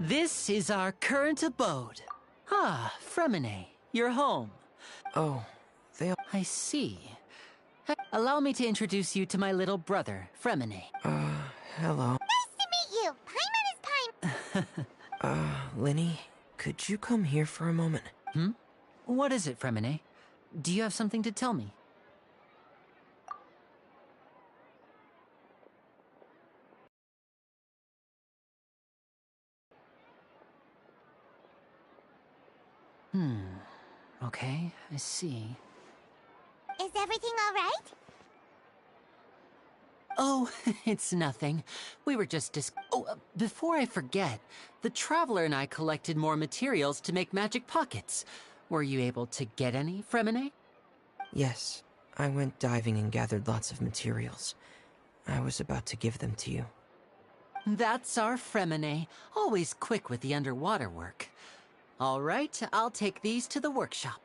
This is our current abode. Ah, Fremine, you're home. Oh, I see. Allow me to introduce you to my little brother, Fremine. hello. Nice to meet you. Paimon is Paimon. Linny, could you come here for a moment? What is it, Fremine? Do you have something to tell me? Okay, I see. Is everything all right? Oh, it's nothing. We were just before I forget, the Traveler and I collected more materials to make magic pockets. Were you able to get any, Fremine? Yes, I went diving and gathered lots of materials. I was about to give them to you. That's our Fremine, always quick with the underwater work. All right, I'll take these to the workshop.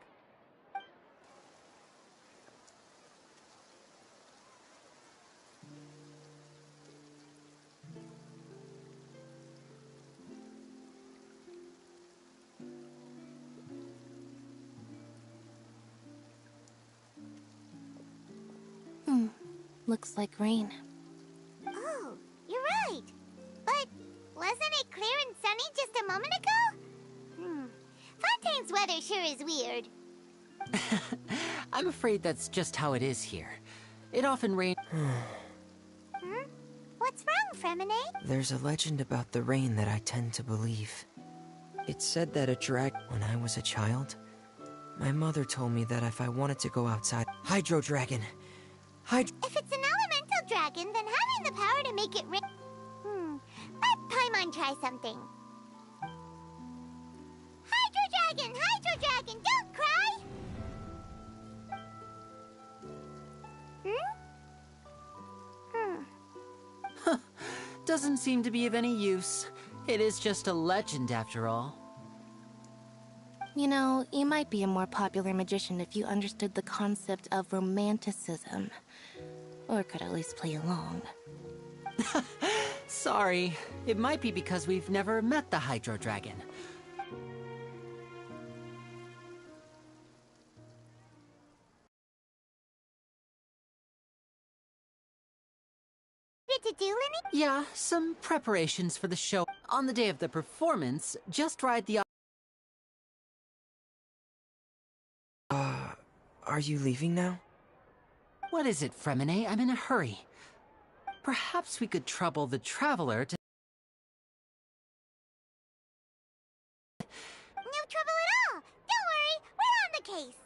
Looks like rain. Oh, you're right. But wasn't it clear and sunny just a moment ago? Fontaine's weather sure is weird. I'm afraid that's just how it is here. It often rains. What's wrong, Fremine? There's a legend about the rain that I tend to believe. It's said that when I was a child, my mother told me that if I wanted to go outside, Hydro Dragon. If it's an elemental dragon, then having the power to make it rain. Let Paimon try something. Hydro Dragon, don't cry! Doesn't seem to be of any use. It is just a legend after all. You know, you might be a more popular magician if you understood the concept of romanticism. Or could at least play along. Sorry, it might be because we've never met the Hydro Dragon. To do, Linny? Yeah, some preparations for the show. On the day of the performance, just ride the... Are you leaving now? What is it, Fremine? I'm in a hurry. Perhaps we could trouble the Traveler to... No trouble at all. Don't worry, we're on the case.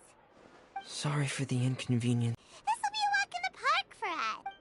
Sorry for the inconvenience. This'll be a walk in the park for us.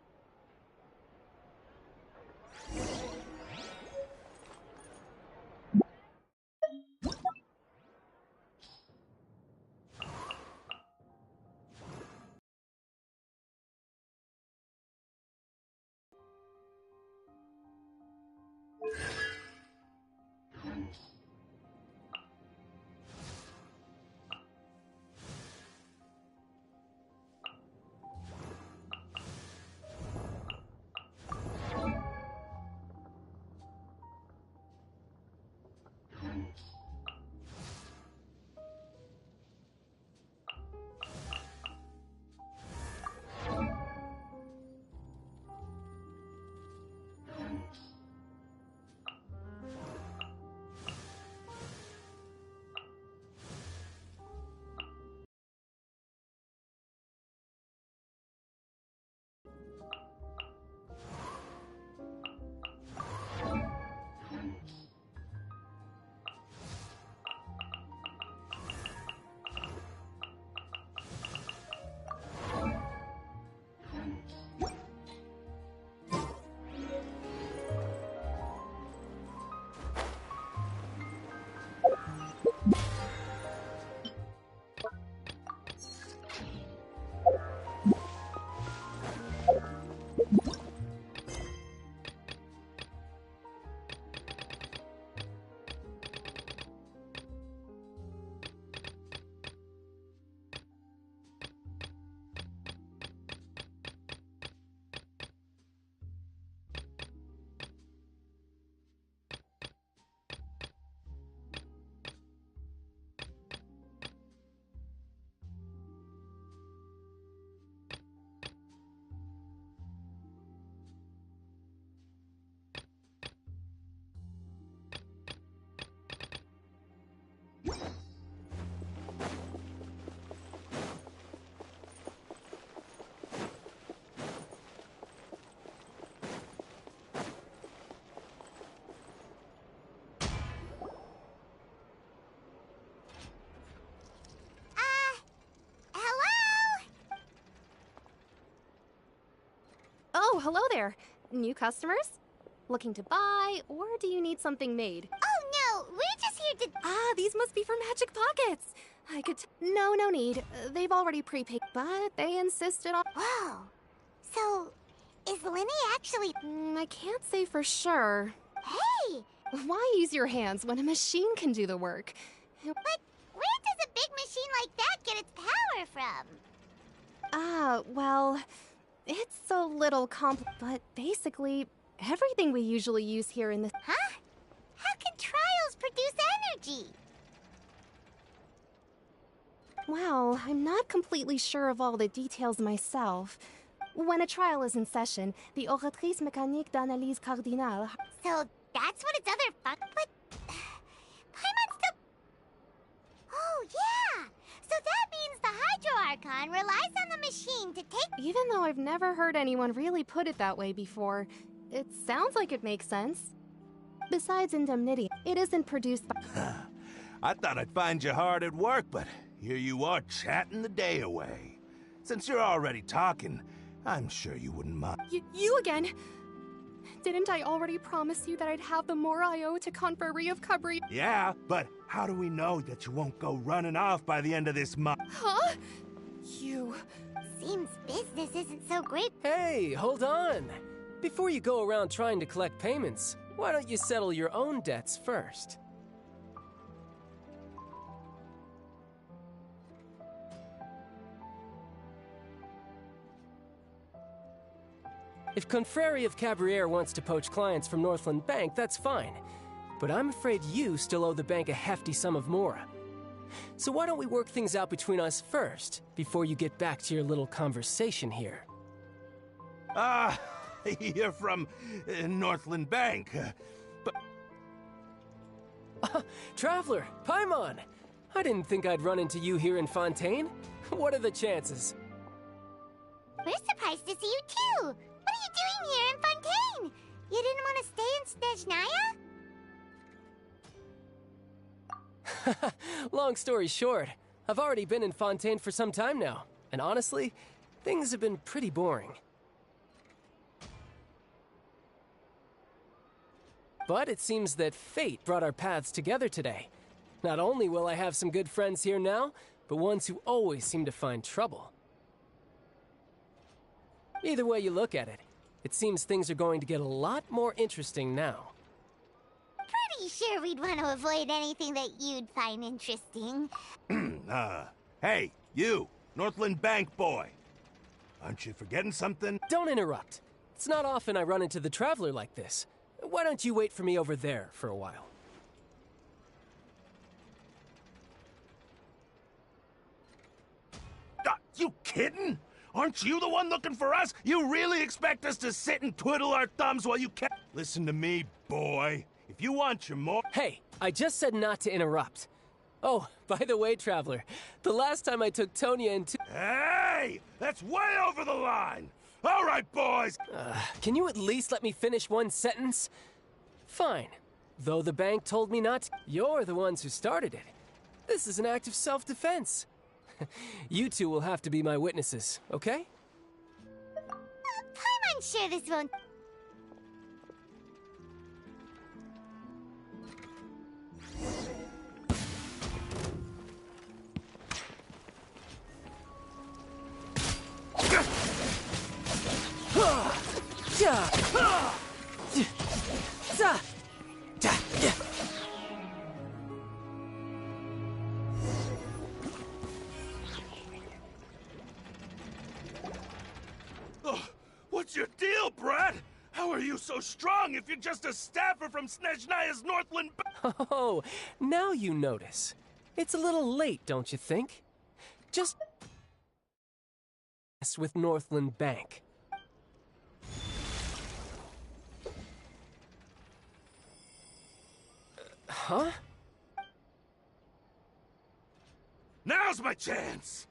hello there. New customers? Looking to buy, or do you need something made? Oh no, we're just here to... Ah, these must be for Magic Pockets. I could no need. They've already prepaid, but they insisted on... Whoa. So, is Lenny actually... I can't say for sure. Hey! Why use your hands when a machine can do the work? But where does a big machine like that get its power from? Ah, well, it's a little but basically, everything we usually use here in this... Huh? How can trials produce energy? Well, I'm not completely sure of all the details myself. When a trial is in session, the oratrice mécanique d'analyse cardinale... So that's what its other but... Paimon still... Oh, yeah! So that means the Hydro Archon relies on the machine to take... Even though I've never heard anyone really put it that way before, it sounds like it makes sense. Besides indemnity, it isn't produced by... I thought I'd find you hard at work, but here you are chatting the day away. Since you're already talking, I'm sure you wouldn't mind. You again? Didn't I already promise you that I'd have the more I owe to Confrérie of Cabri? Yeah, but how do we know that you won't go running off by the end of this month? Huh? You... Seems business isn't so great. Hey, hold on. Before you go around trying to collect payments, why don't you settle your own debts first? If Confrérie of Cabriere wants to poach clients from Northland Bank, that's fine. But I'm afraid you still owe the bank a hefty sum of mora. So why don't we work things out between us first, before you get back to your little conversation here? Ah, you're from Northland Bank. But... Traveler, Paimon! I didn't think I'd run into you here in Fontaine. What are the chances? We're surprised to see you too! What are you doing here in Fontaine? You didn't want to stay in Snezhnaya? Long story short, I've already been in Fontaine for some time now, and honestly, things have been pretty boring. But it seems that fate brought our paths together today. Not only will I have some good friends here now, but ones who always seem to find trouble. Either way you look at it, it seems things are going to get a lot more interesting now. Pretty sure we'd want to avoid anything that you'd find interesting. Hey, you, Northland Bank boy. Aren't you forgetting something? Don't interrupt. It's not often I run into the Traveler like this. Why don't you wait for me over there for a while? You kidding? Aren't you the one looking for us? You really expect us to sit and twiddle our thumbs while you can't... Listen to me, boy. If you want your more... Hey, I just said not to interrupt. Oh, by the way, Traveler, the last time I took Tonya into... Hey! That's way over the line! All right, boys! Can you at least let me finish one sentence? Fine. Though the bank told me not to, you're the ones who started it. This is an act of self-defense. You two will have to be my witnesses, okay? I'm sure this won't... What's your deal, Brad? How are you so strong if you're just a staffer from Snezhnaya's Northland Bank? Oh, now you notice. It's a little late, don't you think? Just... with Northland Bank. Huh? Now's my chance!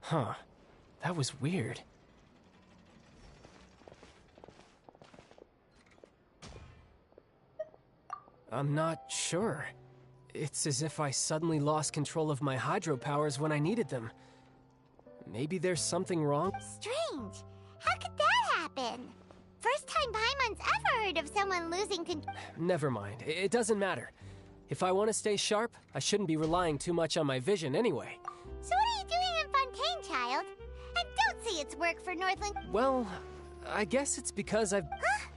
Huh. That was weird. I'm not sure. It's as if I suddenly lost control of my hydro powers when I needed them. Maybe there's something wrong? Strange. How could that happen? First time Paimon's ever heard of someone losing control. Never mind. It doesn't matter. If I want to stay sharp, I shouldn't be relying too much on my vision anyway. So what are you doing in Fontaine, child? And don't say it's work for Northland. Well, I guess it's because I've... Huh?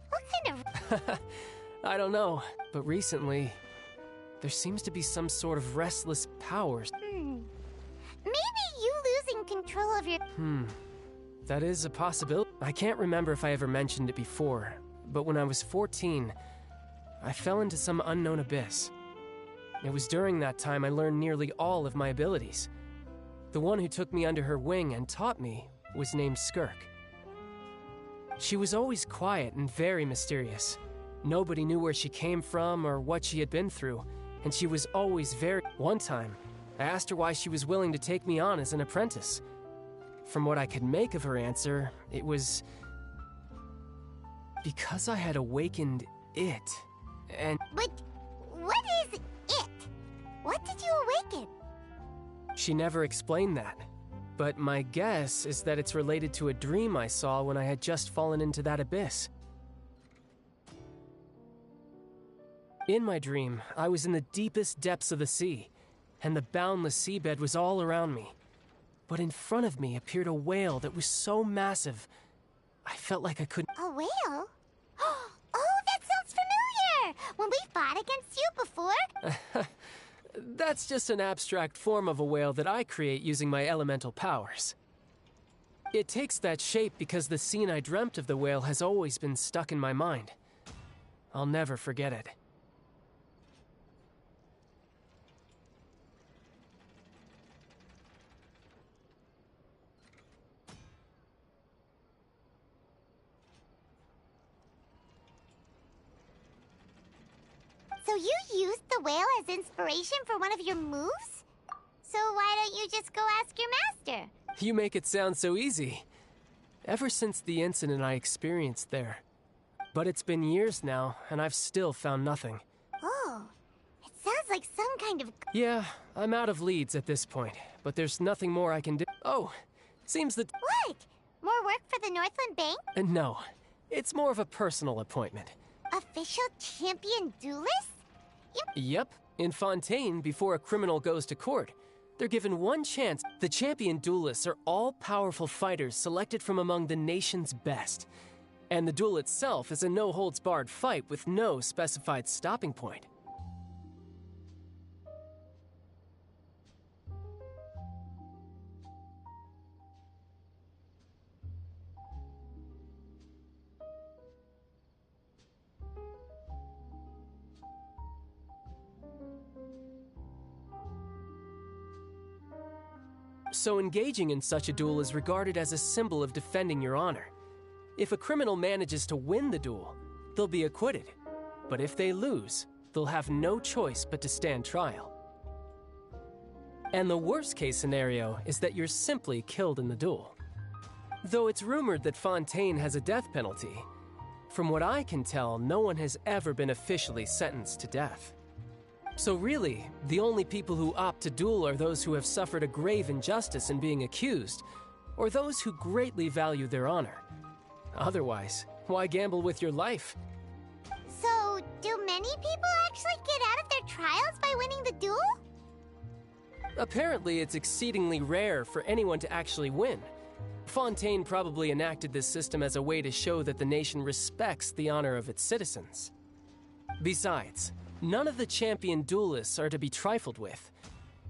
What kind of... I don't know, but recently, there seems to be some sort of restless powers. Maybe you losing control of your... That is a possibility. I can't remember if I ever mentioned it before, but when I was 14, I fell into some unknown abyss. It was during that time I learned nearly all of my abilities. The one who took me under her wing and taught me was named Skirk. She was always quiet and very mysterious. Nobody knew where she came from or what she had been through, and she was always very... One time, I asked her why she was willing to take me on as an apprentice. From what I could make of her answer, it was... because I had awakened it, and... But what is it? What did you awaken? She never explained that. But my guess is that it's related to a dream I saw when I had just fallen into that abyss. In my dream, I was in the deepest depths of the sea, and the boundless seabed was all around me. But in front of me appeared a whale that was so massive, I felt like I couldn't... A whale? Oh, that sounds familiar! When we fought against you before? That's just an abstract form of a whale that I create using my elemental powers. It takes that shape because the scene I dreamt of the whale has always been stuck in my mind. I'll never forget it. So you used the whale as inspiration for one of your moves? So why don't you just go ask your master? You make it sound so easy. Ever since the incident I experienced there. But it's been years now, and I've still found nothing. Oh, it sounds like some kind of... Yeah, I'm out of leads at this point, but there's nothing more I can do. Oh, seems that... What? More work for the Northland Bank? No, it's more of a personal appointment. Official champion duelist? Yep, in Fontaine, before a criminal goes to court, they're given one chance. The champion duelists are all powerful fighters selected from among the nation's best. And the duel itself is a no-holds-barred fight with no specified stopping point. So engaging in such a duel is regarded as a symbol of defending your honor. If a criminal manages to win the duel, they'll be acquitted. But if they lose, they'll have no choice but to stand trial. And the worst case scenario is that you're simply killed in the duel. Though it's rumored that Fontaine has a death penalty, from what I can tell, no one has ever been officially sentenced to death. So really, the only people who opt to duel are those who have suffered a grave injustice in being accused, or those who greatly value their honor. Otherwise, why gamble with your life? So, do many people actually get out of their trials by winning the duel? Apparently, it's exceedingly rare for anyone to actually win. Fontaine probably enacted this system as a way to show that the nation respects the honor of its citizens. Besides, none of the champion duelists are to be trifled with,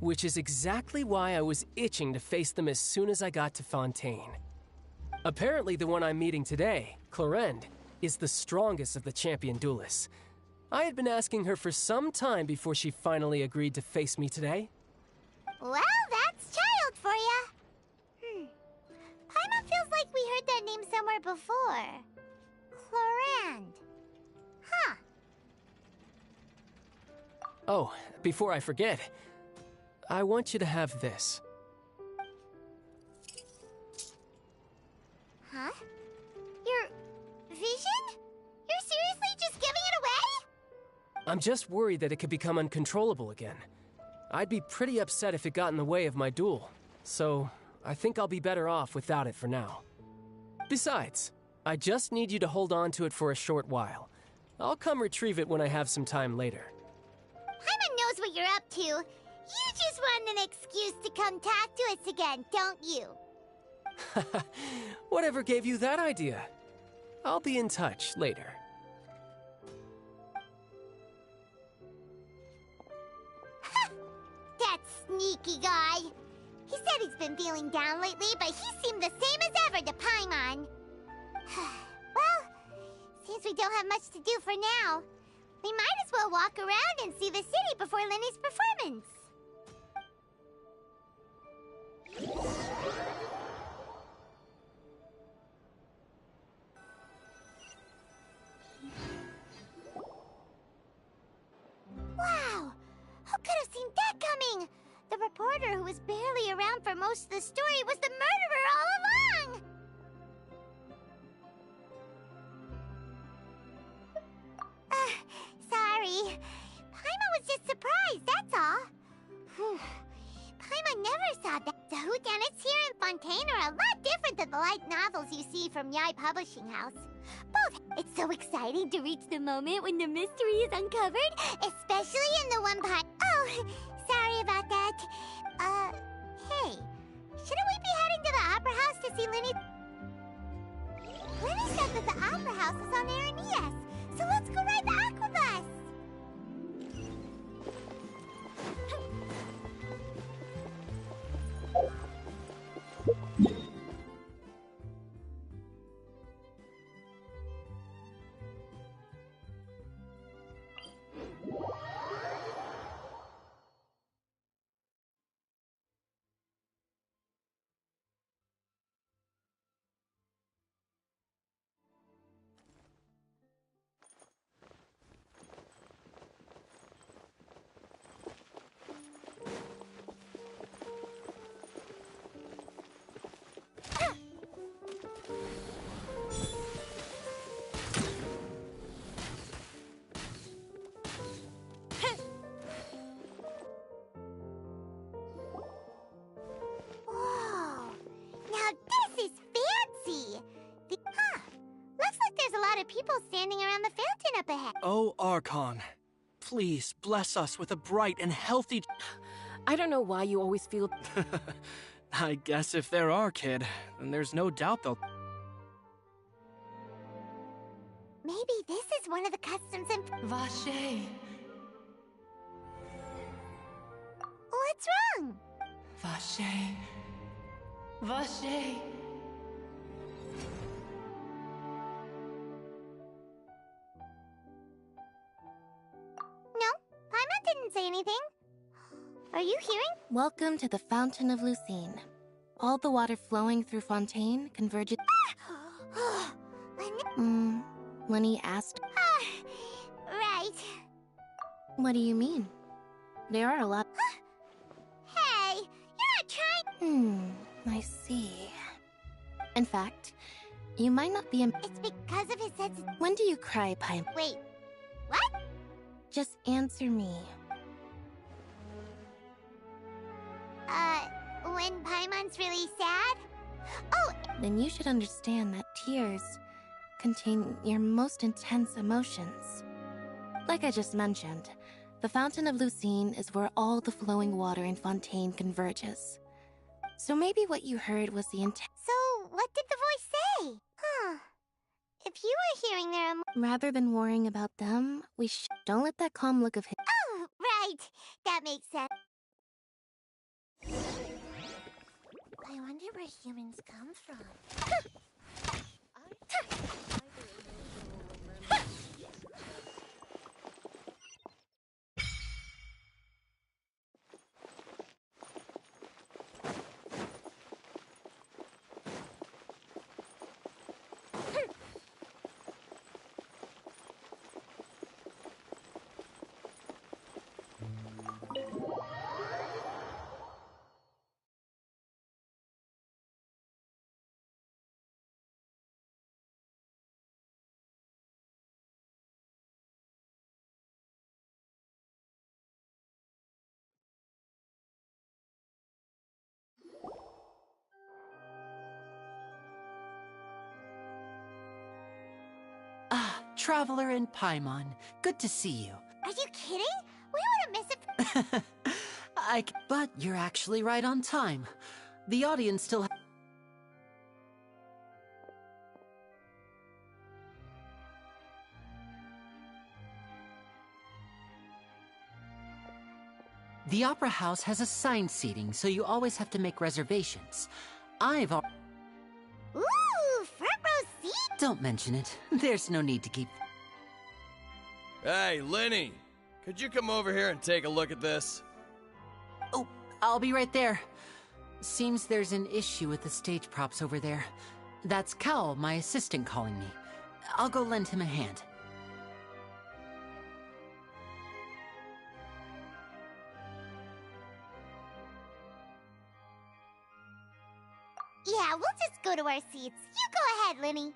which is exactly why I was itching to face them as soon as I got to Fontaine. Apparently the one I'm meeting today, Clorinde, is the strongest of the champion duelists. I had been asking her for some time before she finally agreed to face me today. Well, that's child for ya. Paimon feels like we heard that name somewhere before. Clorinde. Huh. Oh, before I forget, I want you to have this. Huh? Your vision? You're seriously just giving it away? I'm just worried that it could become uncontrollable again. I'd be pretty upset if it got in the way of my duel, so I think I'll be better off without it for now. Besides, I just need you to hold on to it for a short while. I'll come retrieve it when I have some time later. Paimon knows what you're up to. You just want an excuse to come talk to us again, don't you? Whatever gave you that idea? I'll be in touch later. That sneaky guy. He said he's been feeling down lately, but he seemed the same as ever to Paimon. Well, seems we don't have much to do for now. We might as well walk around and see the city before Lenny's performance. Wow! Who could have seen that coming? The reporter who was barely around for most of the story was the murderer all along! Sorry. Paimon was just surprised, that's all. Whew. Paimon never saw that. The whodunits here in Fontaine are a lot different than the light novels you see from Yai Publishing House. Both. It's so exciting to reach the moment when the mystery is uncovered, especially in the one part. Oh, sorry about that. Hey, shouldn't we be heading to the Opera House to see Lenny? Lenny said that the Opera House is on Aranias, so let's go ride the Aquabus. People standing around the fountain up ahead. Oh, Archon, please bless us with a bright and healthy... I don't know why you always feel... I guess if there are, kid, then there's no doubt they'll... Maybe this is one of the customs and... Vache. What's wrong? Vache. Vache. Didn't say anything. Are you hearing? Welcome to the Fountain of Lucine. All the water flowing through Fontaine converges... Lenny asked... Right. What do you mean? There are a lot... Hey, you're not trying... I see. In fact, you might not be... It's because of his sense... When do you cry, Paimon? Wait, what? Just answer me. When Paimon's really sad? Oh! Then you should understand that tears contain your most intense emotions. Like I just mentioned, the Fountain of Lucine is where all the flowing water in Fontaine converges. So maybe what you heard was the intent. So, what did the voice say? If you were hearing their Rather than worrying about them, don't let that calm look of his... Oh, right. That makes sense. I wonder where humans come from. Traveler and Paimon. Good to see you. Are you kidding? We wouldn't miss it. But you're actually right on time. The audience still The Opera House has assigned seating, so you always have to make reservations. Ooh, front row seat? Don't mention it. There's no need to keep... Hey, Lenny! Could you come over here and take a look at this? Oh, I'll be right there. Seems there's an issue with the stage props over there. That's Cal, my assistant, calling me. I'll go lend him a hand. Yeah, we'll just go to our seats. You go ahead, Lenny.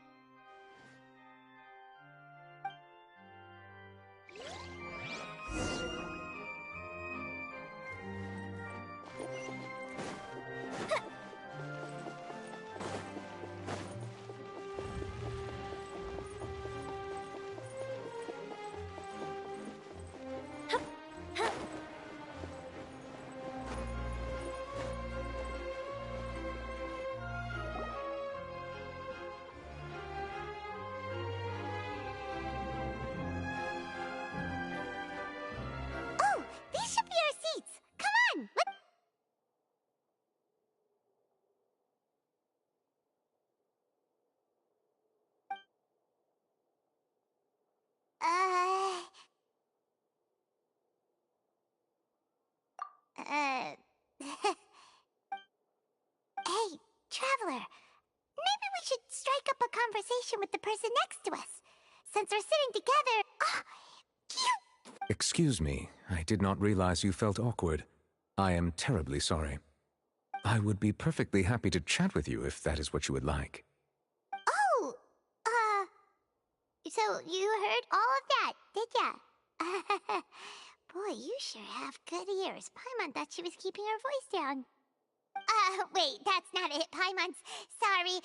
Hey, Traveler. Maybe we should strike up a conversation with the person next to us. Since we're sitting together... Excuse me, I did not realize you felt awkward. I am terribly sorry. I would be perfectly happy to chat with you if that is what you would like. Oh, so you heard all of that, did ya? Boy, you sure have good ears. Paimon thought she was keeping her voice down. Wait, that's not it. Paimon's... Sorry.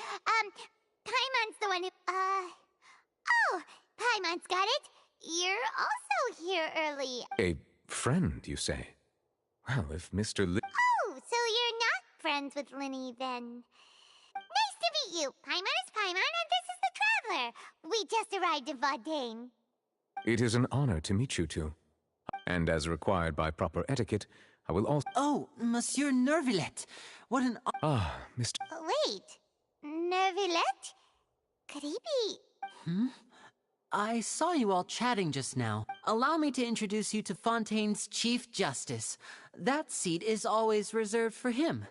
Paimon's the one who... Oh, Paimon's got it. You're also here early. A friend, you say? Well, if Mr. Oh, so you're not friends with Linny, then. Nice to meet you. Paimon is Paimon, and this is the Traveler. We just arrived in Vaudain. It is an honor to meet you two. And as required by proper etiquette, I will also... Oh, Monsieur Nervillet. What an... Ah, Mr... Wait. Nervillet? Could he be... I saw you all chatting just now. Allow me to introduce you to Fontaine's Chief Justice. That seat is always reserved for him.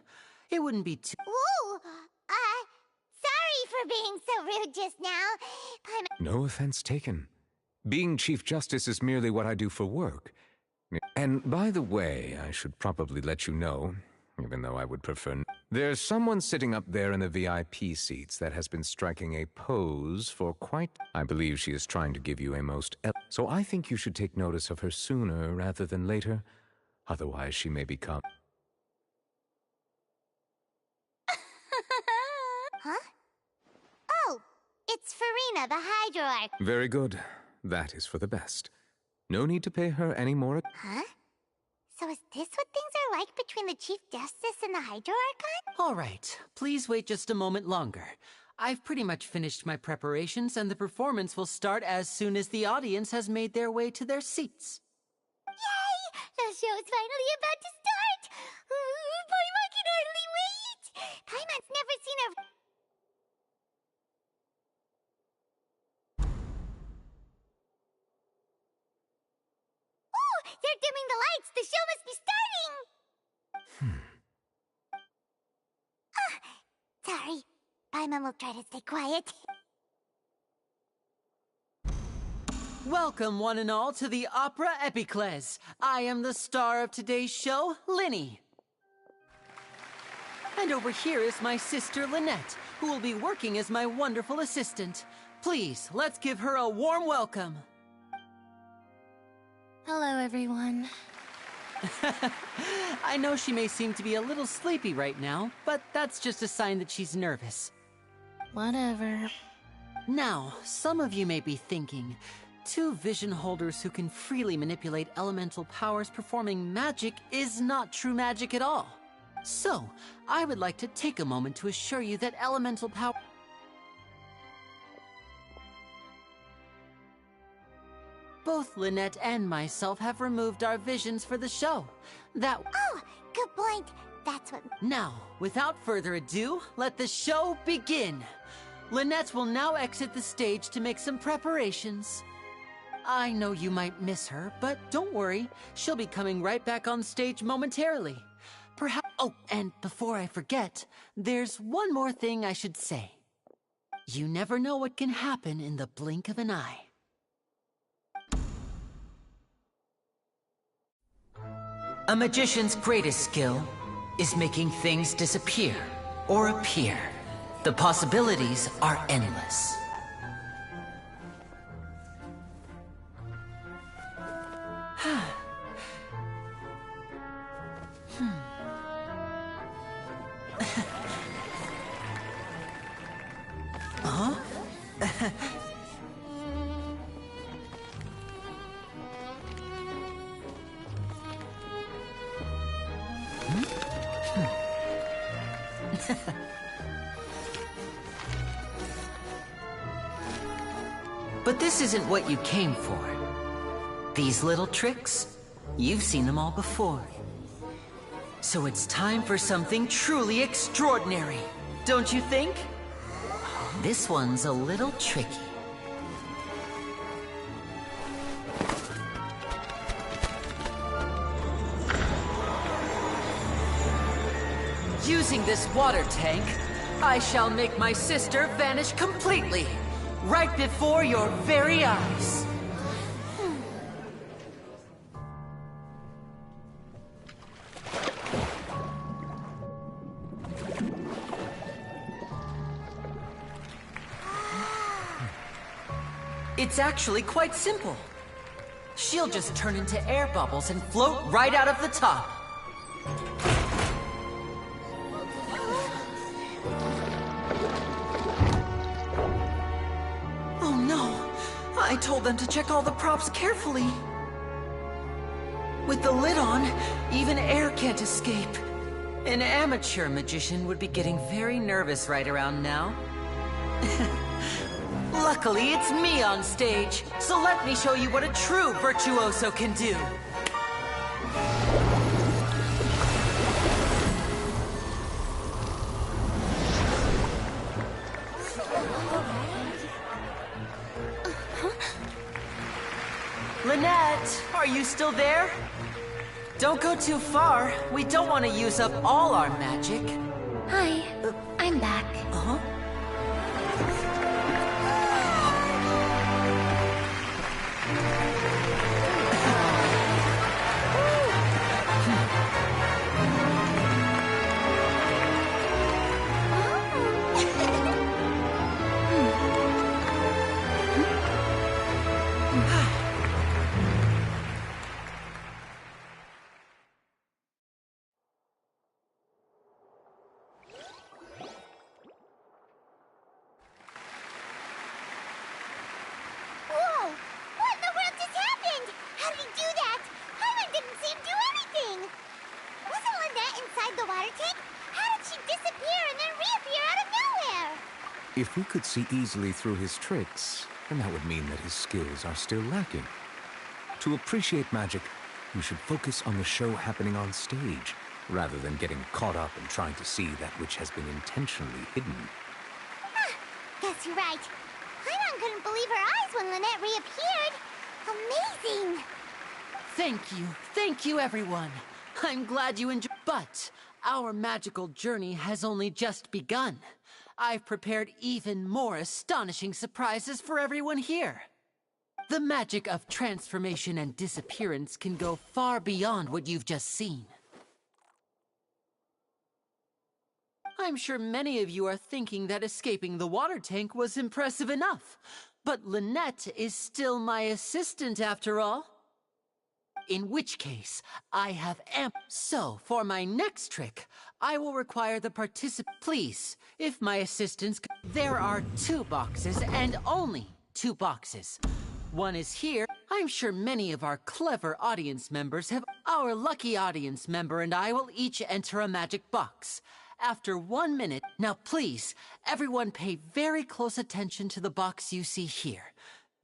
It wouldn't be too... Ooh! Sorry for being so rude just now. No offense taken. Being Chief Justice is merely what I do for work. And by the way, I should probably let you know, even though I would prefer... There's someone sitting up there in the VIP seats that has been striking a pose for quite... I believe she is trying to give you a most... So I think you should take notice of her sooner rather than later. Otherwise she may become... Huh? Oh, it's Farina, the Hydroarch. Very good. That is for the best. No need to pay her any more... Huh? So is this what things are like between the Chief Justice and the Hydroarchon? All right, please wait just a moment longer. I've pretty much finished my preparations, and the performance will start as soon as the audience has made their way to their seats. Yay! The show's finally about to start! Paimon can hardly wait! Paimon's never seen a... They're dimming the lights! The show must be starting! Sorry. Paimon will try to stay quiet. Welcome, one and all, to the Opera Epiclese. I am the star of today's show, Linny. And over here is my sister, Lynette, who will be working as my wonderful assistant. Please, let's give her a warm welcome. Hello, everyone. I know she may seem to be a little sleepy right now, but that's just a sign that she's nervous. Whatever. Now, some of you may be thinking, two vision holders who can freely manipulate elemental powers performing magic is not true magic at all. So, I would like to take a moment to assure you that elemental power... Both Lynette and myself have removed our visions for the show. Oh, good point. That's what... Now, without further ado, let the show begin. Lynette will now exit the stage to make some preparations. I know you might miss her, but don't worry. She'll be coming right back on stage momentarily. Perhaps... Oh, and before I forget, there's one more thing I should say. You never know what can happen in the blink of an eye. A magician's greatest skill is making things disappear or appear. The possibilities are endless. Huh? But this isn't what you came for. These little tricks, you've seen them all before. So it's time for something truly extraordinary, don't you think? This one's a little tricky. Using this water tank, I shall make my sister vanish completely, right before your very eyes. It's actually quite simple. She'll just turn into air bubbles and float right out of the top. Oh no! I told them to check all the props carefully. With the lid on, even air can't escape. An amateur magician would be getting very nervous right around now. Luckily, it's me on stage, so let me show you what a true virtuoso can do. Lynette, are you still there? Don't go too far. We don't want to use up all our magic. Hi, I'm back. Uh-huh. If we could see easily through his tricks, then that would mean that his skills are still lacking. To appreciate magic, you should focus on the show happening on stage, rather than getting caught up in trying to see that which has been intentionally hidden. Guess you're right. Paimon couldn't believe her eyes when Lynette reappeared. Amazing! Thank you everyone. I'm glad you enjoyed. But our magical journey has only just begun. I've prepared even more astonishing surprises for everyone here. The magic of transformation and disappearance can go far beyond what you've just seen. I'm sure many of you are thinking that escaping the water tank was impressive enough, but Lynette is still my assistant after all. In which case, I have So, for my next trick, I will require the participant. Please, if my assistants. There are 2 boxes and only 2 boxes. One is here. I'm sure many of our clever audience members have. Our lucky audience member and I will each enter a magic box. After 1 minute. Now, please, everyone pay very close attention to the box you see here.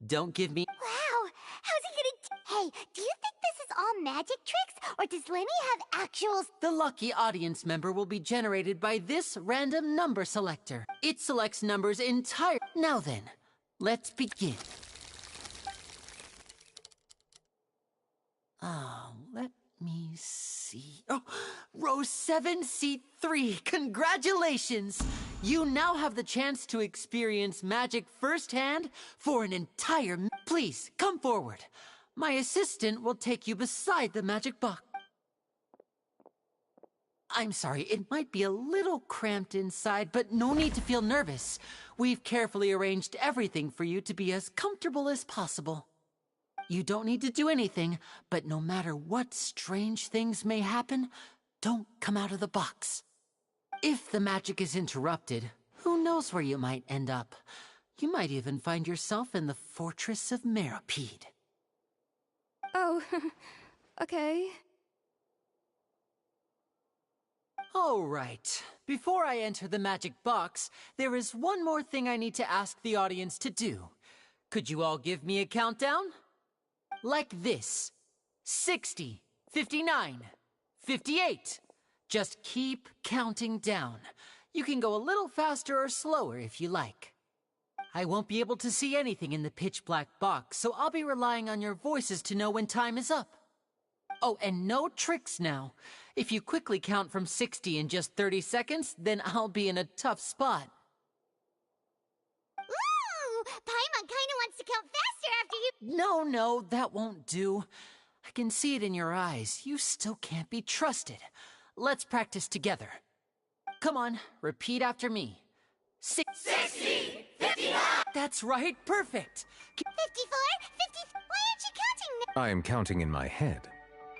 Don't give me. Wow, how's he gonna... Hey, do you think this is all magic tricks, or does Lenny have actual... The lucky audience member will be generated by this random number selector. It selects numbers entire... Now then, let's begin. Let me see... Oh, row 7, seat 3. Congratulations! You now have the chance to experience magic firsthand for an entire... Please, come forward. My assistant will take you beside the magic box. I'm sorry, it might be a little cramped inside, but no need to feel nervous. We've carefully arranged everything for you to be as comfortable as possible. You don't need to do anything, but no matter what strange things may happen, don't come out of the box. If the magic is interrupted, who knows where you might end up? You might even find yourself in the Fortress of Meropide. Oh, okay. All right. Before I enter the magic box, there is one more thing I need to ask the audience to do. Could you all give me a countdown? Like this. 60, 59, 58. Just keep counting down. You can go a little faster or slower if you like. I won't be able to see anything in the pitch-black box, so I'll be relying on your voices to know when time is up. Oh, and no tricks now. If you quickly count from 60 in just 30 seconds, then I'll be in a tough spot. Ooh! Paimon kinda wants to count faster after you... No, that won't do. I can see it in your eyes. You still can't be trusted. Let's practice together. Come on, repeat after me. 60, 59! That's right, perfect! 54, 50... Why aren't you counting now? I am counting in my head.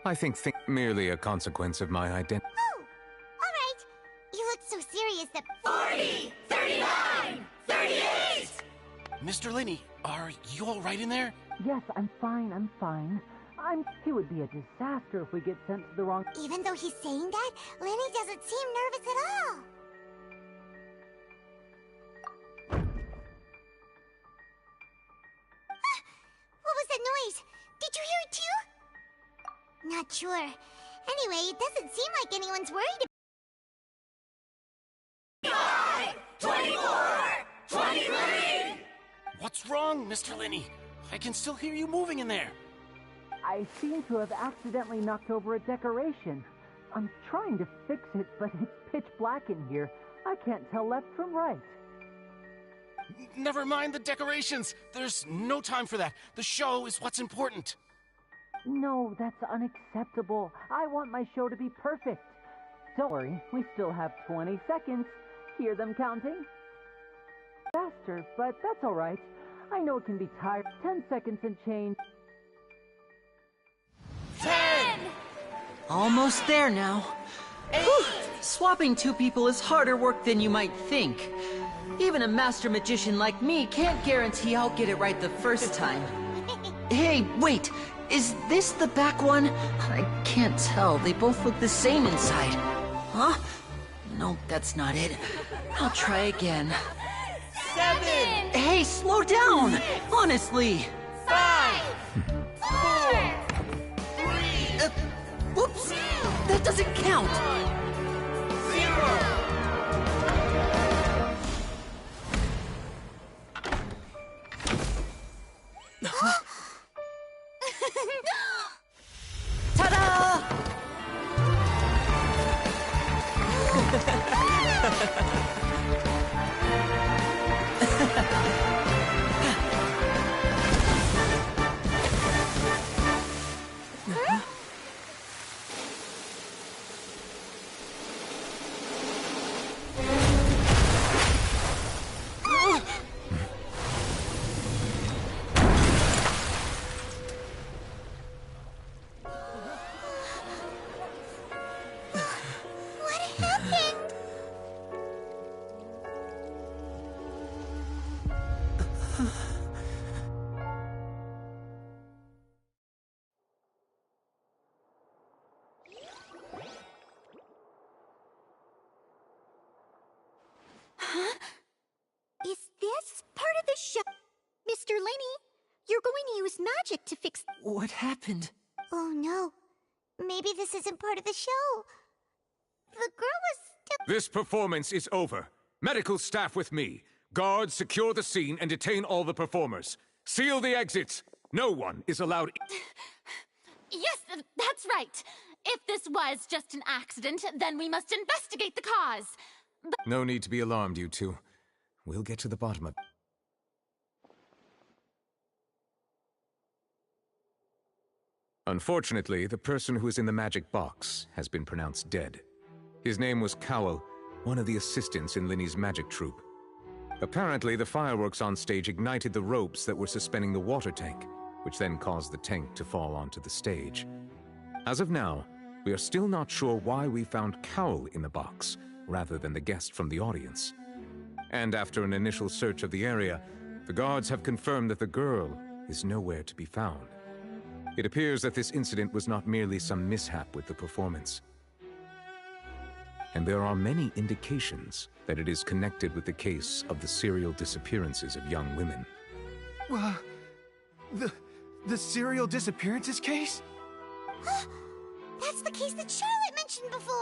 I think merely a consequence of my identity. Oh, alright. You look so serious that... 40, 39, 38! Mr. Lenny, are you all right in there? Yes, I'm fine. It would be a disaster if we get sent to the wrong... Even though he's saying that, Lenny doesn't seem nervous at all. What was that noise? Did you hear it too? Not sure. Anyway, it doesn't seem like anyone's worried. 24, 23! What's wrong, Mr. Lenny? I can still hear you moving in there. I seem to have accidentally knocked over a decoration. I'm trying to fix it, but it's pitch black in here. I can't tell left from right. Never mind the decorations. There's no time for that. The show is what's important. No, that's unacceptable. I want my show to be perfect. Don't worry, we still have 20 seconds. Hear them counting? Faster, but that's all right. I know it can be tired. 10 seconds and change. 10! Almost there now. Whew. Swapping 2 people is harder work than you might think. Even a master magician like me can't guarantee I'll get it right the first time. Hey, wait! Is this the back one? I can't tell. They both look the same inside. Huh? No, that's not it. I'll try again. 7! Hey, slow down! Honestly! 5! 4! 3! Whoops! That doesn't count! 0! Ta-da! Huh? Is this part of the show? Mr. Lenny, you're going to use magic to fix... What happened? Oh no. Maybe this isn't part of the show. The girl was still... This performance is over. Medical staff with me. Guards, secure the scene and detain all the performers. Seal the exits. No one is allowed... Yes, that's right. If this was just an accident, then we must investigate the cause. But no need to be alarmed, you two. We'll get to the bottom of... Unfortunately, the person who is in the magic box has been pronounced dead. His name was Cowell, one of the assistants in Linny's magic troupe. Apparently, the fireworks on stage ignited the ropes that were suspending the water tank, which then caused the tank to fall onto the stage. As of now, we are still not sure why we found Cowell in the box, rather than the guest from the audience. And after an initial search of the area, the guards have confirmed that the girl is nowhere to be found. It appears that this incident was not merely some mishap with the performance. And there are many indications that it is connected with the case of the serial disappearances of young women. The serial disappearances case? That's the case that Charlotte mentioned before!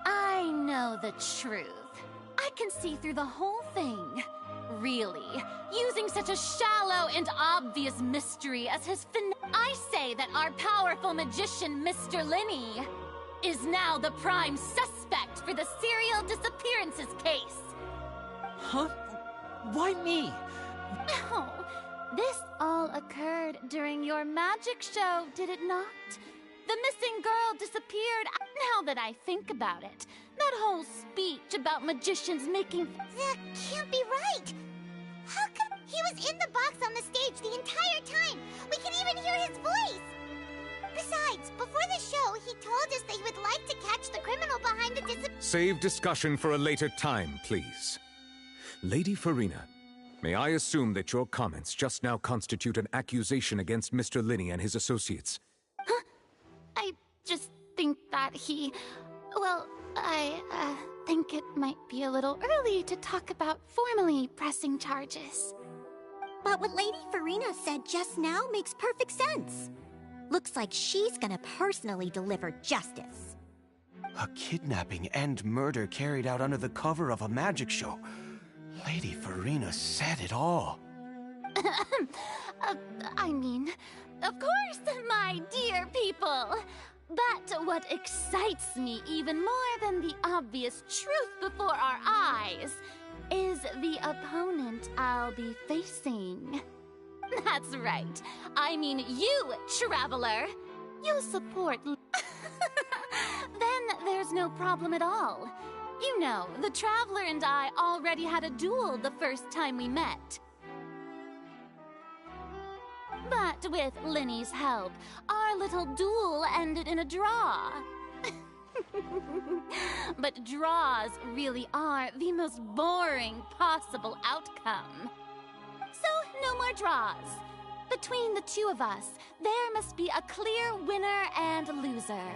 I know the truth. I can see through the whole thing. Really, using such a shallow and obvious mystery as his I say that our powerful magician, Mr. Lenny, is now the prime suspect for the serial disappearances case. Huh? Why me? Oh, this all occurred during your magic show, did it not? The missing girl disappeared. Now that I think about it, that whole speech about magicians making... That can't be right! How come he was in the box on the stage the entire time? We can even hear his voice! Besides, before the show, he told us that he would like to catch the criminal behind the Save discussion for a later time, please. Lady Farina, may I assume that your comments just now constitute an accusation against Mr. Lenny and his associates? Huh? I just think that he... Well, I think it might be a little early to talk about formally pressing charges. But what Lady Farina said just now makes perfect sense. Looks like she's gonna personally deliver justice. A kidnapping and murder carried out under the cover of a magic show. Lady Farina said it all. I mean, of course, my dear people. But what excites me even more than the obvious truth before our eyes is the opponent I'll be facing. That's right. I mean you, Traveler. You'll support... Then there's no problem at all. You know, the Traveler and I already had a duel the first time we met. But with Lenny's help, our little duel ended in a draw. But draws really are the most boring possible outcome. So, no more draws. Between the two of us, there must be a clear winner and loser.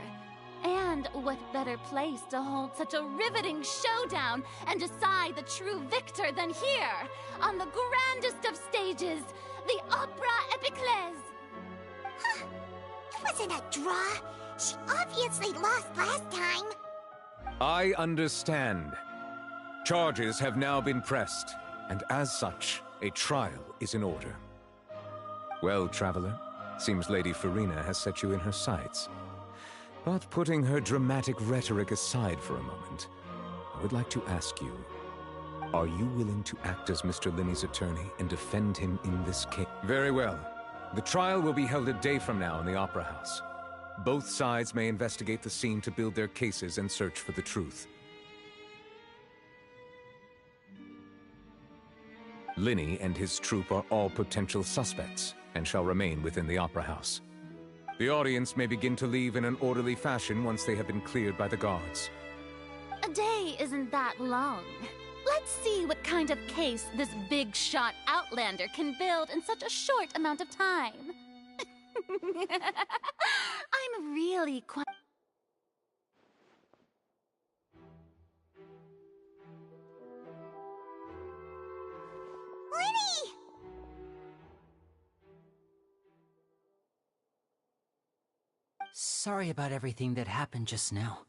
And what better place to hold such a riveting showdown and decide the true victor than here, on the grandest of stages, the Opera Epiclese. Huh. It wasn't a draw. She obviously lost last time. I understand. Charges have now been pressed, and as such, a trial is in order. Well, Traveler, seems Lady Farina has set you in her sights. But putting her dramatic rhetoric aside for a moment, I would like to ask you, are you willing to act as Mr. Linney's attorney and defend him in this case? Very well. The trial will be held a day from now in the Opera House. Both sides may investigate the scene to build their cases and search for the truth. Linney and his troupe are all potential suspects and shall remain within the Opera House. The audience may begin to leave in an orderly fashion once they have been cleared by the guards. A day isn't that long. Let's see what kind of case this big-shot outlander can build in such a short amount of time. I'm really quite... Linny! Sorry about everything that happened just now.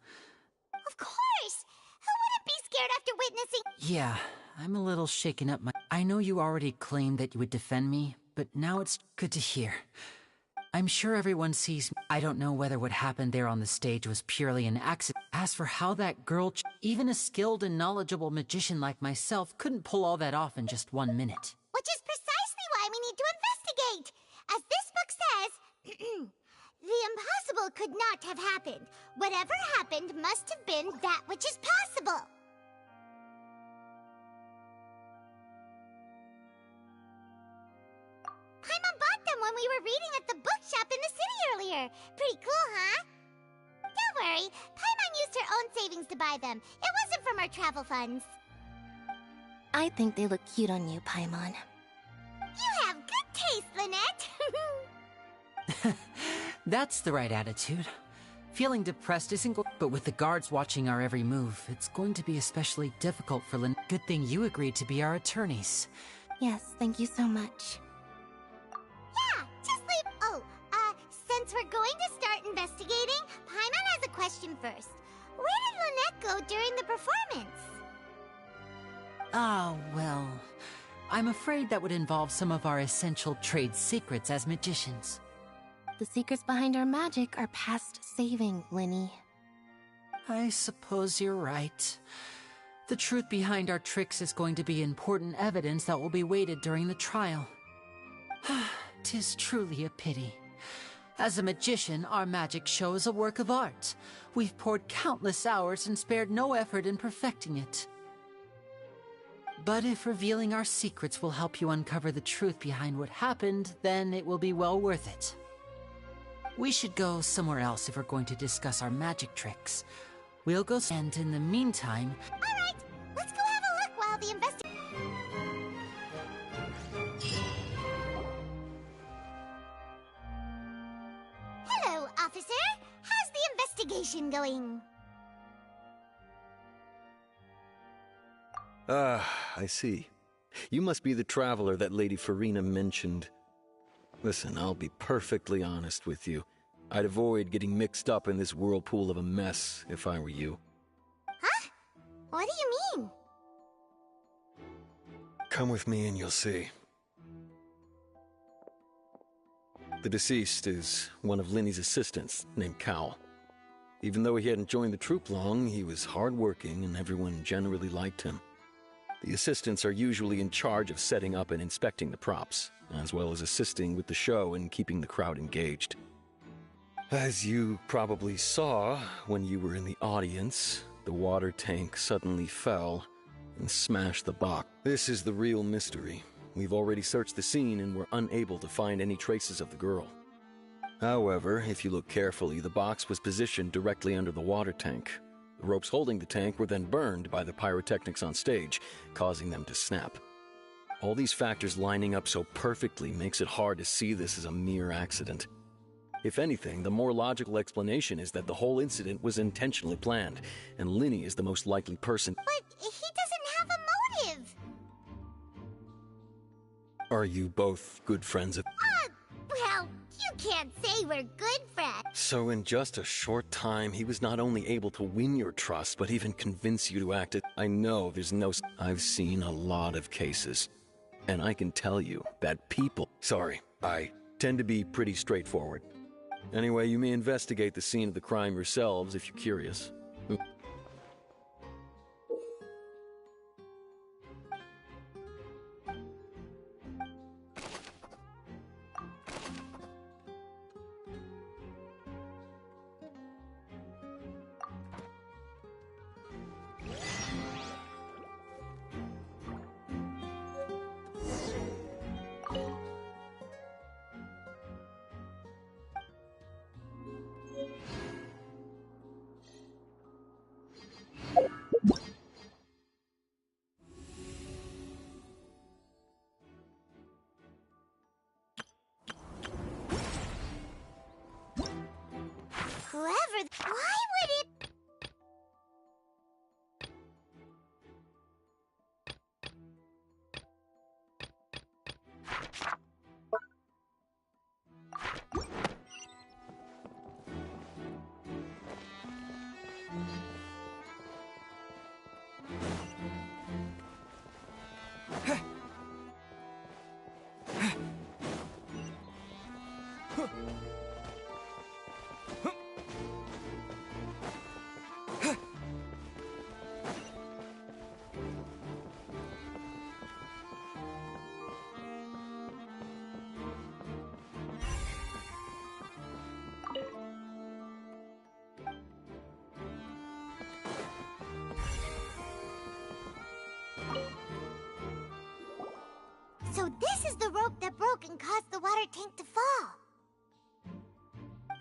Of course! Who wouldn't be scared after witnessing— Yeah, I'm a little shaken up. I know you already claimed that you would defend me, but now it's good to hear. I'm sure everyone sees me. I don't know whether what happened there on the stage was purely an accident. As for how that girl, even a skilled and knowledgeable magician like myself, couldn't pull all that off in just 1 minute. Which is precisely why we need to investigate! As this book says, the impossible could not have happened. Whatever happened must have been that which is possible. Paimon bought them when we were reading at the bookshop in the city earlier. Pretty cool, huh? Don't worry, Paimon used her own savings to buy them. It wasn't from our travel funds. I think they look cute on you, Paimon. You have good taste, Lynette. That's the right attitude. Feeling depressed isn't but with the guards watching our every move, it's going to be especially difficult for Lynn. Good thing you agreed to be our attorneys. Yes, thank you so much. Yeah, just leave— Oh, since we're going to start investigating, Paimon has a question first. Where did Lynette go during the performance? Ah, well, I'm afraid that would involve some of our essential trade secrets as magicians. The secrets behind our magic are past saving, Linny. I suppose you're right. The truth behind our tricks is going to be important evidence that will be weighted during the trial. 'Tis truly a pity. As a magician, our magic show is a work of art. We've poured countless hours and spared no effort in perfecting it. But if revealing our secrets will help you uncover the truth behind what happened, then it will be well worth it. We should go somewhere else if we're going to discuss our magic tricks. We'll go, and in the meantime... Alright, let's go have a look while the Hello, officer! How's the investigation going? I see. You must be the traveler that Lady Farina mentioned. Listen, I'll be perfectly honest with you. I'd avoid getting mixed up in this whirlpool of a mess if I were you. Huh? What do you mean? Come with me and you'll see. The deceased is one of Linny's assistants, named Cal. Even though he hadn't joined the troupe long, he was hardworking and everyone generally liked him. The assistants are usually in charge of setting up and inspecting the props, as well as assisting with the show and keeping the crowd engaged. As you probably saw when you were in the audience, the water tank suddenly fell and smashed the box. This is the real mystery. We've already searched the scene and were unable to find any traces of the girl. However, if you look carefully, the box was positioned directly under the water tank. The ropes holding the tank were then burned by the pyrotechnics on stage, causing them to snap. All these factors lining up so perfectly makes it hard to see this as a mere accident. If anything, the more logical explanation is that the whole incident was intentionally planned, and Linny is the most likely person. But he doesn't have a motive! Are you both good friends of— Well, you can't say we're good friends. So in just a short time, he was not only able to win your trust, but even convince you to act it. I know there's no— I've seen a lot of cases, and I can tell you that people— Sorry, I tend to be pretty straightforward. Anyway, you may investigate the scene of the crime yourselves if you're curious. Why would it... So this is the rope that broke and caused the water tank to fall.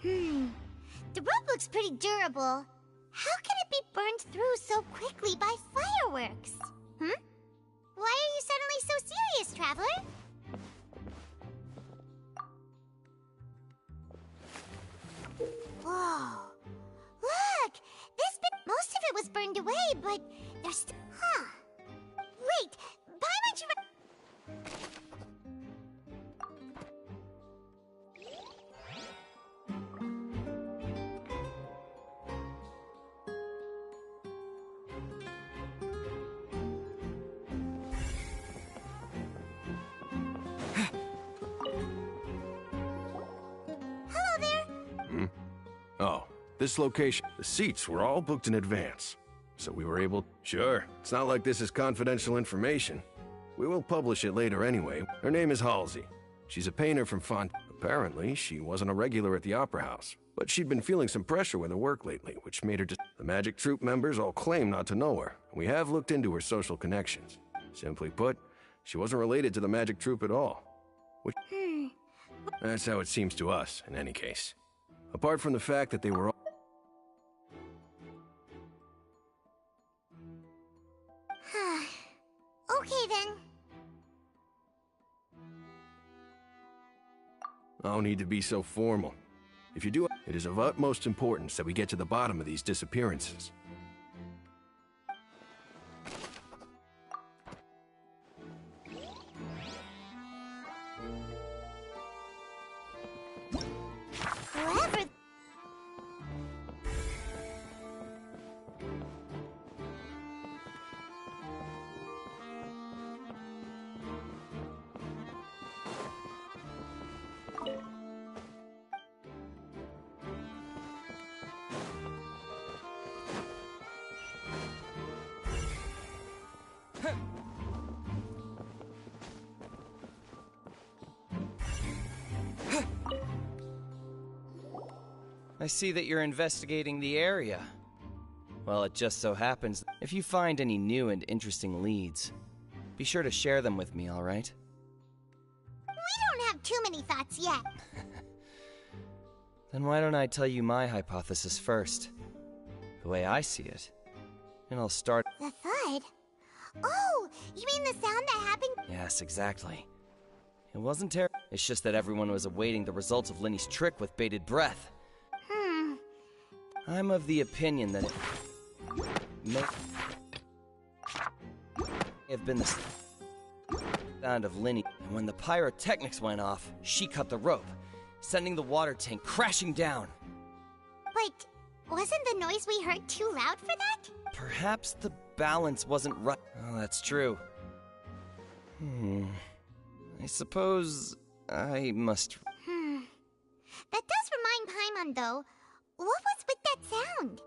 The rope looks pretty durable. How can it be burned through so quickly by fireworks? Why are you suddenly so serious, Traveler? Whoa. Look! This bit... Most of it was burned away, but there's still... Wait! Paimon should... Oh, this location. The seats were all booked in advance, so we were able... Sure, it's not like this is confidential information. We will publish it later anyway. Her name is Halsey. She's a painter from Font. Apparently, she wasn't a regular at the Opera House, but she'd been feeling some pressure with her work lately, which made her just... The Magic Troupe members all claim not to know her. We have looked into her social connections. Simply put, she wasn't related to the Magic Troupe at all. Which... That's how it seems to us, in any case. Apart from the fact that they were all... Okay, then. No need to be so formal. If you do, it is of utmost importance that we get to the bottom of these disappearances. Whoever... I see that you're investigating the area. Well, it just so happens, if you find any new and interesting leads, be sure to share them with me, alright? We don't have too many thoughts yet. Then why don't I tell you my hypothesis first? The way I see it. And I'll start... The thud? Oh, you mean the sound that happened? Yes, exactly. It wasn't terrible. It's just that everyone was awaiting the results of Linny's trick with bated breath. I'm of the opinion that it may have been the sound of Linny. And when the pyrotechnics went off, she cut the rope, sending the water tank crashing down. But wasn't the noise we heard too loud for that? Perhaps the balance wasn't right. Oh, that's true. I suppose I must... That does remind find Paimon, though. What was with that sound?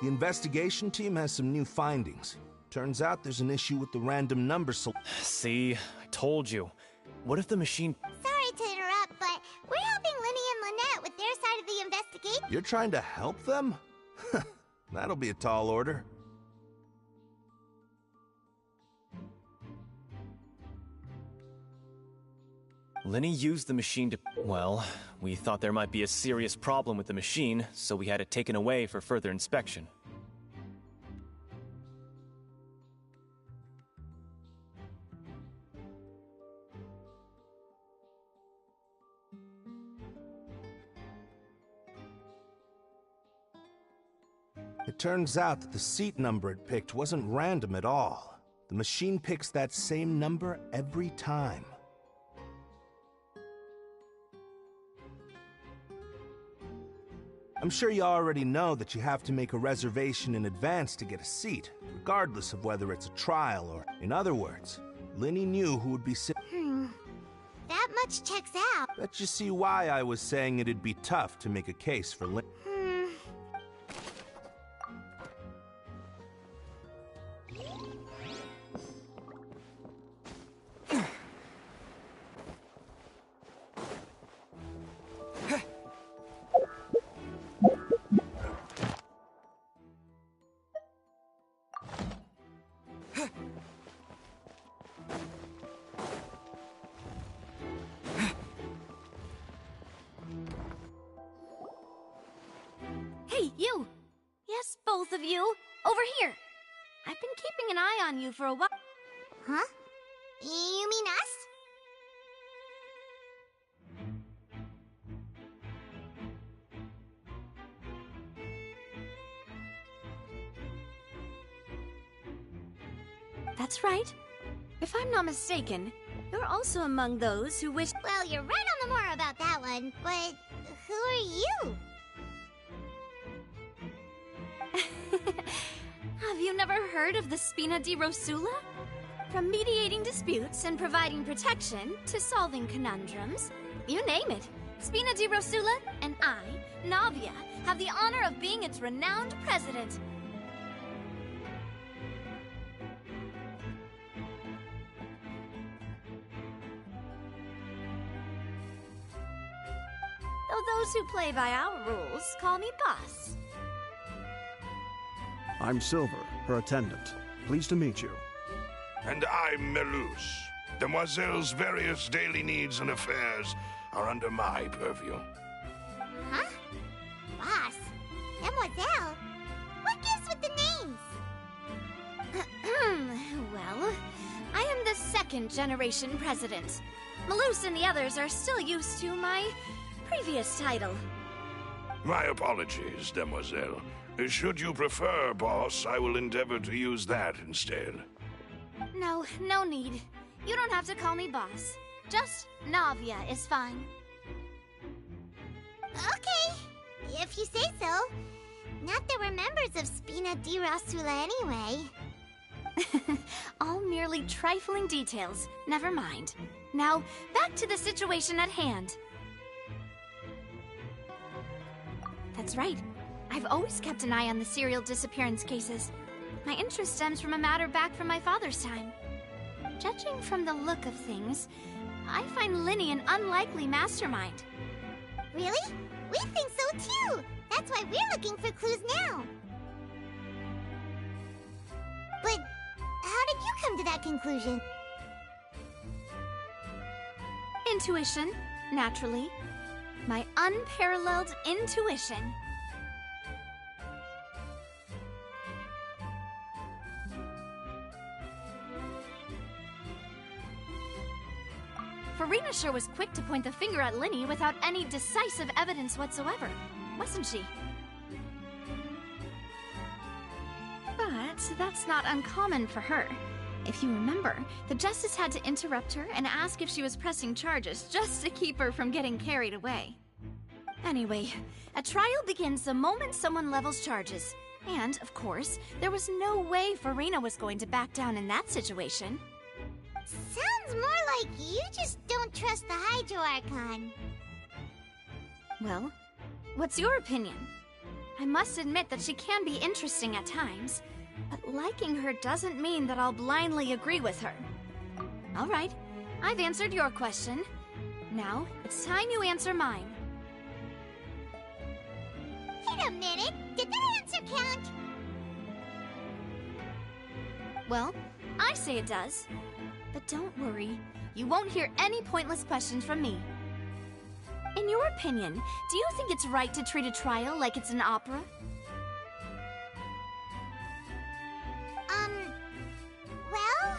The investigation team has some new findings. Turns out there's an issue with the random number See, I told you. What if the machine... Sorry to interrupt, but we're helping Linny and Lynette with their side of the investigation. You're trying to help them? That'll be a tall order. Linny used the machine to... Well, we thought there might be a serious problem with the machine, so we had it taken away for further inspection. It turns out that the seat number it picked wasn't random at all. The machine picks that same number every time. I'm sure you already know that you have to make a reservation in advance to get a seat, regardless of whether it's a trial or... In other words, Linny knew who would be sitting... That much checks out. Bet you see why I was saying it'd be tough to make a case for Linny. Hey, you! Yes, both of you! Over here! I've been keeping an eye on you for a while. Huh? You mean us? That's right. If I'm not mistaken, you're also among those who wish... Well, you're right on the more about that one, but who are you? Have you never heard of the Spina di Rosula? From mediating disputes and providing protection to solving conundrums, you name it. Spina di Rosula and I, Navia, have the honor of being its renowned president. Though those who play by our rules call me boss. I'm Silver, her attendant. Pleased to meet you. And I'm Melus. Demoiselle's various daily needs and affairs are under my purview. Huh? Boss? Demoiselle? What gives with the names? Well, I am the second-generation president. Melus and the others are still used to my previous title. My apologies, Demoiselle. Should you prefer, boss, I will endeavor to use that instead. No, no need. You don't have to call me boss. Just Navia is fine. Okay, if you say so. Not that we're members of Spina di Rosula anyway. All merely trifling details. Never mind. Now, back to the situation at hand. That's right. I've always kept an eye on the serial disappearance cases. My interest stems from a matter back from my father's time. Judging from the look of things, I find Linny an unlikely mastermind. Really? We think so too! That's why we're looking for clues now. But how did you come to that conclusion? Intuition, naturally. My unparalleled intuition. Farina sure was quick to point the finger at Linny without any decisive evidence whatsoever, wasn't she? But that's not uncommon for her. If you remember, the Justice had to interrupt her and ask if she was pressing charges just to keep her from getting carried away. Anyway, a trial begins the moment someone levels charges. And, of course, there was no way Farina was going to back down in that situation. Sounds more like you just don't trust the Hydro Archon. Well, what's your opinion? I must admit that she can be interesting at times, but liking her doesn't mean that I'll blindly agree with her. All right, I've answered your question. Now, it's time you answer mine. Wait a minute, did that answer count? Well, I say it does. But don't worry, you won't hear any pointless questions from me. In your opinion, do you think it's right to treat a trial like it's an opera? Well...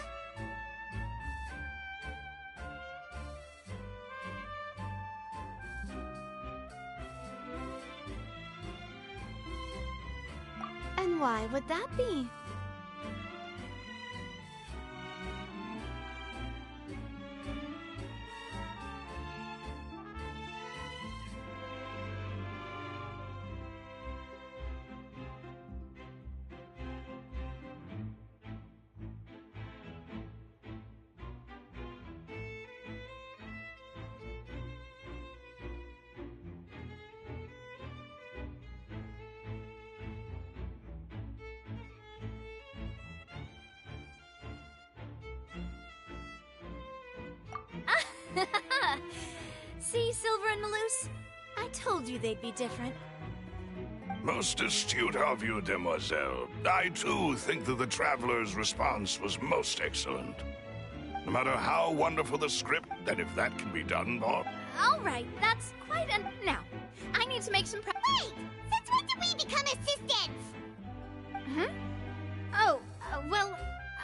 And why would that be? See, Silver and Maloose? I told you they'd be different. Most astute of you, demoiselle. I too think that the Traveler's response was most excellent. No matter how wonderful the script, and if that can be done, Bob. All right, that's quite an... Now, I need to make some prep... Wait! Since when did we become assistants? Oh, well,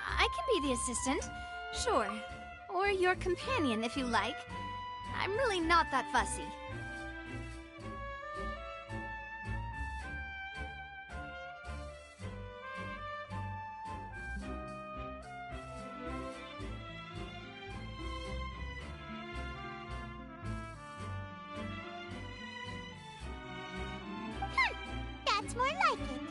I can be the assistant. Sure. Or your companion, if you like. I'm really not that fussy. That's more like it.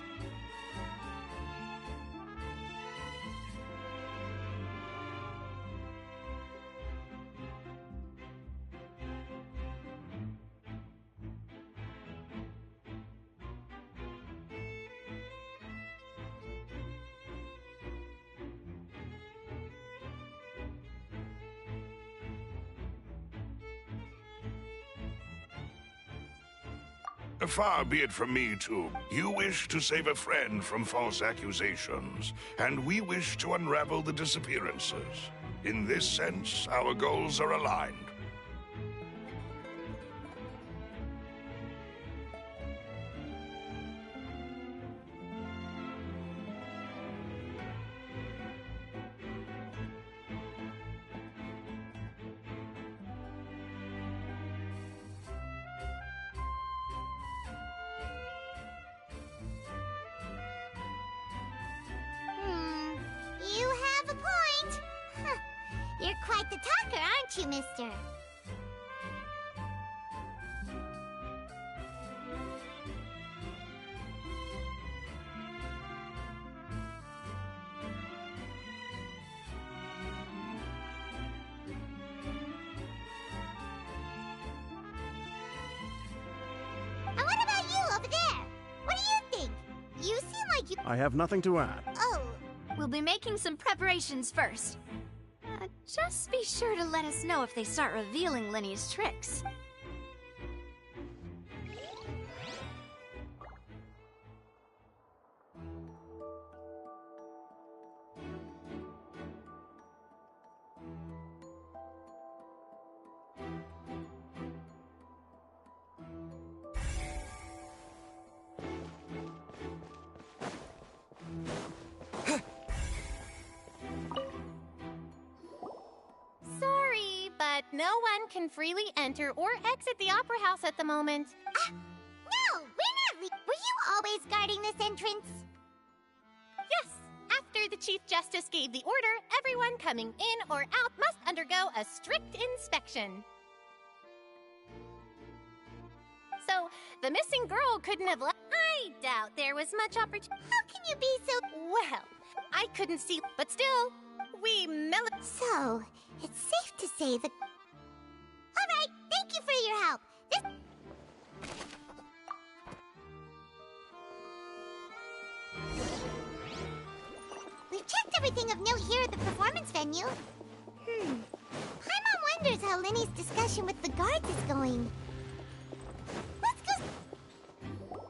Far be it from me to. You wish to save a friend from false accusations, and we wish to unravel the disappearances. In this sense, our goals are aligned. You have a point. Huh. You're quite the talker, aren't you, mister? And what about you over there? What do you think? You seem like you... I have nothing to add. Oh. We'll be making some preparations first. Just be sure to let us know if they start revealing Linny's tricks. but no one can freely enter or exit the Opera House at the moment. No, we're not Were you always guarding this entrance? Yes. After the Chief Justice gave the order, everyone coming in or out must undergo a strict inspection. So, the missing girl couldn't have left. I doubt there was much opportunity. How can you be so... Well, I couldn't see, but still, we So, it's safe to say that... Alright, thank you for your help. We've checked everything of note here at the performance venue. Paimon wonders how Linny's discussion with the guards is going. Let's go...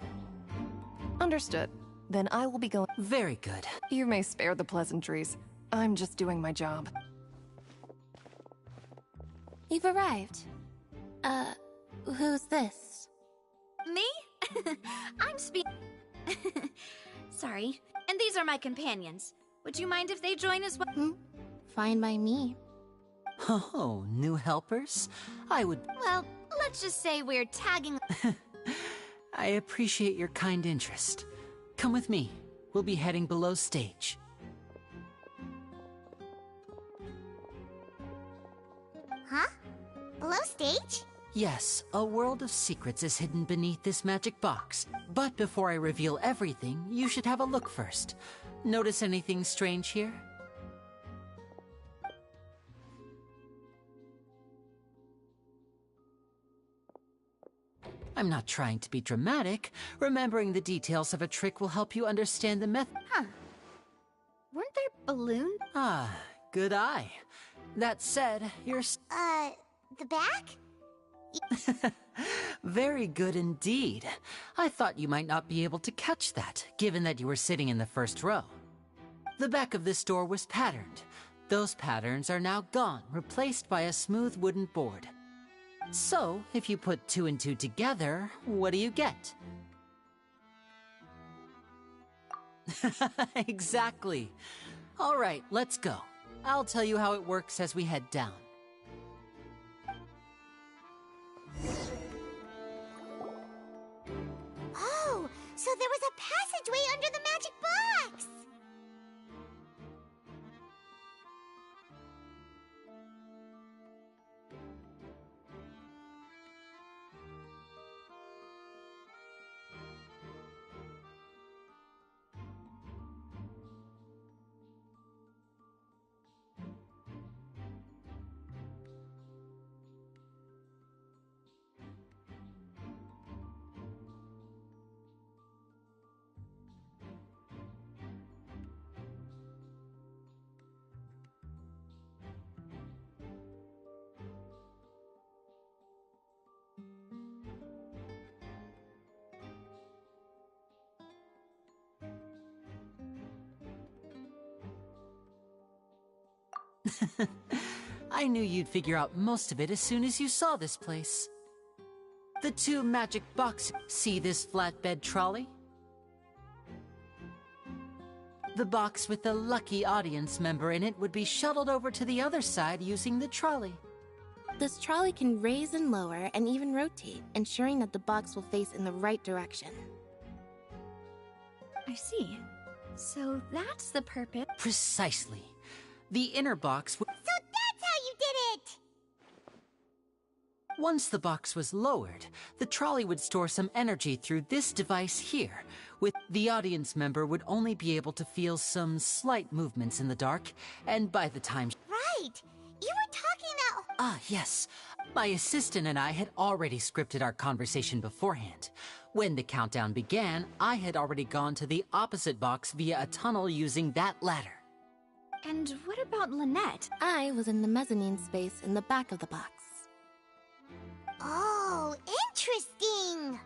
Understood. Then I will be going. Very good. You may spare the pleasantries. I'm just doing my job. You've arrived. Who's this? Me? I'm Sorry. And these are my companions. Would you mind if they join as well? Fine by me. Oh, new helpers? I would... Well, let's just say we're tagging... I appreciate your kind interest. Come with me. We'll be heading below stage. Huh? Below stage? Yes, a world of secrets is hidden beneath this magic box. But before I reveal everything, you should have a look first. Notice anything strange here? I'm not trying to be dramatic. Remembering the details of a trick will help you understand the method. Huh. Weren't there balloons? Ah, good eye. That said, you're... the back? Very good indeed. I thought you might not be able to catch that, given that you were sitting in the first row. The back of this door was patterned. Those patterns are now gone, replaced by a smooth wooden board. So, if you put 2 and 2 together, what do you get? Exactly. All right, let's go. I'll tell you how it works as we head down. Oh, so there was a passageway under the magic box! I knew you'd figure out most of it as soon as you saw this place. The 2 magic boxes. See this flatbed trolley? The box with the lucky audience member in it would be shuttled over to the other side using the trolley. This trolley can raise and lower and even rotate, ensuring that the box will face in the right direction. I see. So that's the purpose. Precisely. The inner box... So that's how you did it! Once the box was lowered, the trolley would store some energy through this device here. With the audience member would only be able to feel some slight movements in the dark, and by the time... Right! You were talking now... Ah, yes. My assistant and I had already scripted our conversation beforehand. When the countdown began, I had already gone to the opposite box via a tunnel using that ladder. And what about Lynette? I was in the mezzanine space in the back of the box. Oh, interesting!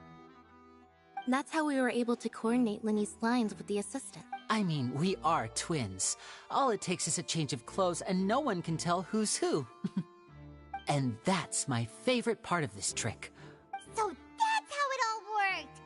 That's how we were able to coordinate Linny's lines with the assistant. I mean, we are twins. All it takes is a change of clothes and no one can tell who's who. And that's my favorite part of this trick. So that's how it all worked!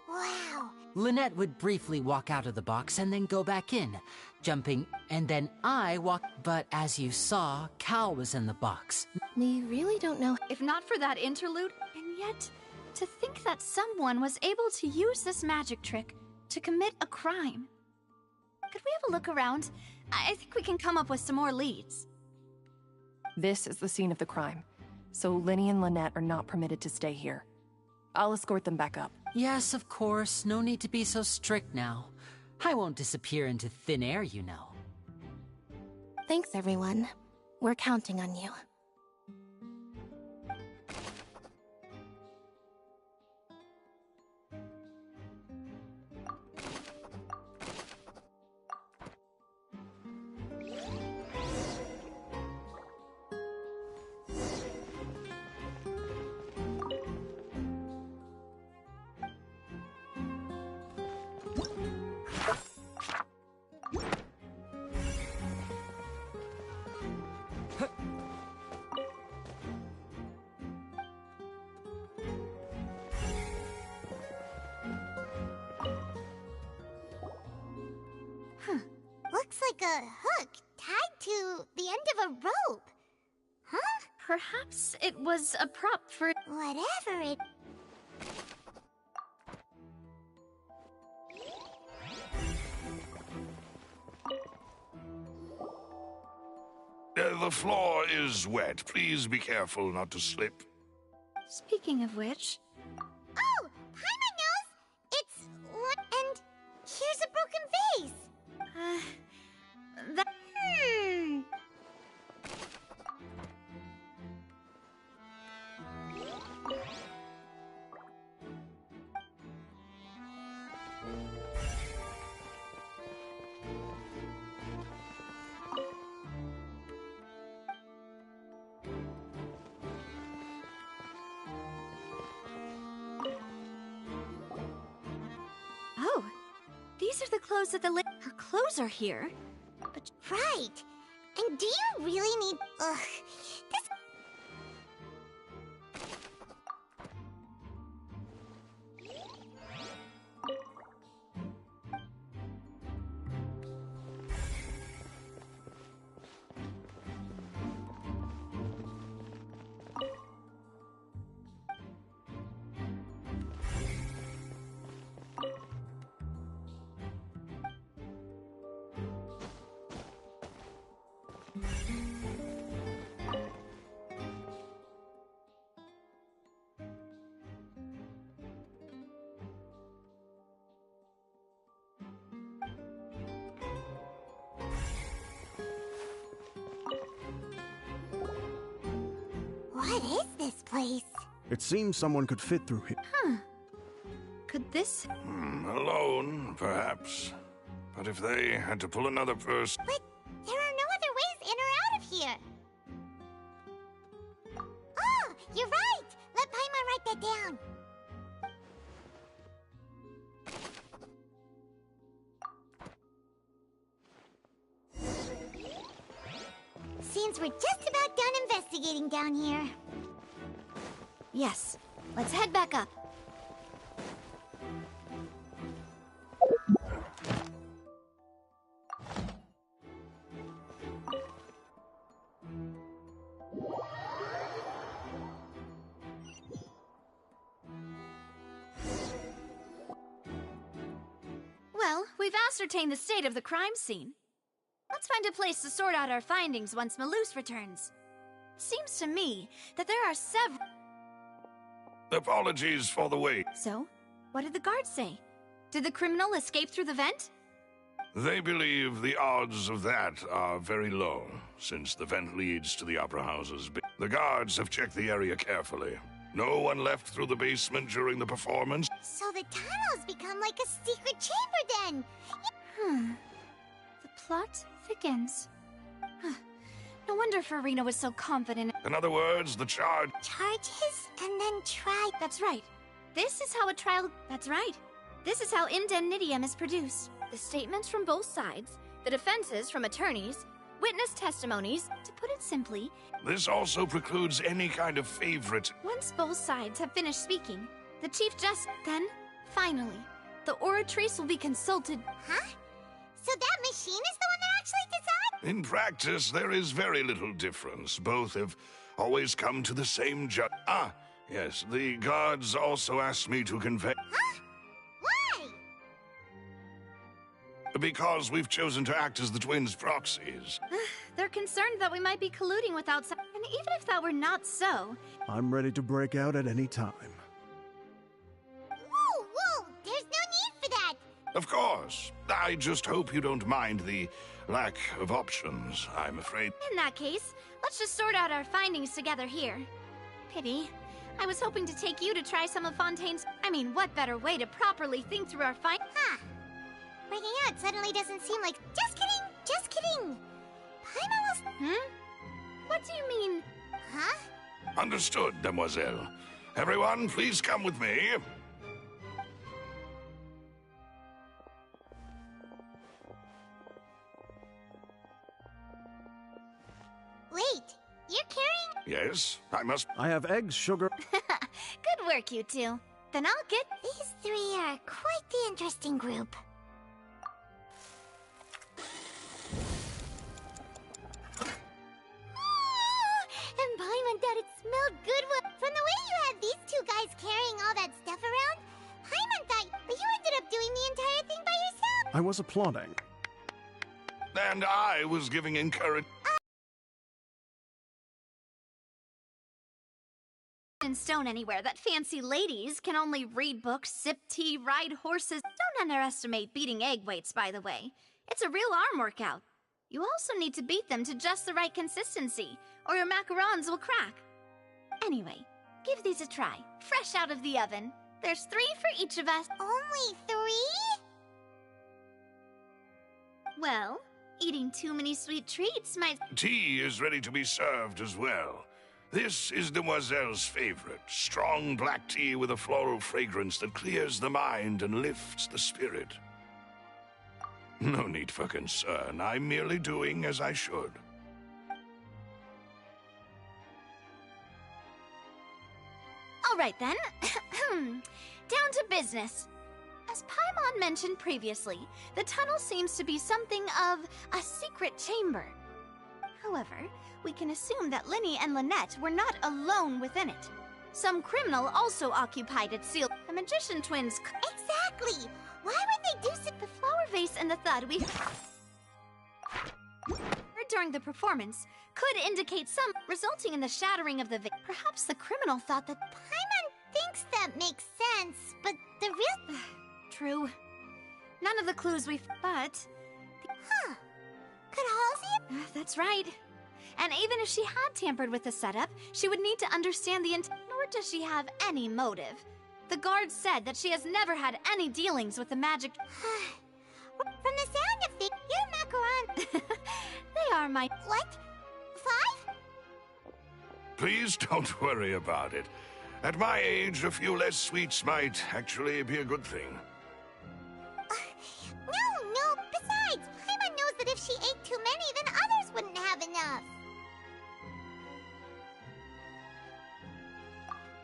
Wow, Lynette would briefly walk out of the box and then go back in, jumping, and then I walked. But as you saw, Cal was in the box. We really don't know. If not for that interlude, and yet, to think that someone was able to use this magic trick to commit a crime. Could we have a look around? I think we can come up with some more leads. This is the scene of the crime, so Linny and Lynette are not permitted to stay here. I'll escort them back up. Yes, of course. No need to be so strict now. I won't disappear into thin air, you know. Thanks, everyone. We're counting on you. Looks like a hook tied to the end of a rope. Huh? Perhaps it was a prop for... Whatever it... The floor is wet. Please be careful not to slip. Speaking of which... Oh! Paimon knows! It's... And here's a broken vase! That... Oh, these are the clothes that her clothes are here. But right. And do you really need... Ugh. This... What is this place? It seems someone could fit through here. Huh. Could this... Alone, perhaps. But if they had to pull another person... But there are no other ways in or out of here. Oh, you're right! Let Paimon write that down. Seems we're just about done investigating down here. Yes, let's head back up. Well, we've ascertained the state of the crime scene. Let's find a place to sort out our findings once Malus returns. Seems to me that there are several... Apologies for the wait. So, what did the guards say? Did the criminal escape through the vent? They believe the odds of that are very low, since the vent leads to the Opera House's... The guards have checked the area carefully. No one left through the basement during the performance. So the tunnels become like a secret chamber then! The plot thickens. No wonder Farina was so confident. In other words, the charge... Charges and then try... That's right. This is how a trial... That's right. This is how indemnitium is produced. The statements from both sides, the defenses from attorneys, witness testimonies, to put it simply... This also precludes any kind of favorite... Once both sides have finished speaking, the Chief Justice... Then, finally, the Oratrice will be consulted. Huh? So that machine is the one that actually decides? In practice, there is very little difference. Both have always come to the same Ah, yes, the guards also asked me to convey... Huh? Why? Because we've chosen to act as the twins' proxies. They're concerned that we might be colluding with outside. And even if that were not so... I'm ready to break out at any time. Whoa, whoa! There's no need for that! Of course. I just hope you don't mind the lack of options, I'm afraid. In that case, let's just sort out our findings together here. Pity. I was hoping to take you to try some of Fontaine's... I mean, what better way to properly think through our Huh. Breaking out suddenly doesn't seem like... Just kidding! Just kidding! Paimon was... What do you mean? Huh? Understood, demoiselle. Everyone, please come with me. Wait, you're carrying... Yes, I must... I have eggs, sugar... Good work, you two. Then I'll get... These three are quite the interesting group. And Paimon thought it smelled good from the way you had these two guys carrying all that stuff around. Paimon thought you ended up doing the entire thing by yourself. I was applauding. And I was giving encouragement. In stone anywhere that fancy ladies can only read books, sip tea, ride horses. Don't underestimate beating egg weights, by the way. It's a real arm workout. You also need to beat them to just the right consistency, or your macarons will crack. Anyway, give these a try, fresh out of the oven. There's 3 for each of us. Only 3? Well, eating too many sweet treats might... Tea is ready to be served as well. This is Demoiselle's favorite, strong black tea with a floral fragrance that clears the mind and lifts the spirit. No need for concern. I'm merely doing as I should. All right, then. Down to business. As Paimon mentioned previously, the tunnel seems to be something of a secret chamber. However, we can assume that Linny and Lynette were not alone within it. Some criminal also occupied its seal. The magician twins... Exactly! Why would they do so? The flower vase and the thud we heard during the performance could indicate some, resulting in the shattering of the vase. Perhaps the criminal thought that... Paimon thinks that makes sense, but the real... True. None of the clues we... But... Huh. Could Halsey... That's right. And even if she had tampered with the setup, she would need to understand the intent. Nor does she have any motive. The guards said that she has never had any dealings with the magic... From the sound of things, your macaron... They are my... What? 5? Please don't worry about it. At my age, a few less sweets might actually be a good thing. No. Besides, Paimon knows that if she ate too many, then others wouldn't have enough.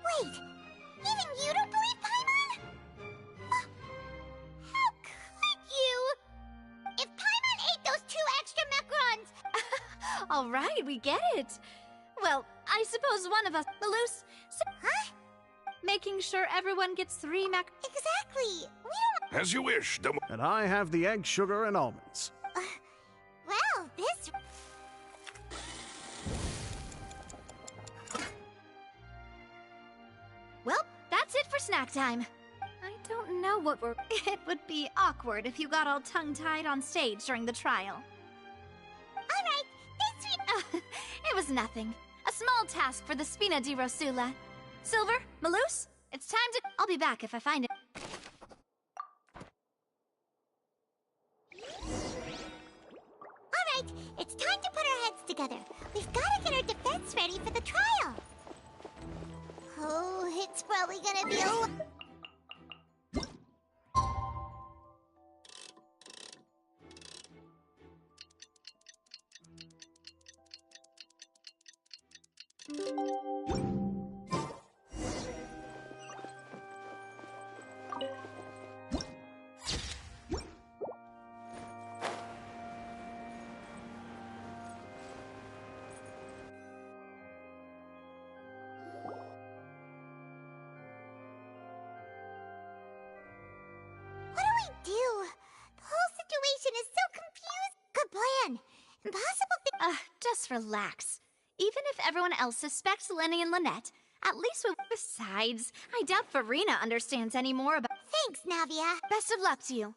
Wait, even you don't believe Paimon? How could you? If Paimon ate those 2 extra macarons... All right, we get it. Well, I suppose one of us... Malus... Huh? Making sure everyone gets 3 mac... Exactly. We don't... As you wish, And I have the egg, sugar, and almonds. Well, this... Well, that's it for snack time. I don't know what we're... It would be awkward if you got all tongue-tied on stage during the trial. All right, thanks for... It was nothing. A small task for the Spina di Rosula. Silver, Malus, it's time to... I'll be back if I find it. All right, it's time to put our heads together. We've got to get our defense ready for the trial. Oh, it's probably gonna be a... Just relax. Even if everyone else suspects Lenny and Lynette, at least we... Besides, I doubt Farina understands any more about... Thanks, Navia. Best of luck to you.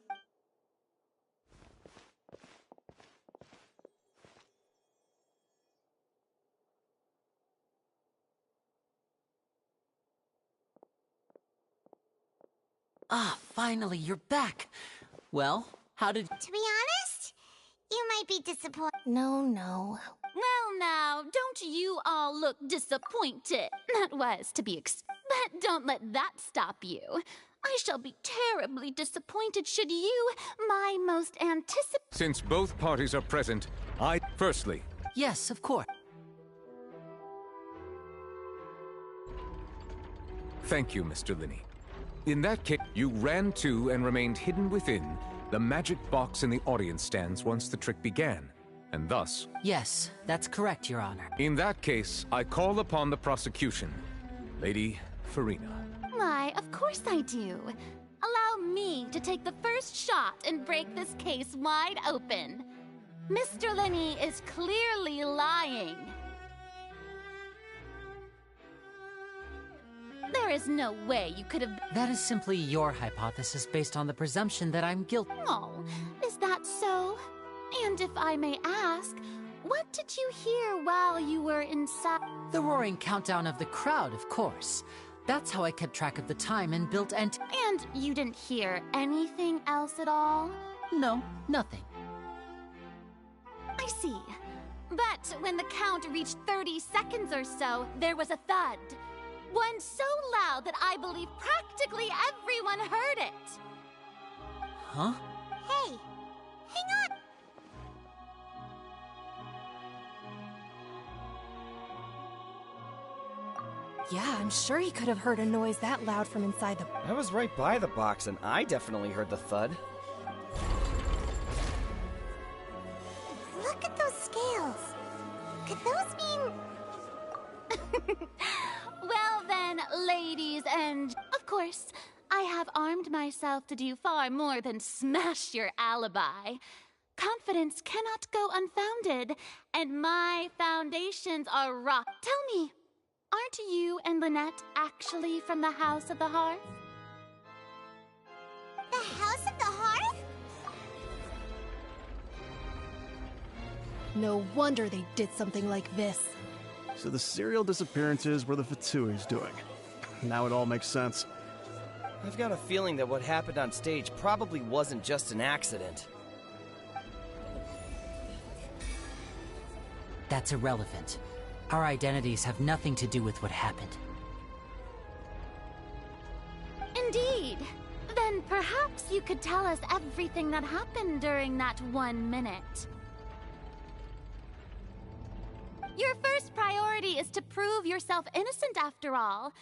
Ah, finally, you're back. Well, how did... To be honest, you might be disappointed. No. Well now, don't you all look disappointed. That was to be but don't let that stop you. I shall be terribly disappointed should you, my most Since both parties are present, firstly... Yes, of course. Thank you, Mr. Linney. In that case, you ran to and remained hidden within the magic box in the audience stands once the trick began, and thus... Yes, that's correct, Your Honor. In that case, I call upon the prosecution. Lady Farina. Why, of course I do. Allow me to take the first shot and break this case wide open. Mr. Linney is clearly lying. There is no way you could have... That is simply your hypothesis based on the presumption that I'm guilty. Oh, is that so? And if I may ask, what did you hear while you were inside? The roaring countdown of the crowd, of course. That's how I kept track of the time and built And you didn't hear anything else at all? No, nothing. I see. But when the count reached 30 seconds or so, there was a thud. One so loud that I believe practically everyone heard it. Huh? Hey, hang on. Yeah, I'm sure he could have heard a noise that loud from inside the... I was right by the box, and I definitely heard the thud. Look at those scales. Could those mean... Well then, ladies and... Of course, I have armed myself to do far more than smash your alibi. Confidence cannot go unfounded, and my foundations are rock. Tell me, aren't you and Lynette actually from the House of the Hearth? The House of the Hearth? No wonder they did something like this. So the serial disappearances were the Fatsui's doing. Now it all makes sense. I've got a feeling that what happened on stage probably wasn't just an accident. That's irrelevant. Our identities have nothing to do with what happened. Indeed. Then perhaps you could tell us everything that happened during that 1 minute. Your first priority is to prove yourself innocent after all.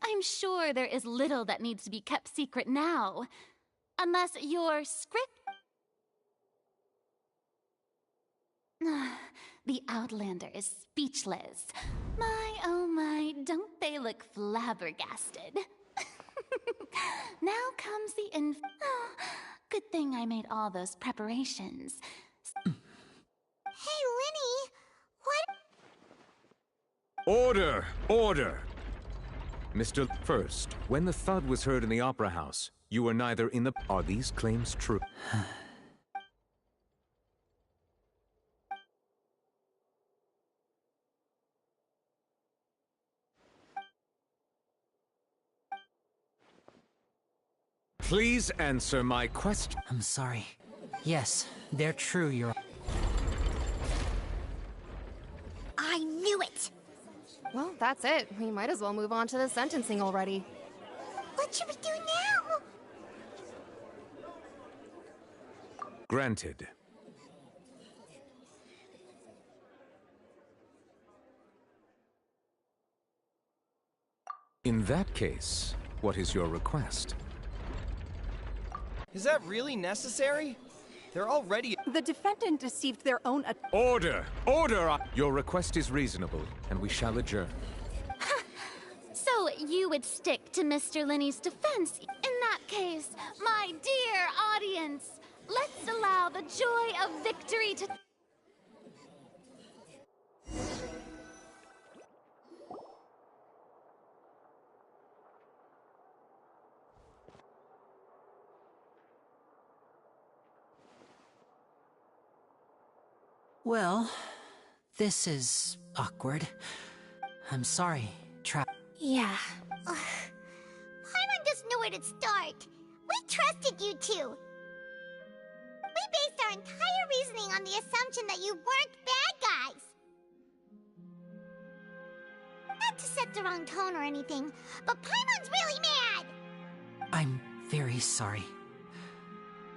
I'm sure there is little that needs to be kept secret now. Unless your script... The Outlander is speechless. My, oh my, don't they look flabbergasted? Now comes the Oh, good thing I made all those preparations. Hey, Linny, what? Order! Order! Mr. First, when the thud was heard in the Opera House, you were neither in the... Are these claims true? Please answer my question. I'm sorry. Yes, they're true, Your Honor. I knew it! Well, that's it. We might as well move on to the sentencing already. What should we do now? Granted. In that case, what is your request? Is that really necessary? They're already... The defendant deceived their own... Order! Order! Your request is reasonable, and we shall adjourn. So you would stick to Mr. Linney's defense. In that case, my dear audience, let's allow the joy of victory to... Well, this is awkward. I'm sorry, Yeah. Paimon doesn't know where to start. We trusted you two. We based our entire reasoning on the assumption that you weren't bad guys. Not to set the wrong tone or anything, but Paimon's really mad! I'm very sorry.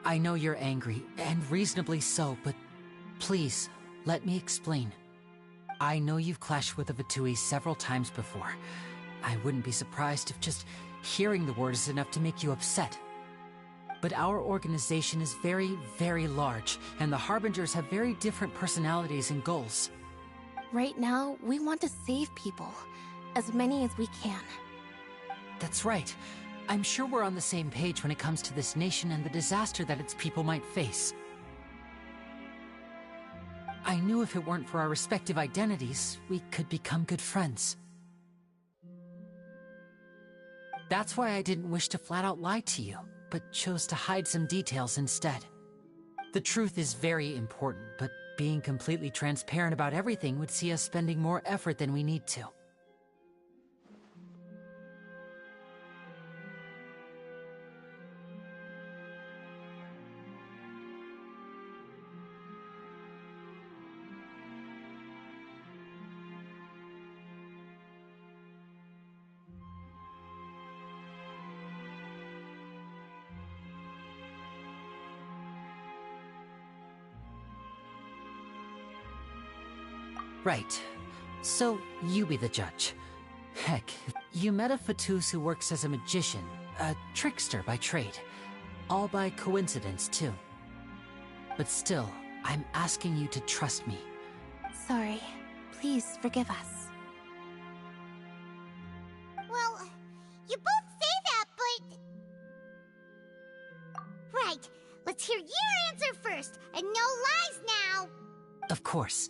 I know you're angry, and reasonably so, but please, let me explain. I know you've clashed with the Fatui several times before. I wouldn't be surprised if just hearing the word is enough to make you upset. But our organization is very, very large, and the Harbingers have very different personalities and goals. Right now, we want to save people. As many as we can. That's right. I'm sure we're on the same page when it comes to this nation and the disaster that its people might face. I knew if it weren't for our respective identities, we could become good friends. That's why I didn't wish to flat out lie to you, but chose to hide some details instead. The truth is very important, but being completely transparent about everything would see us spending more effort than we need to. Right. So, you be the judge. Heck, you met a Fatus who works as a magician, a trickster by trade. All by coincidence, too. But still, I'm asking you to trust me. Sorry. Please forgive us. Well, you both say that, but... Right. Let's hear your answer first, and no lies now! Of course.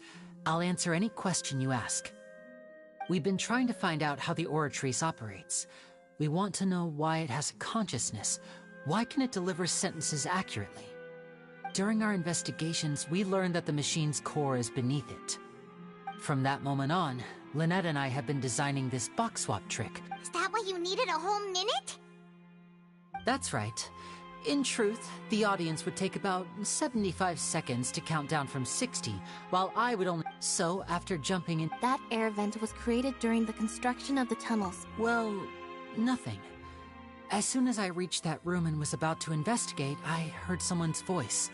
I'll answer any question you ask. We've been trying to find out how the Oratrice operates. We want to know why it has a consciousness. Why can it deliver sentences accurately? During our investigations, we learned that the machine's core is beneath it. From that moment on, Lynette and I have been designing this box swap trick. Is that why you needed a whole minute? That's right. In truth, the audience would take about 75 seconds to count down from 60, while I would only... So, after jumping in... That air vent was created during the construction of the tunnels. Well, nothing. As soon as I reached that room and was about to investigate, I heard someone's voice.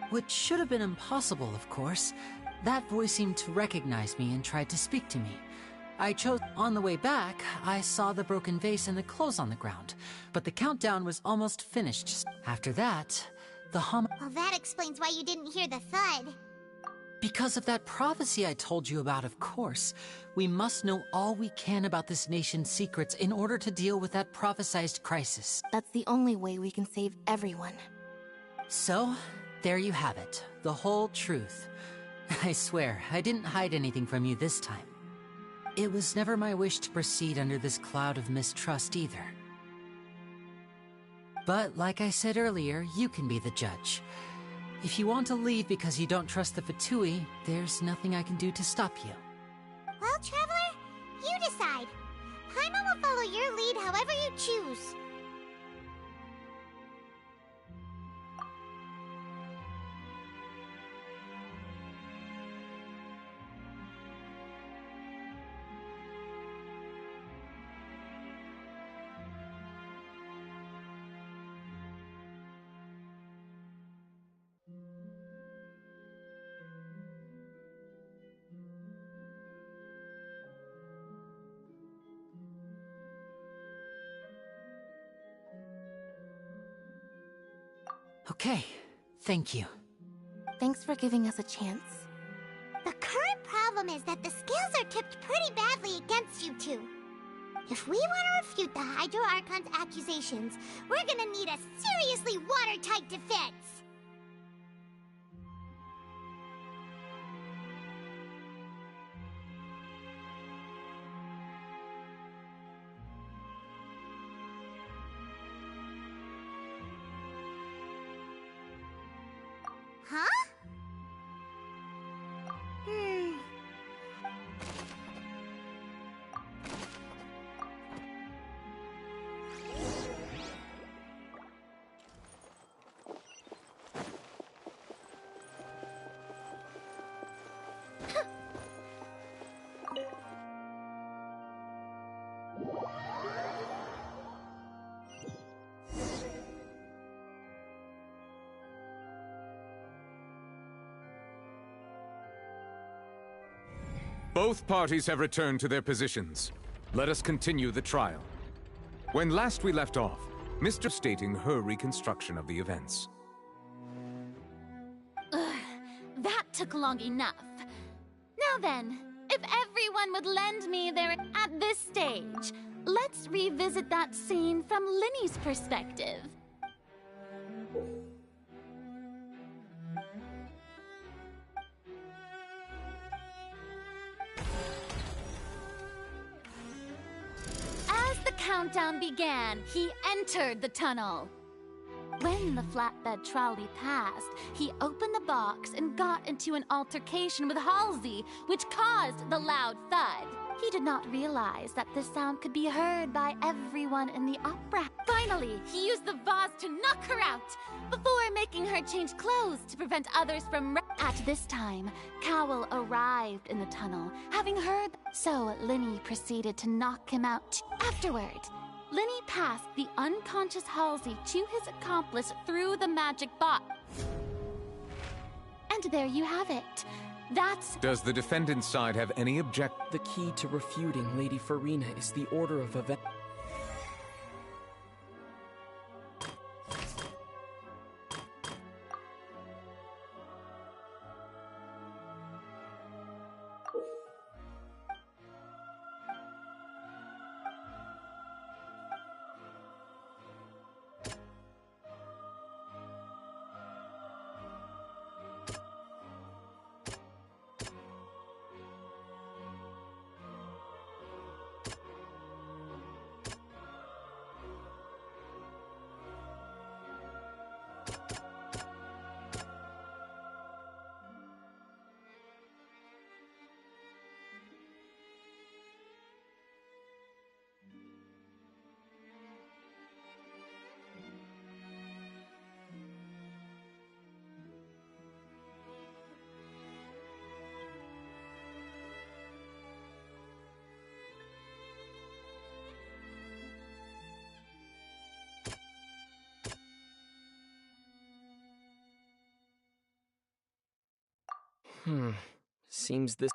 Which should have been impossible, of course. That voice seemed to recognize me and tried to speak to me. I chose... On the way back, I saw the broken vase and the clothes on the ground, but the countdown was almost finished. After that, the Well, that explains why you didn't hear the thud. Because of that prophecy I told you about, of course. We must know all we can about this nation's secrets in order to deal with that prophesized crisis. That's the only way we can save everyone. So, there you have it. The whole truth. I swear, I didn't hide anything from you this time. It was never my wish to proceed under this cloud of mistrust either. But like I said earlier, you can be the judge. If you want to leave because you don't trust the Fatui, there's nothing I can do to stop you. Well, Traveler, you decide. Paimon will follow your lead however you choose. Okay, thank you. Thanks for giving us a chance. The current problem is that the scales are tipped pretty badly against you two. If we want to refute the Hydro Archon's accusations, we're gonna need a seriously watertight defense. Huh? Both parties have returned to their positions. Let us continue the trial. When last we left off, Mr. stating her reconstruction of the events. That took long enough. Now then, if everyone would lend me their at this stage, let's revisit that scene from Linny's perspective. As the countdown began, he entered the tunnel. When the flatbed trolley passed, he opened the box and got into an altercation with Halsey, which caused the loud thud. He did not realize that this sound could be heard by everyone in the opera. Finally, he used the vase to knock her out, before making her change clothes to prevent others from... At this time, Cowell arrived in the tunnel, having heard... So Linny proceeded to knock him out. Afterward, Linny passed the unconscious Halsey to his accomplice through the magic box. And there you have it. That's... Does the defendant's side have any The key to refuting Lady Farina is the order of events. Seems this...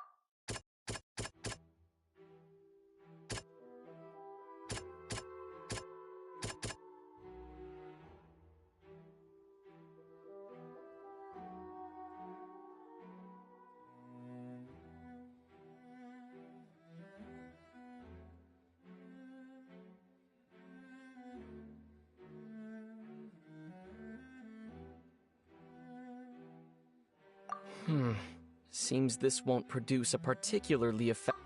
Seems this won't produce a particularly effective...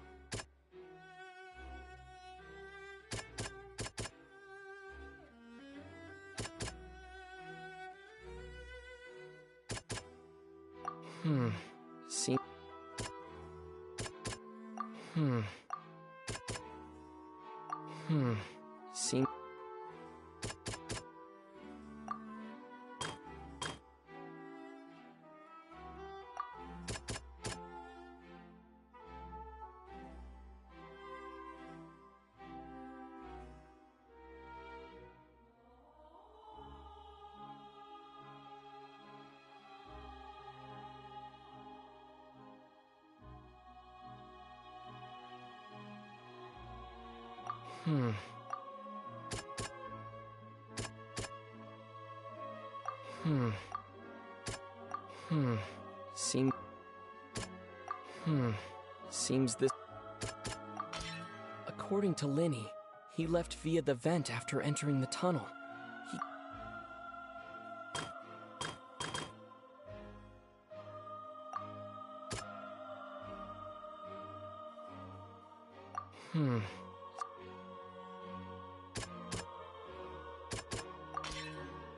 Seems... Seems... Seems this... According to Linny, he left via the vent after entering the tunnel.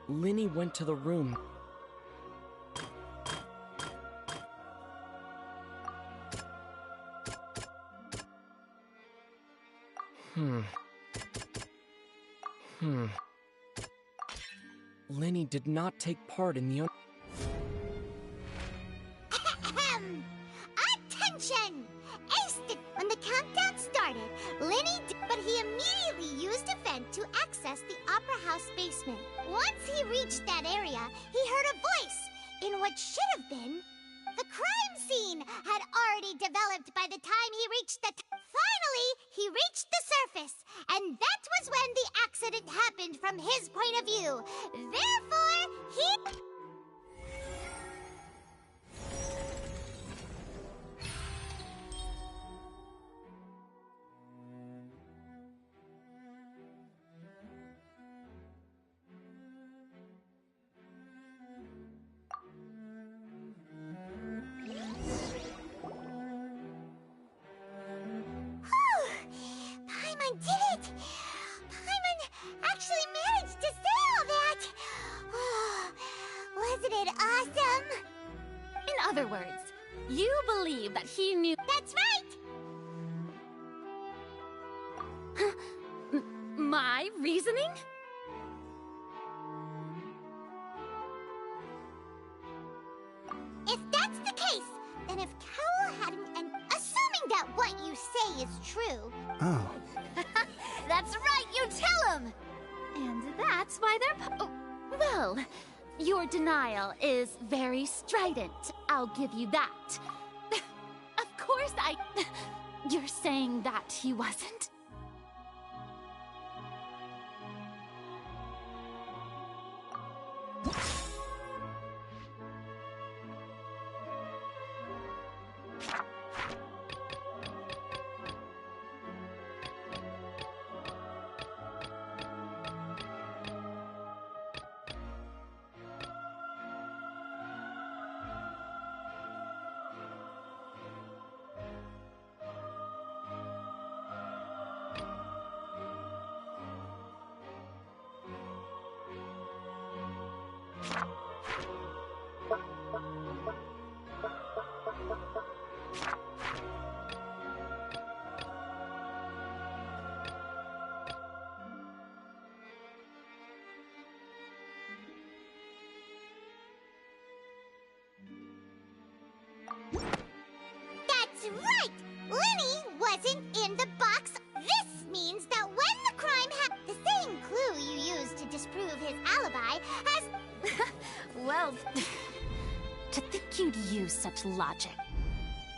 Linny went to the room. Linny did not take part in the... Attention! Aced it! When the countdown started, Linny did, but he immediately used a vent to access the Opera House basement. Once he reached that area, he heard a voice in what should have been the crime scene had already developed by the time he reached the Finally, he reached the surface, and that was when the accident happened from his point of view. Therefore, he... Paimon did it! Paimon actually managed to say all that! Oh, wasn't it awesome? In other words, you believe that he knew— That's right! My reasoning? If that's the case, then if Cowell hadn't, and assuming that what you say is true... Oh. That's right, you tell him! And that's why they're well, your denial is very strident, I'll give you that. Of course You're saying that he wasn't? That's right! Linny wasn't in the box. This means that when the crime happened, the same clue you used to disprove his alibi has... Well, to think you'd use such logic.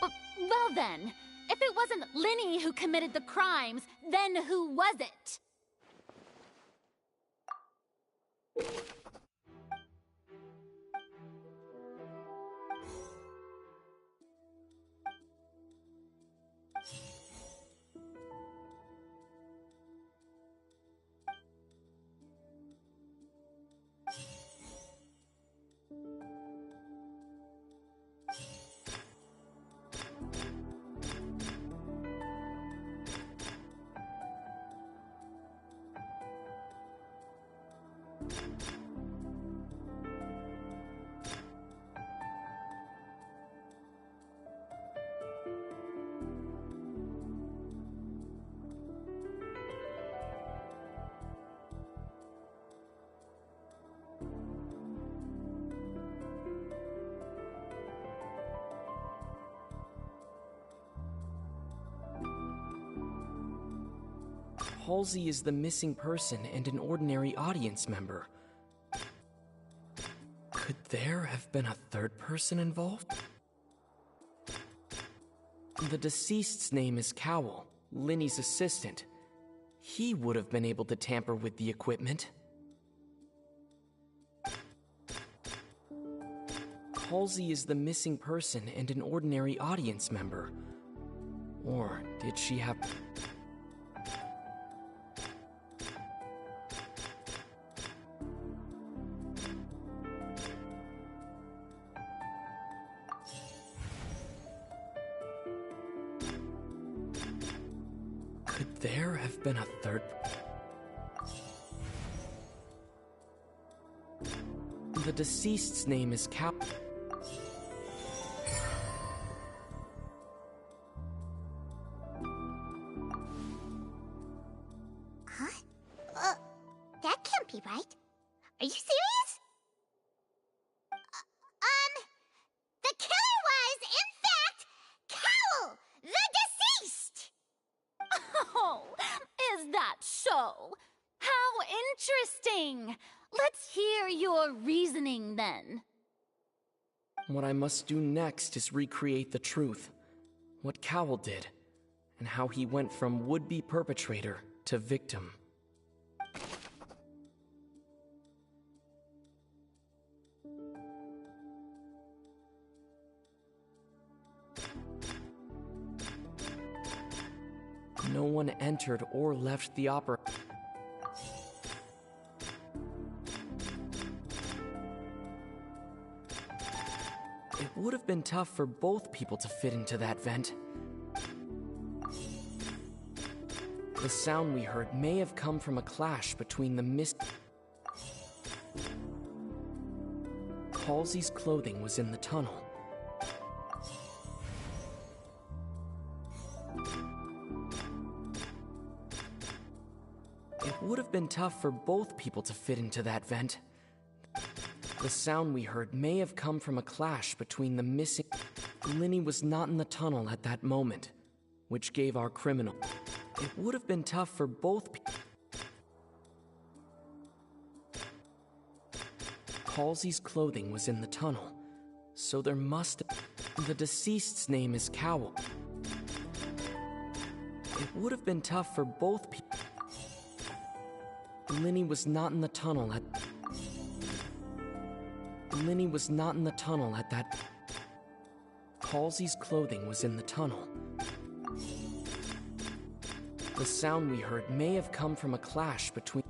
Well then, if it wasn't Linny who committed the crimes, then who was it? Halsey is the missing person and an ordinary audience member. Could there have been a third person involved? The deceased's name is Cowell, Linny's assistant. He would have been able to tamper with the equipment. Halsey is the missing person and an ordinary audience member. Or did she have... Could there have been a third... The deceased's name is Cow... Huh? That can't be right. Are you serious? The killer was, in fact, Cowell, the deceased! Oh, is that so? How interesting! Let's hear your reasoning then. What I must do next is recreate the truth. What Cowell did, and how he went from would-be perpetrator to victim. No one entered or left the opera. It would have been tough for both people to fit into that vent. The sound we heard may have come from a clash between the mist. Halsey's clothing was in the tunnel. It would have been tough for both people to fit into that vent. The sound we heard may have come from a clash between the missing... Linny was not in the tunnel at that moment, which gave our criminal... It would have been tough for both... Halsey's clothing was in the tunnel, so there must... The deceased's name is Cowell. It would have been tough for both people... Linny was not in the tunnel at... Linny was not in the tunnel at that... Halsey's clothing was in the tunnel. The sound we heard may have come from a clash between...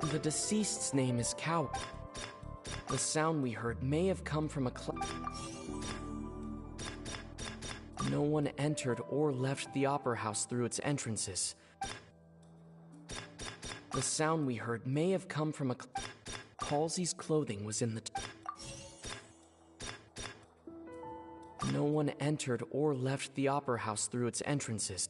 The deceased's name is Cowell. The sound we heard may have come from a clash... No one entered or left the opera house through its entrances. The sound we heard may have come from a... Halsey's clothing was in the... No one entered or left the opera house through its entrances.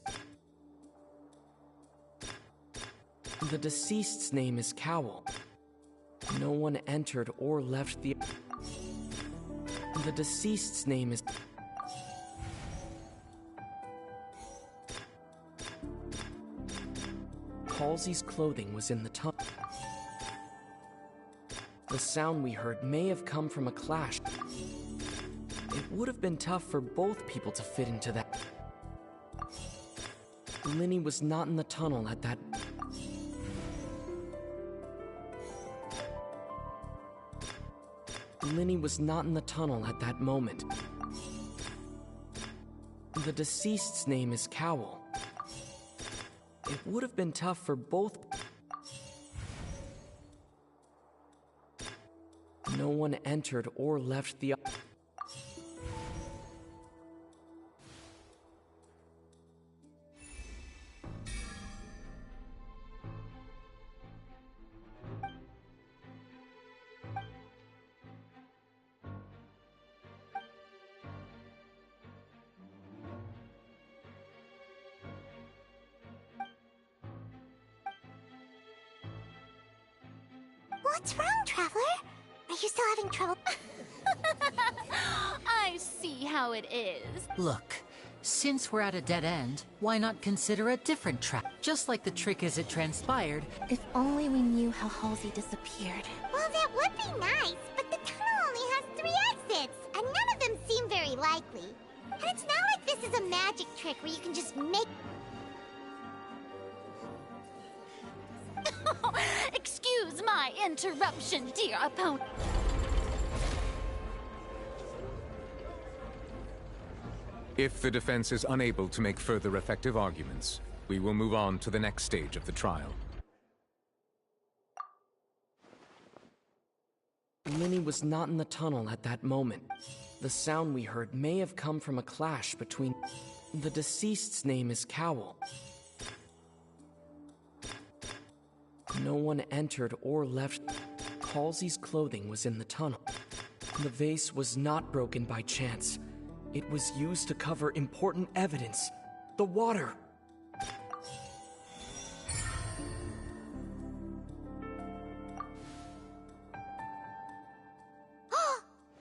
The deceased's name is Cowell. No one entered or left the... The deceased's name is... Halsey's clothing was in the tunnel. The sound we heard may have come from a clash. It would have been tough for both people to fit into that. Linny was not in the tunnel at that... Linny was not in the tunnel at that moment. The deceased's name is Cowell. It would have been tough for both... No one entered or left the... What's wrong, Traveler? Are you still having trouble? I see how it is. Look, since we're at a dead end, why not consider a different track? Just like the trick as it transpired. If only we knew how Halsey disappeared. Well, that would be nice, but the tunnel only has 3 exits, and none of them seem very likely. And it's not like this is a magic trick where you can just make... Excuse my interruption, dear opponent. If the defense is unable to make further effective arguments, we will move on to the next stage of the trial. Linny was not in the tunnel at that moment. The sound we heard may have come from a clash between... The deceased's name is Cowell. No one entered or left... Halsey's clothing was in the tunnel. The vase was not broken by chance. It was used to cover important evidence. The water.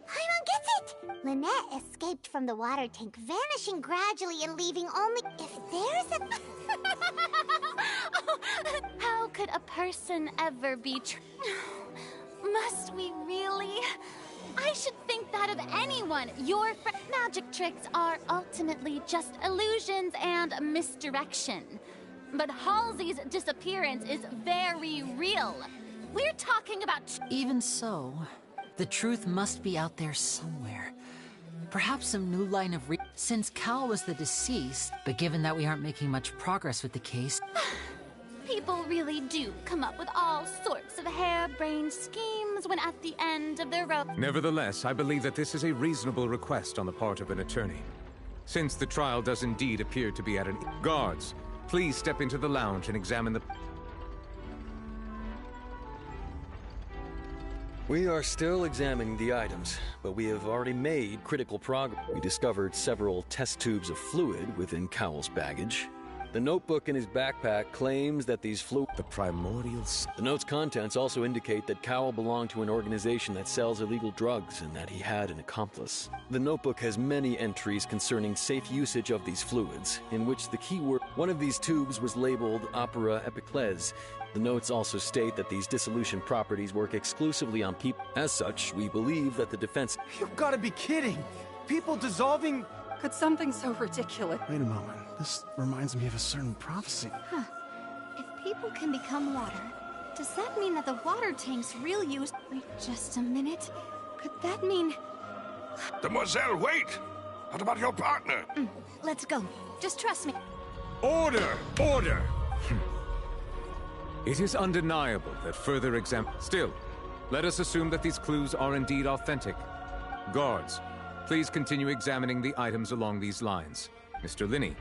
Paimon gets it! Lynette escaped from the water tank, vanishing gradually and leaving only... If there's a... How could could a person ever be Must we really? I should think that of anyone. Your magic tricks are ultimately just illusions and misdirection. But Halsey's disappearance is very real. We're talking about... Even so, the truth must be out there somewhere. Perhaps some new line of since Cal was the deceased, but given that we aren't making much progress with the case... People really do come up with all sorts of harebrained schemes when at the end of the road. Nevertheless, I believe that this is a reasonable request on the part of an attorney. Since the trial does indeed appear to be at an... Guards, please step into the lounge and examine the... We are still examining the items, but we have already made critical progress. We discovered several test tubes of fluid within Cowell's baggage. The notebook in his backpack claims that these the primordials. The note's contents also indicate that Cowell belonged to an organization that sells illegal drugs and that he had an accomplice. The notebook has many entries concerning safe usage of these fluids, in which the keyword... One of these tubes was labeled Opera Epiclese. The notes also state that these dissolution properties work exclusively on people. As such, we believe that the defense... You've got to be kidding! People dissolving... Could something so ridiculous... Wait a moment. This reminds me of a certain prophecy. Huh. If people can become water, does that mean that the water tank's real use... Wait just a minute. Could that mean... Demoiselle, wait! What about your partner? Let's go. Just trust me. Order! Order! It is undeniable that further exam... Still, let us assume that these clues are indeed authentic. Guards, please continue examining the items along these lines. Mr. Linney,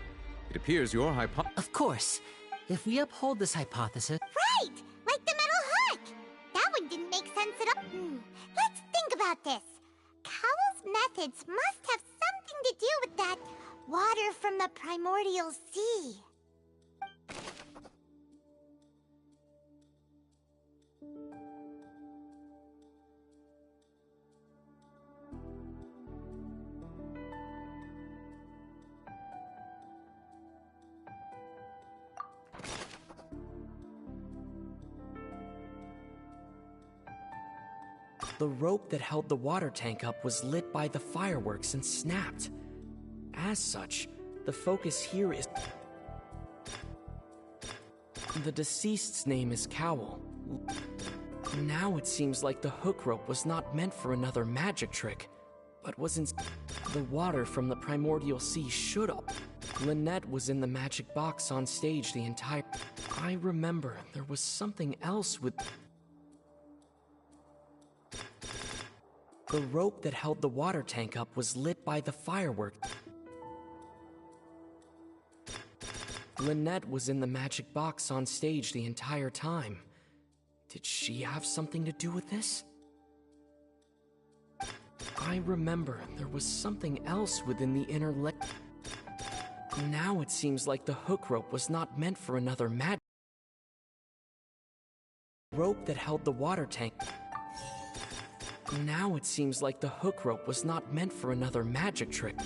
it appears your Of course. If we uphold this hypothesis... Right! Like the metal hook! That one didn't make sense at all. Let's think about this. Cowell's methods must have something to do with that water from the primordial sea. The rope that held the water tank up was lit by the fireworks and snapped. As such, the focus here is... The deceased's name is Cowell. Now it seems like the hook rope was not meant for another magic trick, but was in... The water from the primordial sea should have... Lynette was in the magic box on stage the entire... I remember there was something else with... The rope that held the water tank up was lit by the fireworks. Lynette was in the magic box on stage the entire time. Did she have something to do with this? I remember there was something else within the inner Now it seems like the hook rope was not meant for another rope that held the water tank. Now it seems like the hook rope was not meant for another magic trick.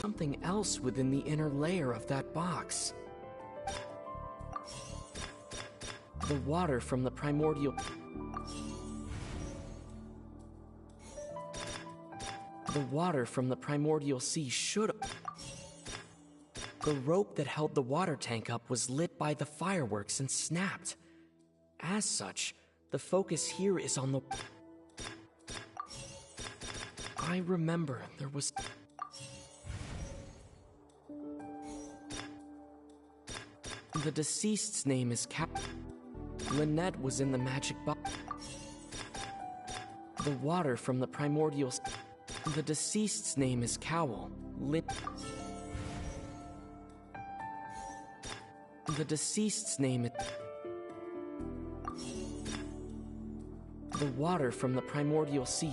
Something else within the inner layer of that box. The water from the primordial... The water from the primordial sea should... The rope that held the water tank up was lit by the fireworks and snapped. As such, the focus here is on the... I remember there was... The deceased's name is Lynette was in the magic box. The water from the primordial... The deceased's name is Cowell. The deceased's name is... The water from the primordial sea...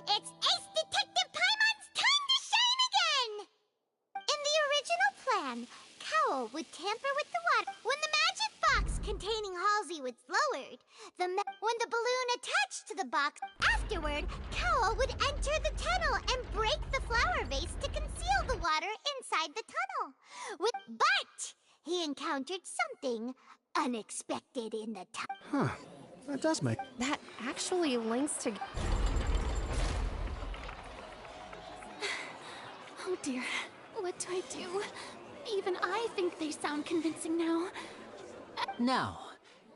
It's Ace Detective Paimon's time to shine again! In the original plan, Cowell would tamper with the water when the containing Halsey was lowered, when the balloon attached to the box, afterward, Cowl would enter the tunnel and break the flower vase to conceal the water inside the tunnel. But he encountered something unexpected in the tunnel. Huh. That does make... That actually links to... Oh dear, what do I do? Even I think they sound convincing now. Now,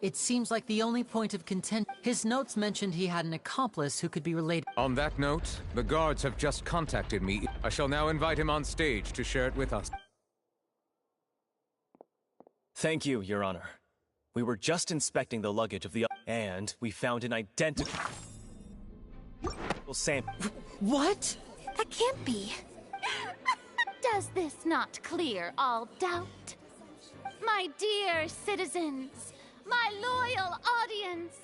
it seems like the only point of contention. His notes mentioned he had an accomplice who could be related. On that note, the guards have just contacted me. I shall now invite him on stage to share it with us. Thank you, Your Honor. We were just inspecting the luggage of the... and we found an identical sample. What? That can't be. Does this not clear all doubt? My dear citizens, my loyal audience.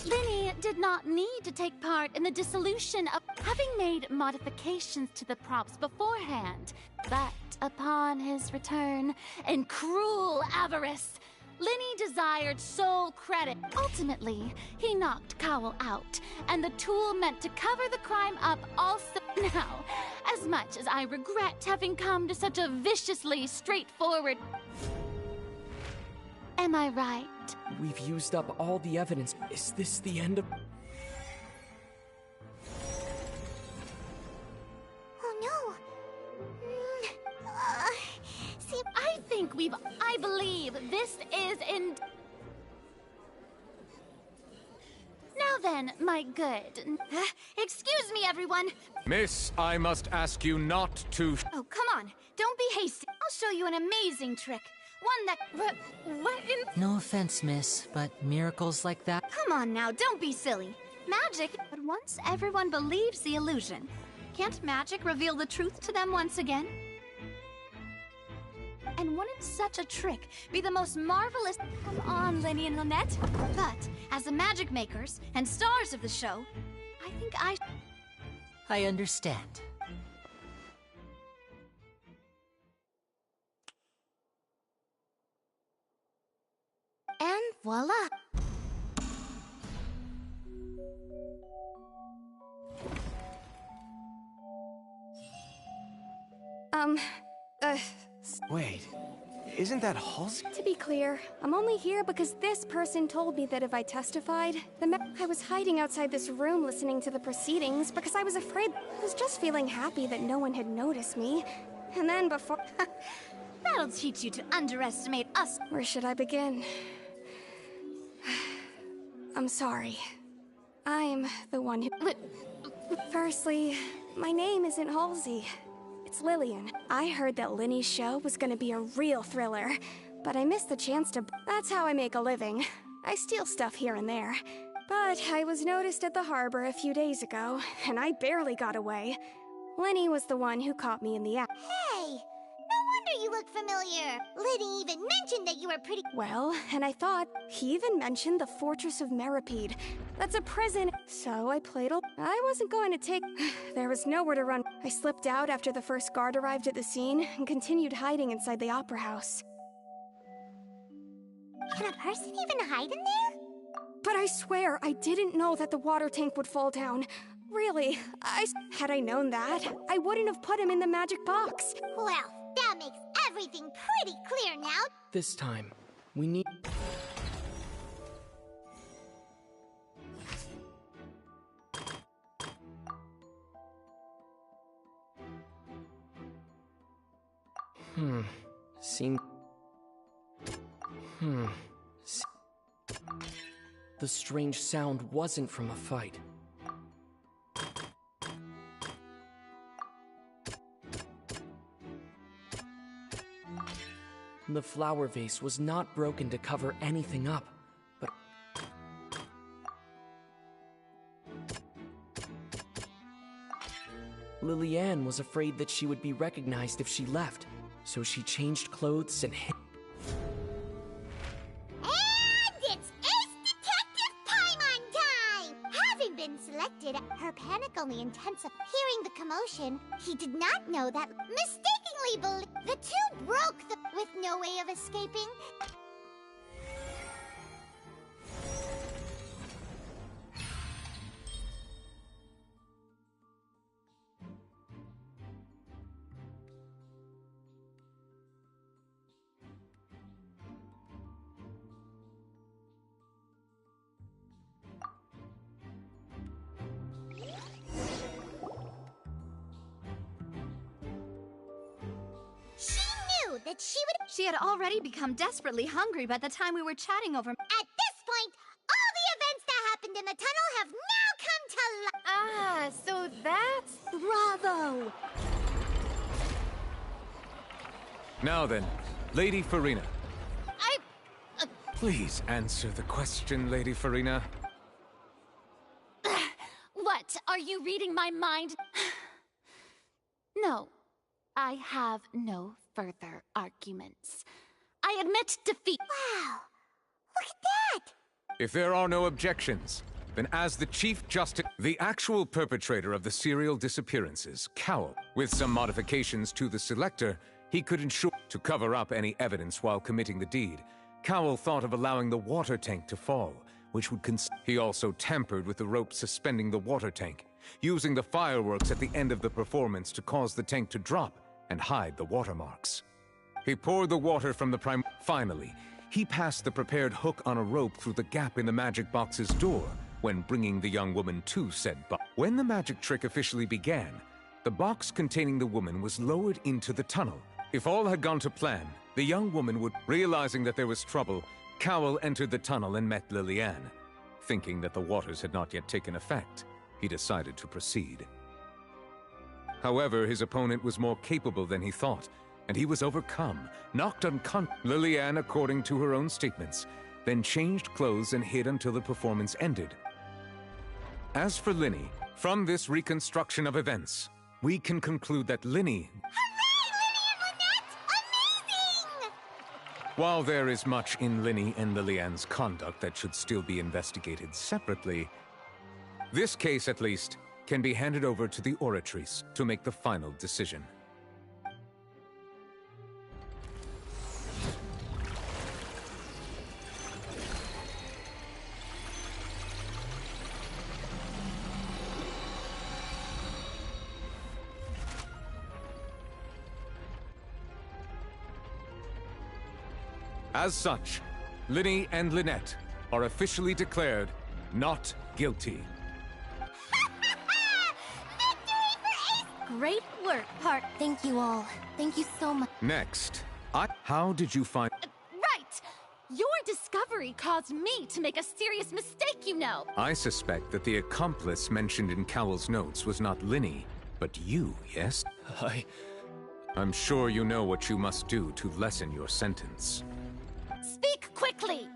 Linny did not need to take part in the dissolution of having made modifications to the props beforehand. But upon his return, in cruel avarice, Linny desired sole credit. Ultimately, he knocked Cowl out, and the tool meant to cover the crime up also. Now, as much as I regret having come to such a viciously straightforward... Am I right? We've used up all the evidence. Is this the end of... Oh no. See, I believe this is in... Now then, my good... Excuse me, everyone. Miss, I must ask you not to... Oh, come on. Don't be hasty. I'll show you an amazing trick. One that... What in... No offense, miss, but miracles like that... Come on now, don't be silly. Magic... But once everyone believes the illusion, can't magic reveal the truth to them once again? And wouldn't such a trick be the most marvelous... Come on, Linny and Lynette. But, as the magic makers and stars of the show, I think I understand. And voila! Wait, isn't that Halsey? To be clear, I'm only here because this person told me that if I testified, I was hiding outside this room listening to the proceedings because I was afraid. I was just feeling happy that no one had noticed me. And then before... That'll teach you to underestimate us. Where should I begin? I'm sorry. I'm the one who... Firstly, my name isn't Halsey. It's Lillian. I heard that Linny's show was gonna be a real thriller, but I missed the chance to... That's how I make a living. I steal stuff here and there. But I was noticed at the harbor a few days ago, and I barely got away. Linny was the one who caught me in the act. Hey! No wonder you look familiar. Liddy even mentioned that you were pretty... Well, and I thought he even mentioned the Fortress of Meripede. That's a prison. So I played I wasn't going to take... There was nowhere to run. I slipped out after the first guard arrived at the scene and continued hiding inside the opera house. Can a person even hide in there? But I swear, I didn't know that the water tank would fall down. Really, had I known that, I wouldn't have put him in the magic box. Well, that makes everything pretty clear now. This time, we need... The strange sound wasn't from a fight. The flower vase was not broken to cover anything up, but... Lillian was afraid that she would be recognized if she left, so she changed clothes and hid. And it's Ace Detective Paimon time! Having been selected, her panic the intensive. Hearing the commotion, he did not know that mistakenly the two broke with no way of escaping. That she had already become desperately hungry by the time we were chatting over. At this point, all the events that happened in the tunnel have now come to light. Ah, so that's... Bravo! Now then, Lady Farina. Please answer the question, Lady Farina. What? Are you reading my mind? No. I have no further arguments. I admit defeat. Wow! Look at that! If there are no objections, then as the Chief Justice, the actual perpetrator of the serial disappearances, Cowell, with some modifications to the selector, he could ensure to cover up any evidence while committing the deed. Cowell thought of allowing the water tank to fall, which would he also tampered with the rope suspending the water tank, using the fireworks at the end of the performance to cause the tank to drop and hide the watermarks. He poured the water from the Finally, he passed the prepared hook on a rope through the gap in the magic box's door when bringing the young woman to said box. When the magic trick officially began, the box containing the woman was lowered into the tunnel. If all had gone to plan, the young woman would... Realizing that there was trouble, Cowell entered the tunnel and met Liliane. Thinking that the waters had not yet taken effect, he decided to proceed. However, his opponent was more capable than he thought, and he was overcome, knocked unconscious. Liliane, according to her own statements, then changed clothes and hid until the performance ended. As for Linny, from this reconstruction of events, we can conclude that Linny... Hooray, Linny and Lynette! Amazing! While there is much in Linny and Liliane's conduct that should still be investigated separately, this case, at least, can be handed over to the Oratrice to make the final decision. As such, Linny and Lynette are officially declared not guilty. Great work, Part. Thank you all. Thank you so much. Next, how did you find... Right! Your discovery caused me to make a serious mistake, you know! I suspect that the accomplice mentioned in Cowell's notes was not Linny, but you, yes? I'm sure you know what you must do to lessen your sentence. Speak quickly!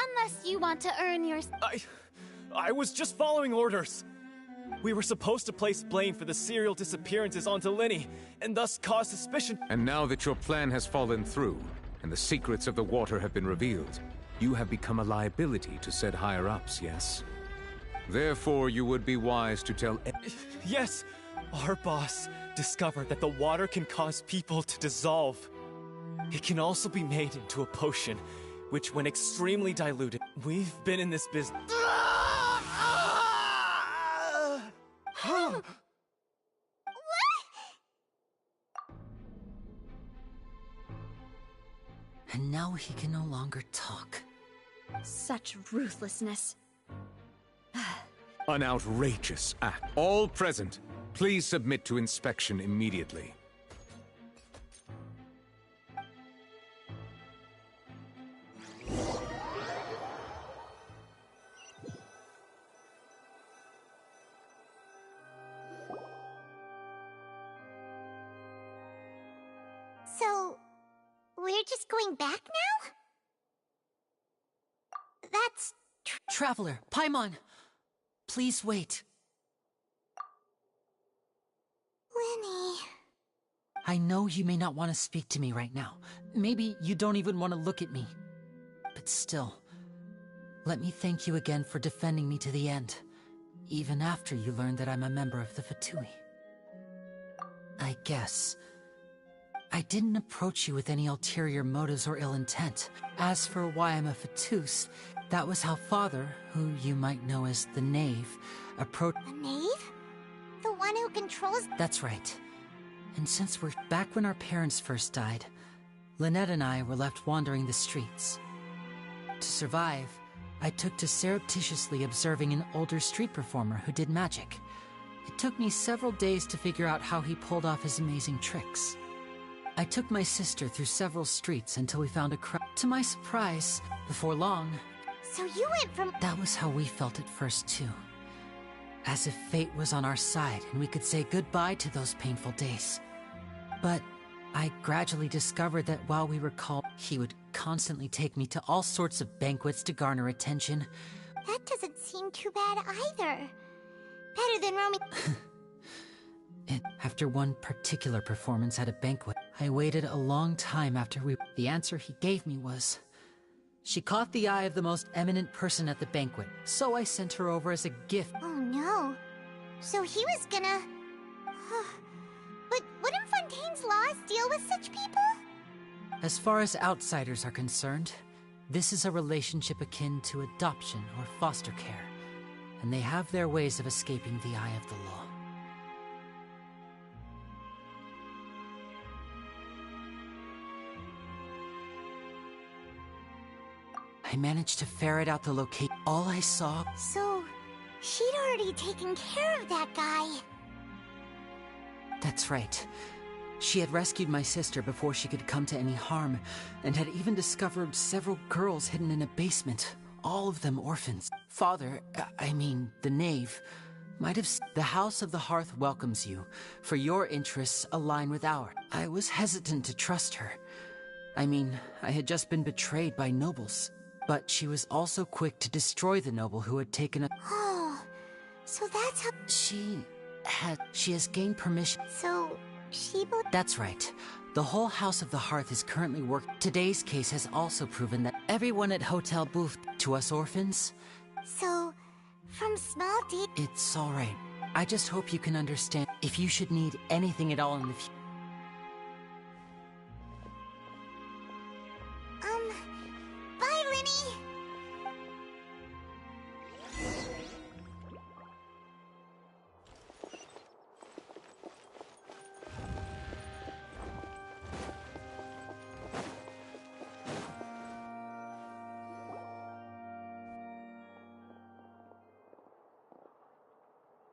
Unless you want to earn your... I was just following orders. We were supposed to place blame for the serial disappearances onto Linny, and thus cause suspicion. And now that your plan has fallen through, and the secrets of the water have been revealed, you have become a liability to said higher-ups, yes? Therefore, you would be wise to tell... Yes! Our boss discovered that the water can cause people to dissolve. It can also be made into a potion, which when extremely diluted... We've been in this business... And now he can no longer talk. Such ruthlessness. An outrageous act. All present, please submit to inspection immediately. So, we're just going back now? That's... Traveler, Paimon, please wait. Linny... I know you may not want to speak to me right now. Maybe you don't even want to look at me. But still, let me thank you again for defending me to the end. even after you learned that I'm a member of the Fatui. I guess I didn't approach you with any ulterior motives or ill intent. As for why I'm a Fatus, that was how Father, who you might know as the Knave, approached— The Knave? The one who controls— That's right. And since we're back when our parents first died, Lynette and I were left wandering the streets. To survive, I took to surreptitiously observing an older street performer who did magic. It took me several days to figure out how he pulled off his amazing tricks. I took my sister through several streets until we found a crowd. To my surprise, before long— So you went from— That was how we felt at first, too. As if fate was on our side and we could say goodbye to those painful days. But I gradually discovered that while we were called, he would constantly take me to all sorts of banquets to garner attention. That doesn't seem too bad either. Better than roaming— After one particular performance at a banquet, I waited a long time after The answer he gave me was, she caught the eye of the most eminent person at the banquet, so I sent her over as a gift. Oh no. So he was gonna— But wouldn't Fontaine's laws deal with such people? As far as outsiders are concerned, this is a relationship akin to adoption or foster care, and they have their ways of escaping the eye of the law. I managed to ferret out the location. All I saw— So, she'd already taken care of that guy. That's right. She had rescued my sister before she could come to any harm, and had even discovered several girls hidden in a basement, all of them orphans. Father, I mean, the Knave, might have the House of the Hearth welcomes you, for your interests align with ours. I was hesitant to trust her. I mean, I had just been betrayed by nobles, but she was also quick to destroy the noble who had taken a— Oh, so that's how— She has gained permission. So, That's right. The whole House of the Hearth is currently Today's case has also proven that everyone at Hotel Booth, to us orphans— So, from small It's all right. I just hope you can understand if you should need anything at all in the future. Bye, Linny!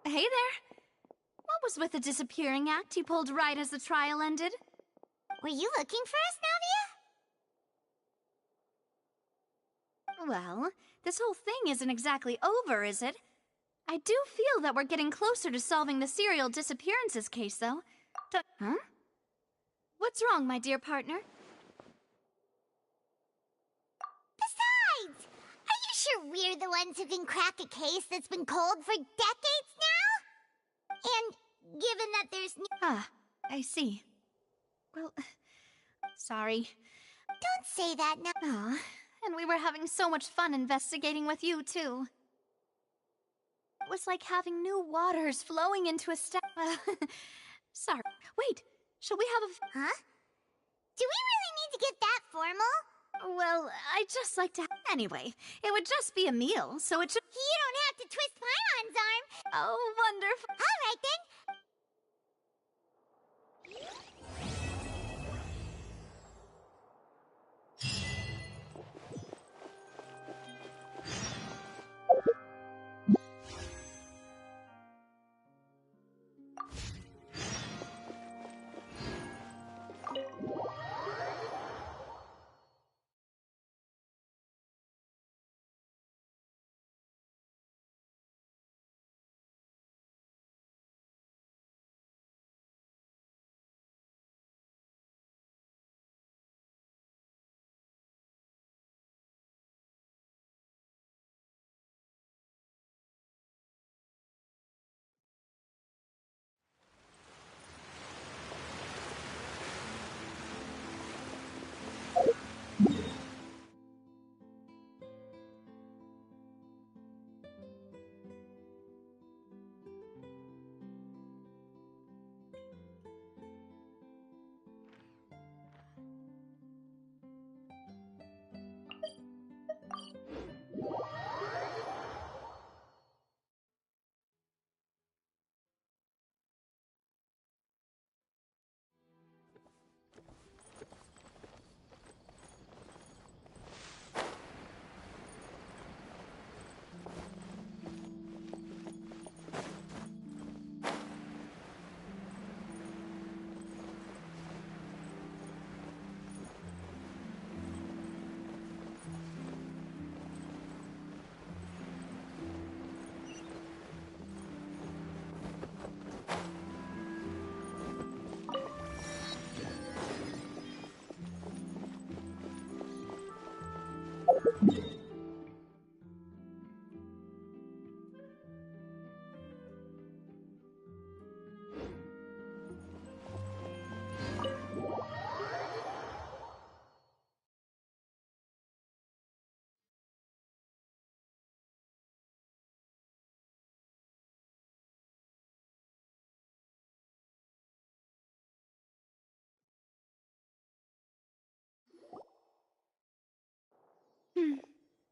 Hey there. What was with the disappearing act you pulled right as the trial ended? Were you looking for us, Navia? Well, this whole thing isn't exactly over, is it? I do feel that we're getting closer to solving the serial disappearances case, though. Huh? What's wrong, my dear partner? Besides, are you sure we're the ones who can crack a case that's been cold for decades now? And given that there's Ah, I see. Well, sorry. Don't say that now. Aw, and we were having so much fun investigating with you, too. It was like having new waters flowing into a sorry. Wait, shall we have a— Huh? Do we really need to get that formal? Well, I'd just like to— Anyway, it would just be a meal, so it should— You don't have to twist Paimon's arm. Oh, wonderful. All right, then.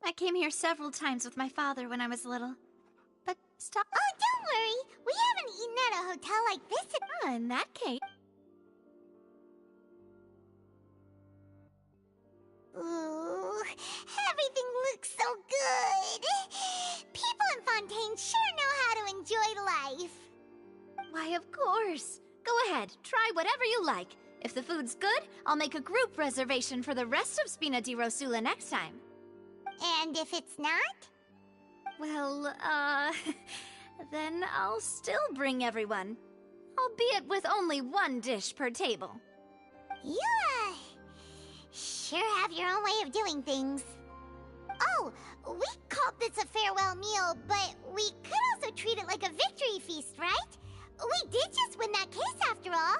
I came here several times with my father when I was little. But stop. Oh, don't worry. We haven't eaten at a hotel like this in that case. Ooh, everything looks so good. People in Fontaine sure know how to enjoy life. Why, of course. Go ahead, try whatever you like. If the food's good, I'll make a group reservation for the rest of Spina di Rosula next time. And if it's not? Well, then I'll still bring everyone. Albeit with only one dish per table. You, sure have your own way of doing things. Oh, we called this a farewell meal, but we could also treat it like a victory feast, right? We did just win that case after all.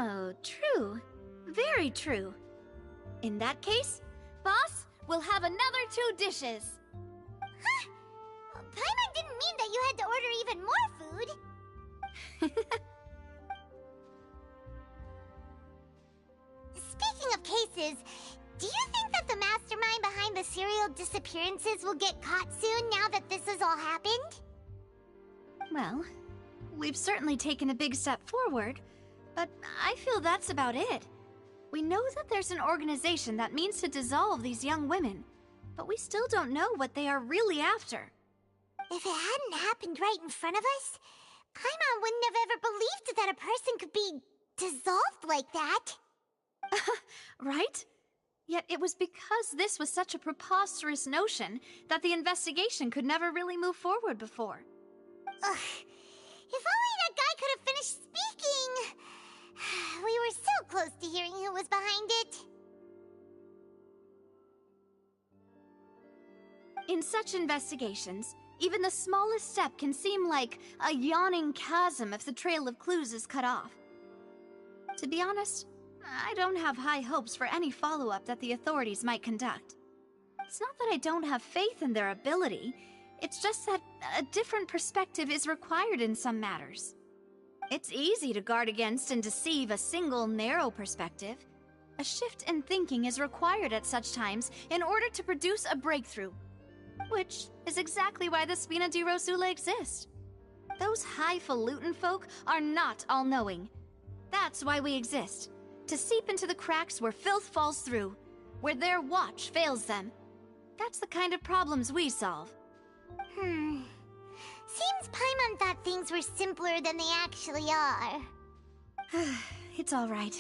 Oh, true. Very true. In that case, boss, we'll have another 2 dishes. Huh? Paimon didn't mean that you had to order even more food. Speaking of cases, do you think that the mastermind behind the serial disappearances will get caught soon now that this has all happened? Well, we've certainly taken a big step forward, but I feel that's about it. We know that there's an organization that means to dissolve these young women, but we still don't know what they are really after. If it hadn't happened right in front of us, Paimon wouldn't have ever believed that a person could be dissolved like that. Right? Yet it was because this was such a preposterous notion that the investigation could never really move forward before. Ugh. If only that guy could have finished speaking! We were so close to hearing who was behind it. In such investigations, even the smallest step can seem like a yawning chasm if the trail of clues is cut off. To be honest, I don't have high hopes for any follow-up that the authorities might conduct. It's not that I don't have faith in their ability, it's just that a different perspective is required in some matters. It's easy to guard against and deceive a single narrow perspective. A shift in thinking is required at such times in order to produce a breakthrough. Which is exactly why the Spina di Rosula exists. Those highfalutin folk are not all-knowing. That's why we exist. To seep into the cracks where filth falls through. Where their watch fails them. That's the kind of problems we solve. Seems Paimon thought things were simpler than they actually are. It's all right.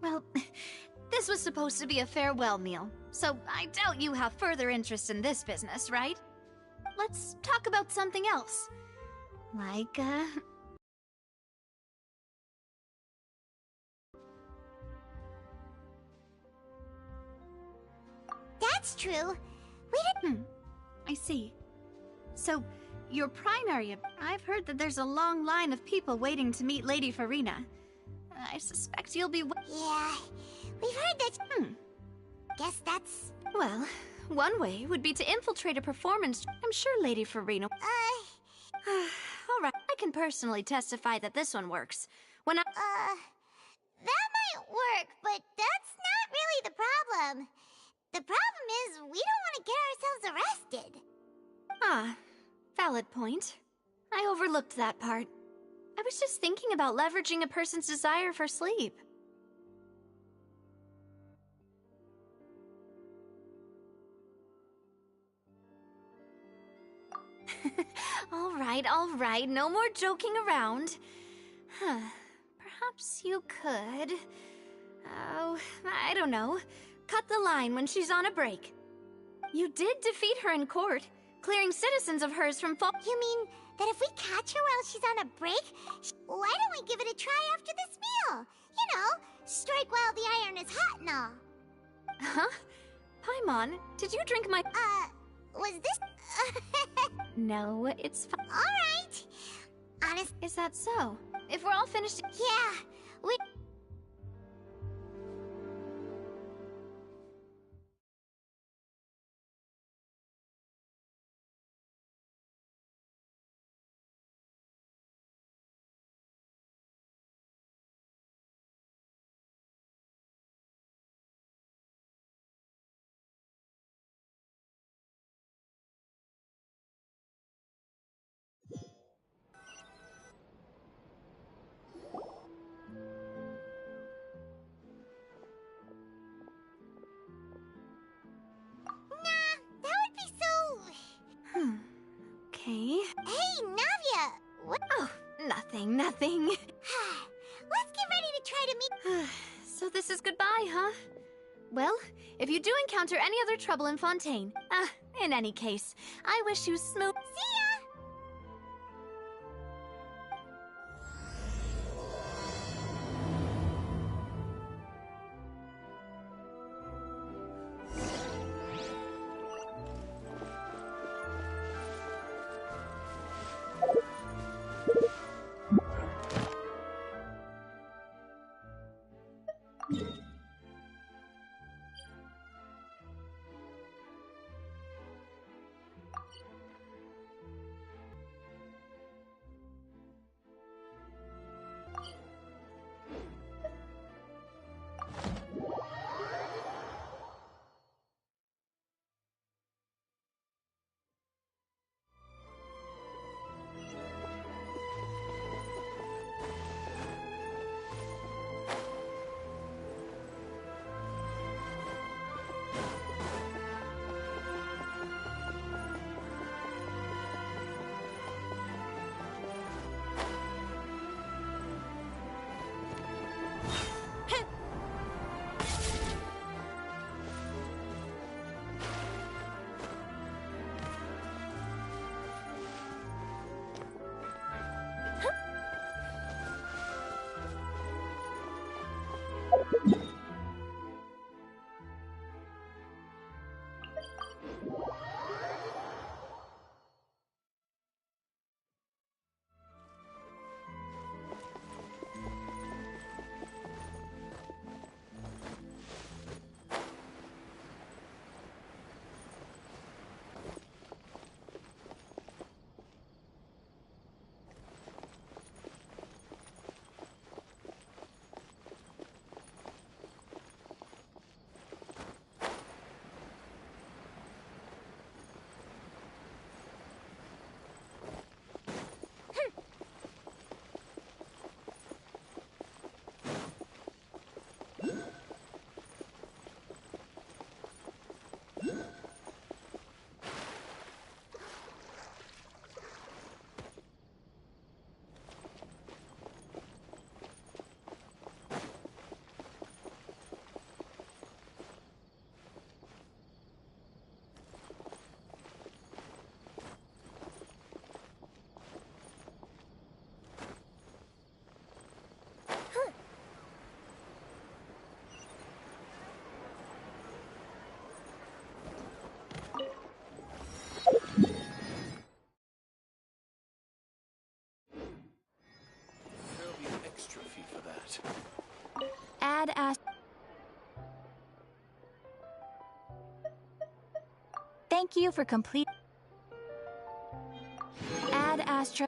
Well, this was supposed to be a farewell meal, so I doubt you have further interest in this business, right? Let's talk about something else. Like, That's true. We didn't... I see. So, your primary... I've heard that there's a long line of people waiting to meet Lady Farina. I suspect you'll be... Yeah, we've heard that... Guess that's... Well, one way would be to infiltrate a performance... I'm sure Lady Farina... Alright, I can personally testify that this one works. When I... That might work, but that's not really the problem. The problem is, we don't want to get ourselves arrested. Ah, valid point. I overlooked that part. I was just thinking about leveraging a person's desire for sleep. All right, no more joking around. Perhaps you could... Oh, I don't know. Cut the line when she's on a break. You did defeat her in court, clearing citizens of hers from fault. You mean that if we catch her while she's on a break, why don't we give it a try after this meal? You know, strike while the iron is hot and all. Huh? Paimon, did you drink my... Was this... No, it's fine. Alright. Honest... Is that so? If we're all finished... Yeah, we... Okay. Hey, Navia! What? Oh, nothing. Let's get ready to try to meet... So this is goodbye, huh? Well, if you do encounter any other trouble in Fontaine, in any case, I wish you smooth... See ya! Add Thank you for complete. Add Astra.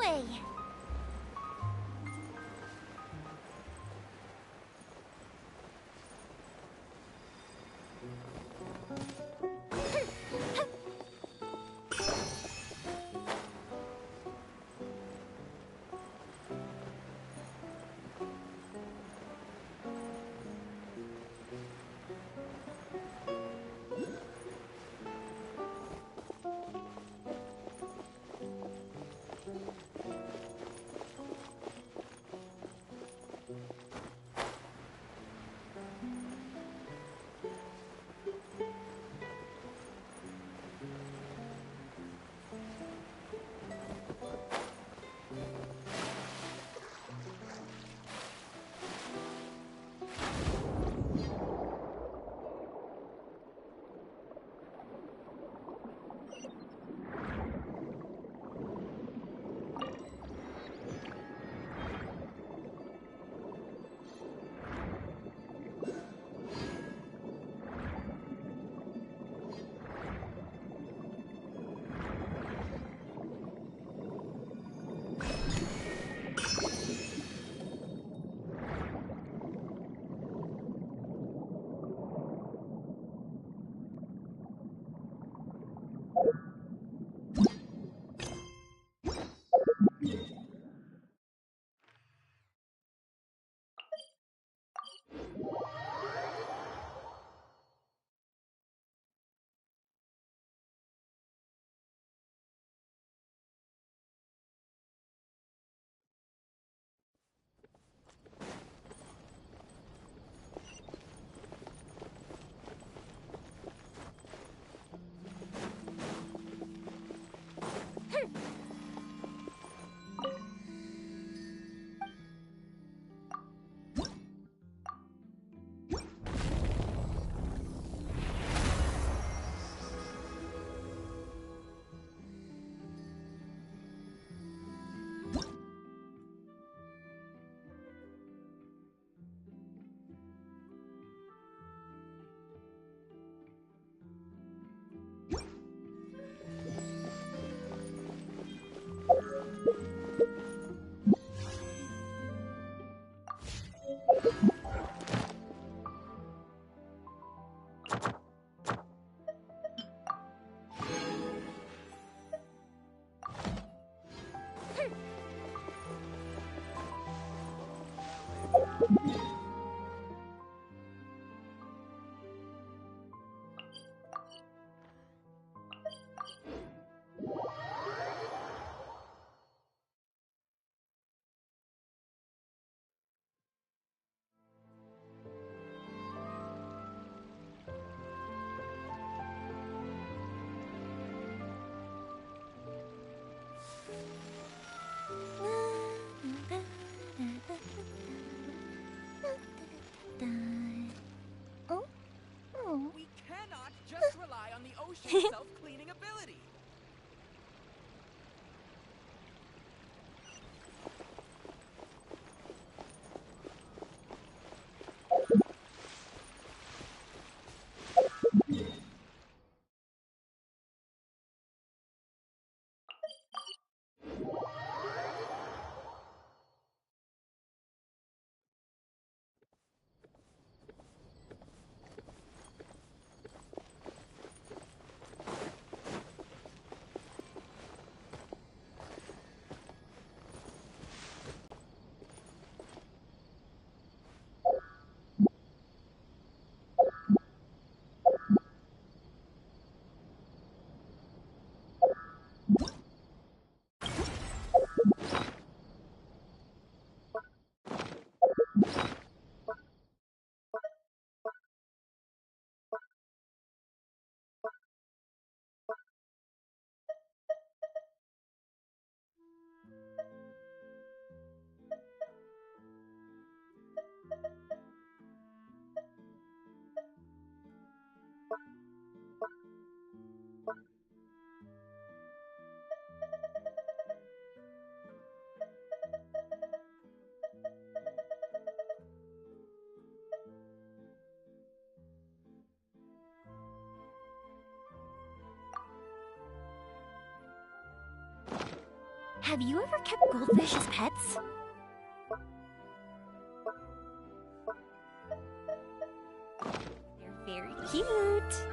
away. Have you ever kept goldfish as pets? They're very cute.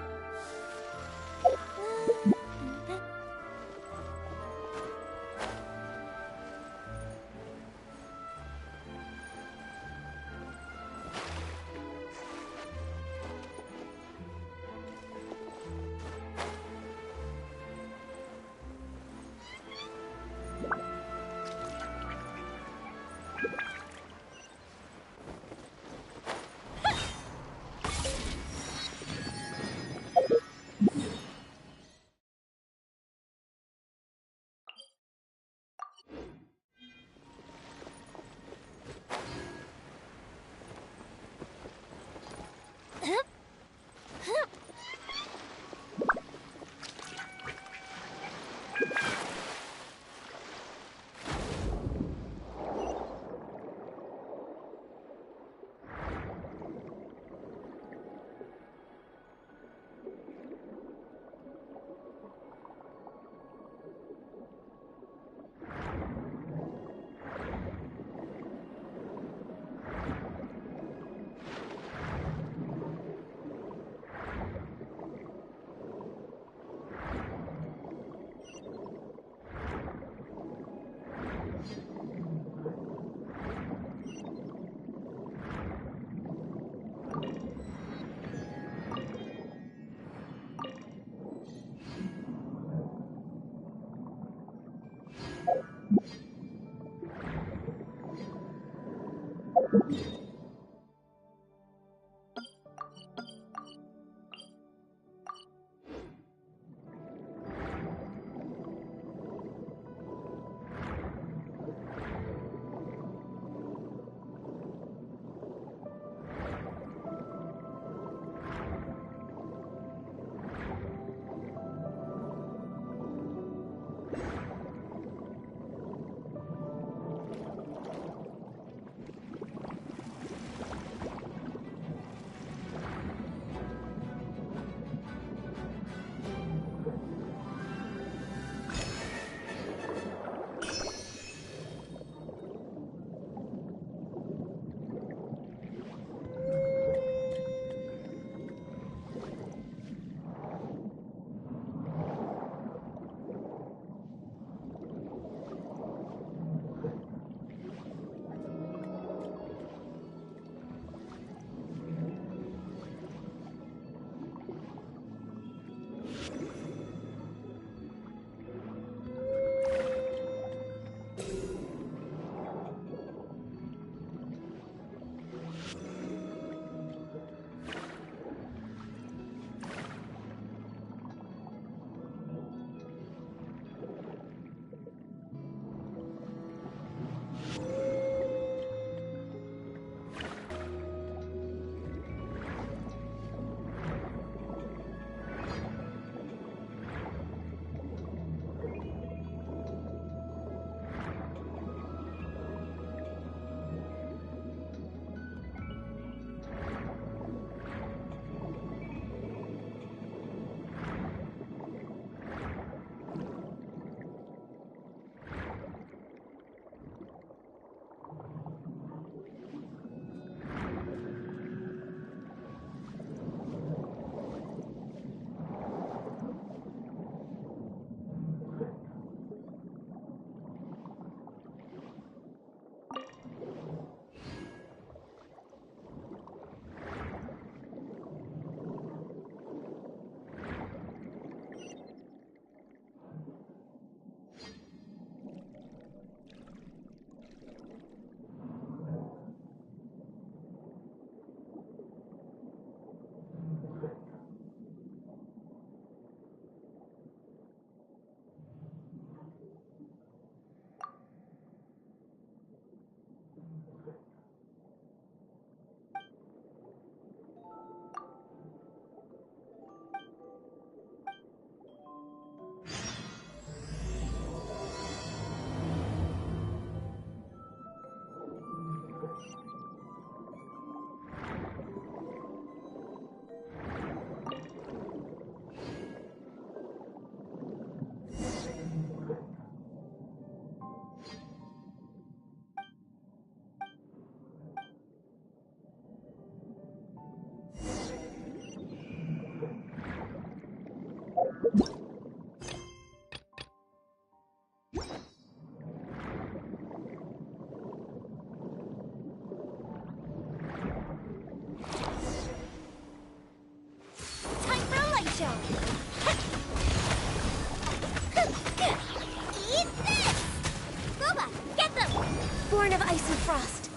born of ice and frost.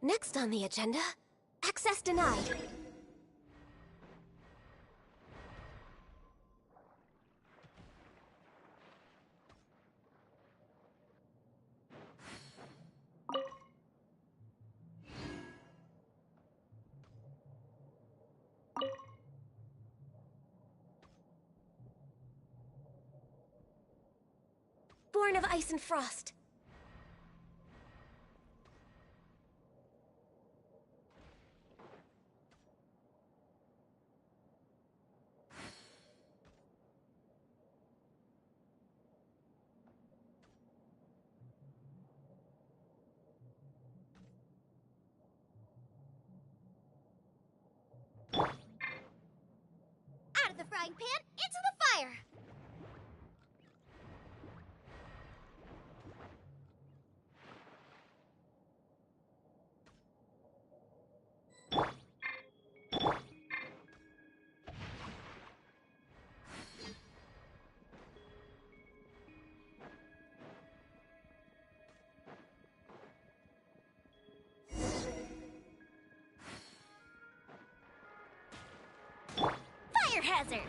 Next on the agenda, access denied. Born of ice and frost. Out of the frying pan, into the fire! Fire hazard!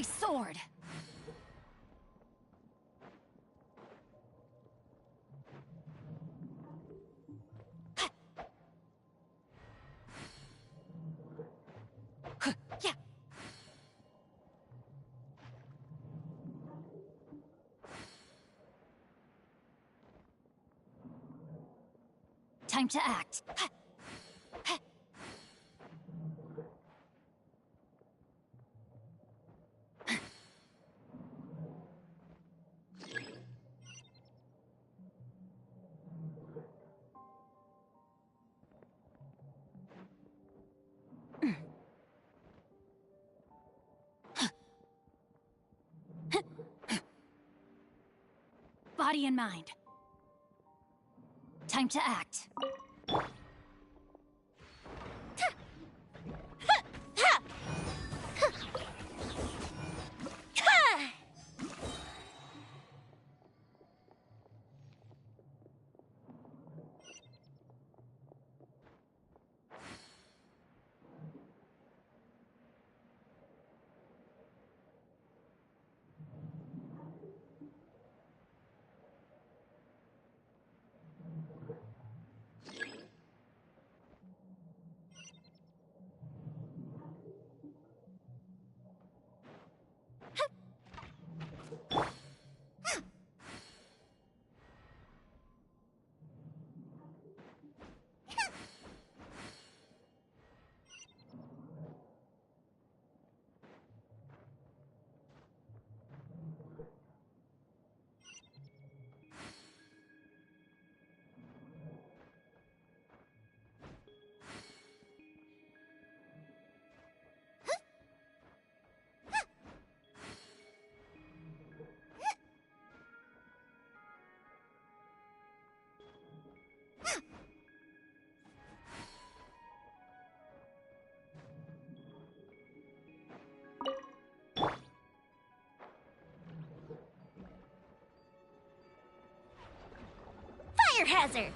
My sword! Yeah. Time to act. Body and mind. Time to act. Fire hazard!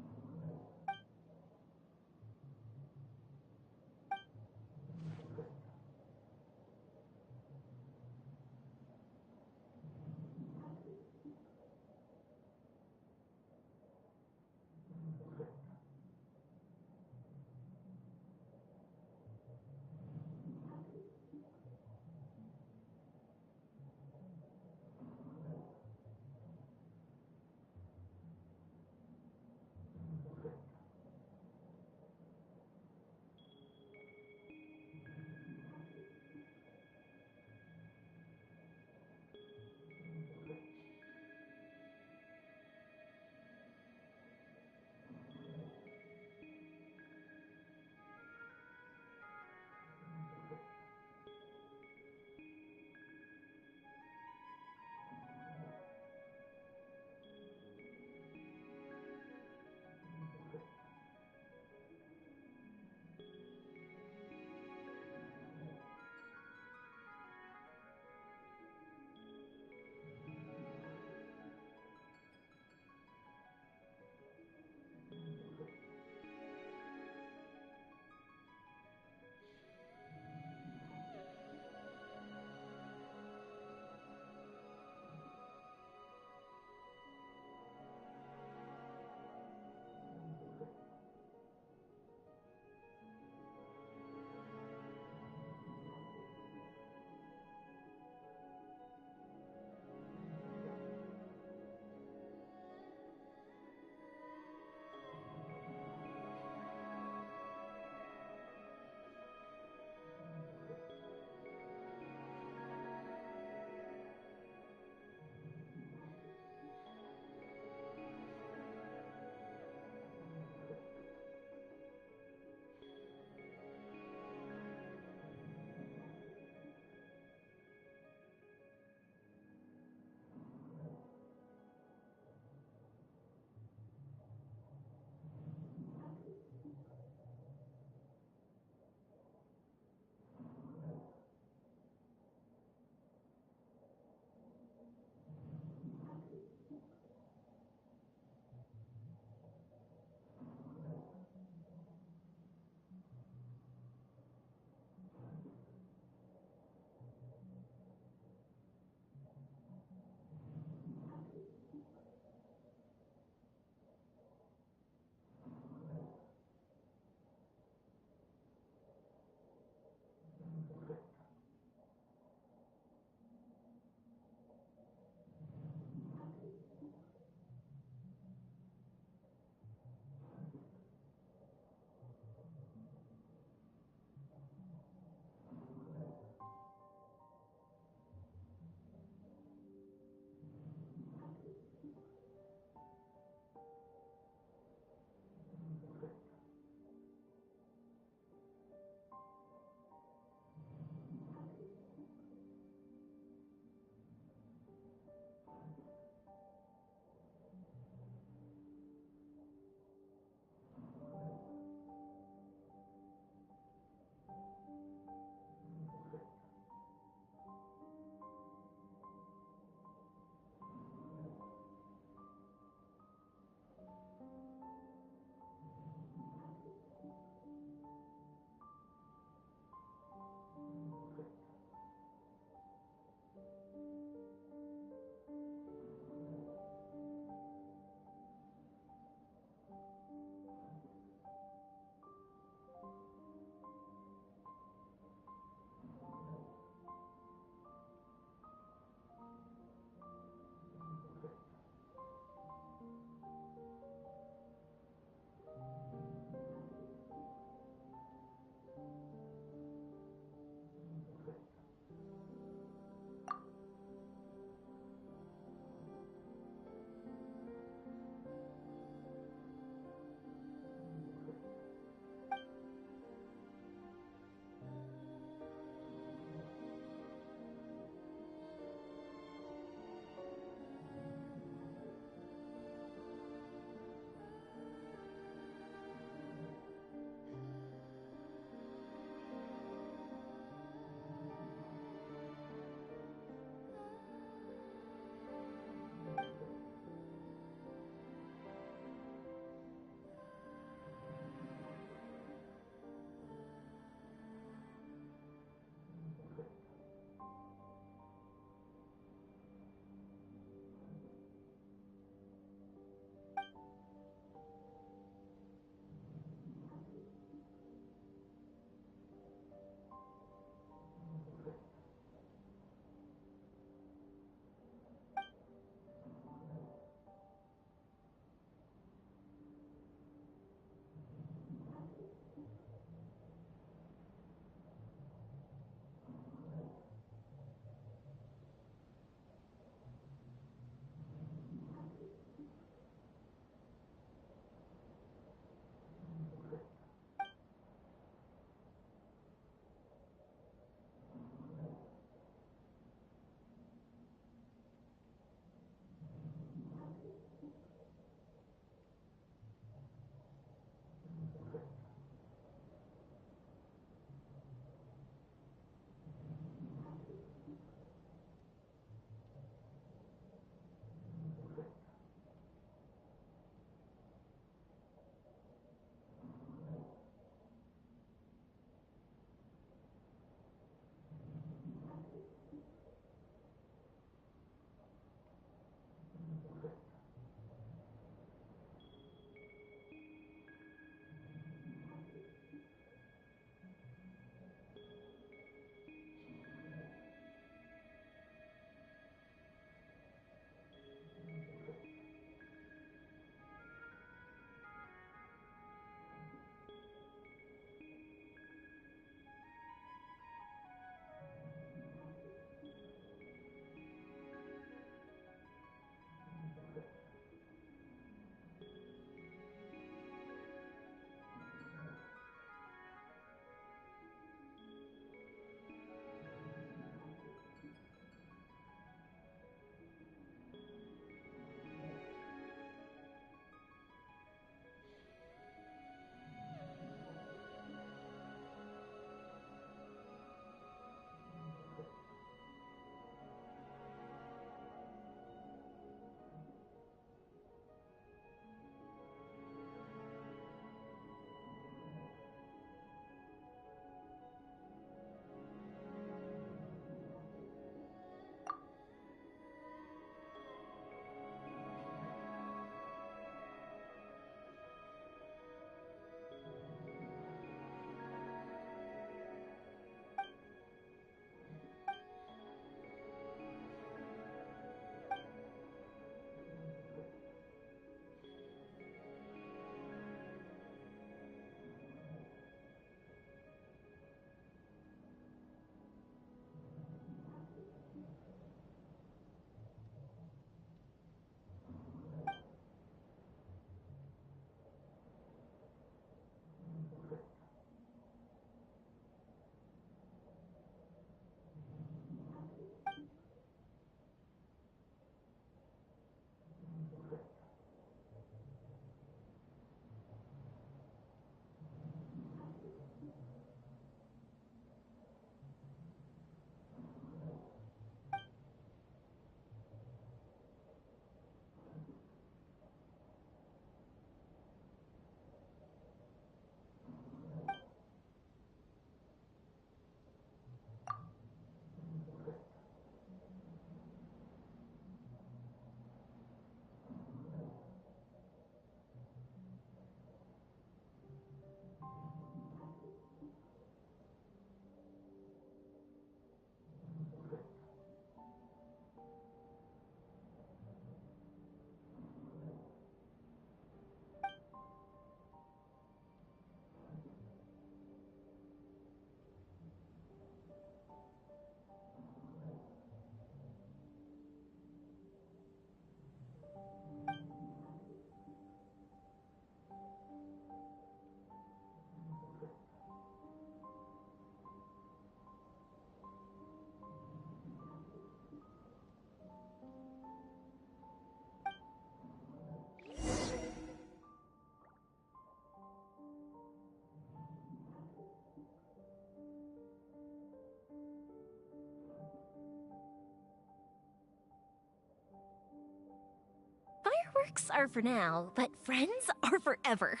Jokes are for now, but friends are forever.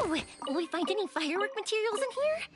Will we find any firework materials in here?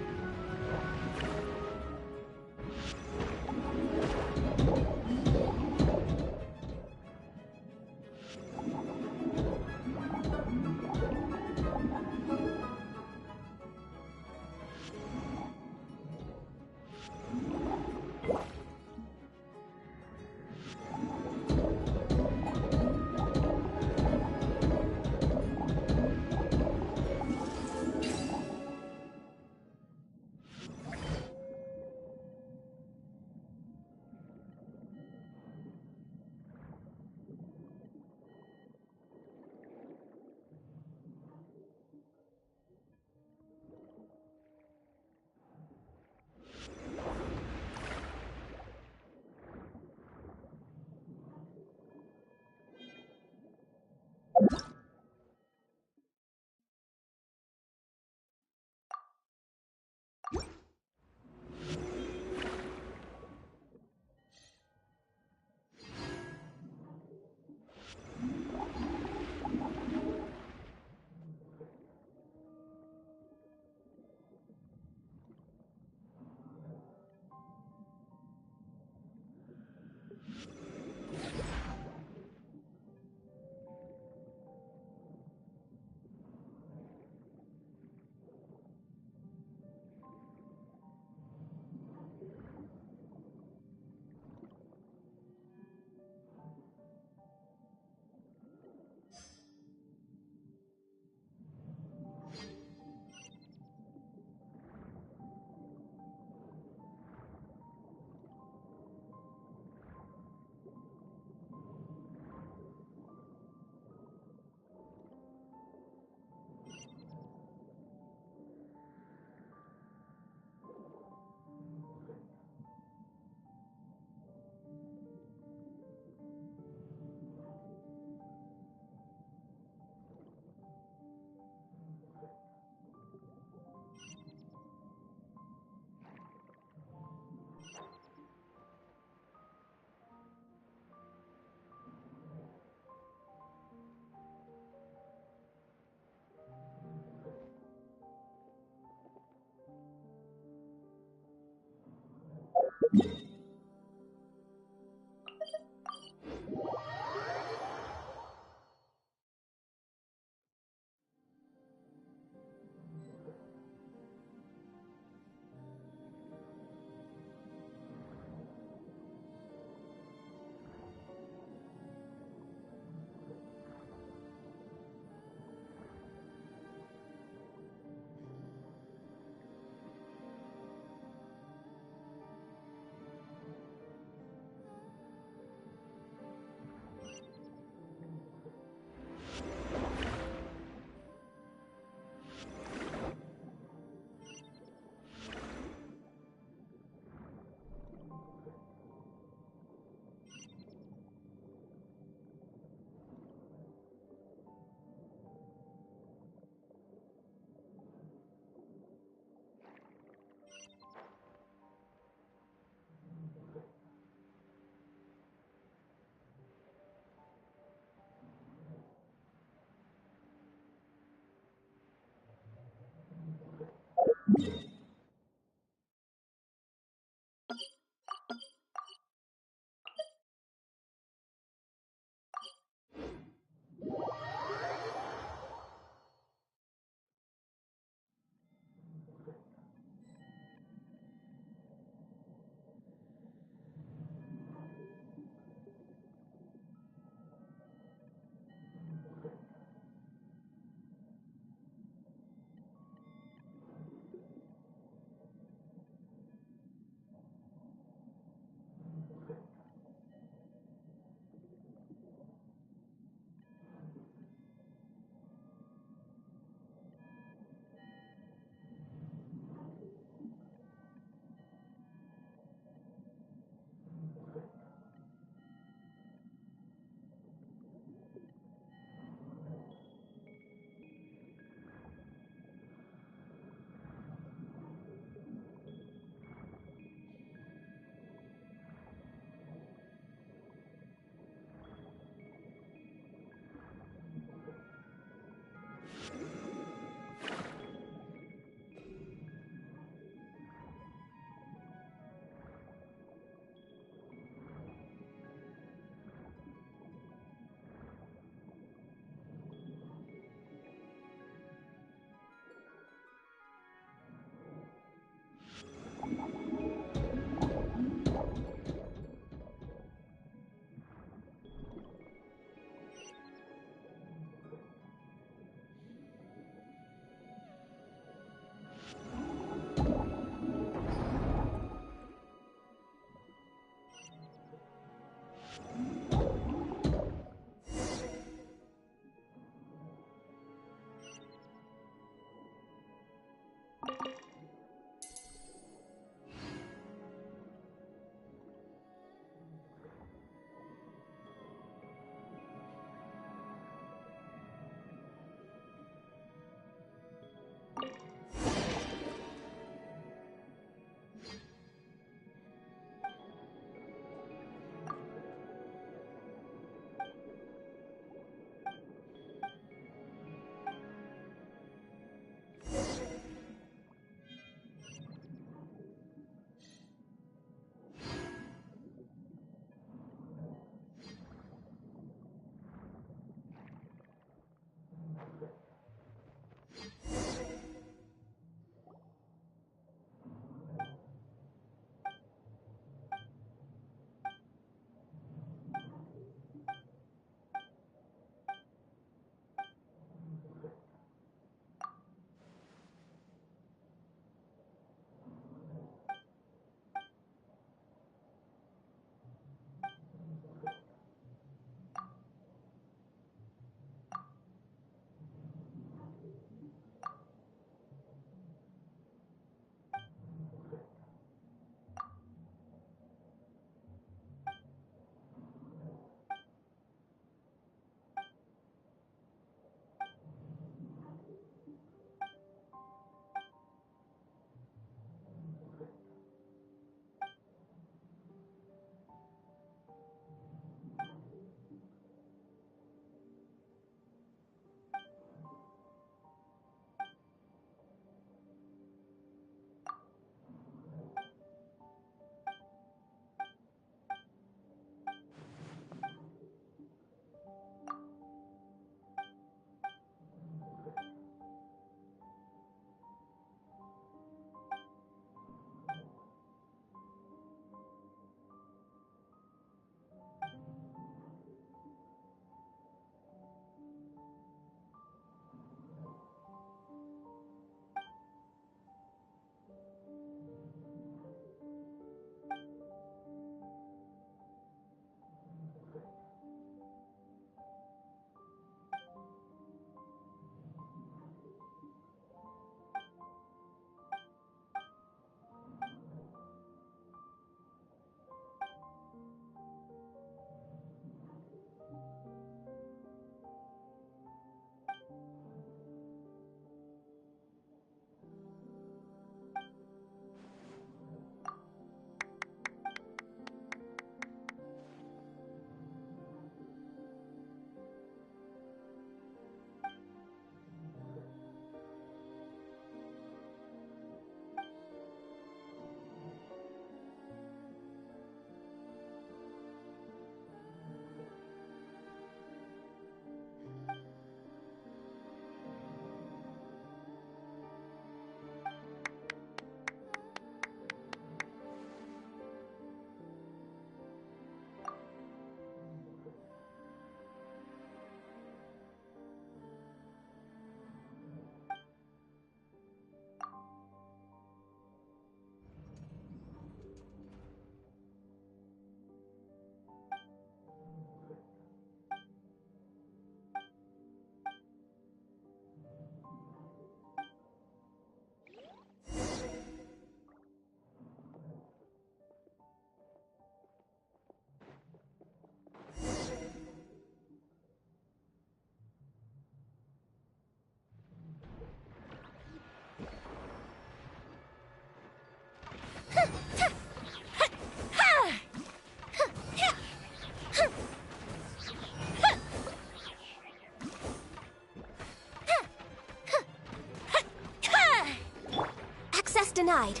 denied.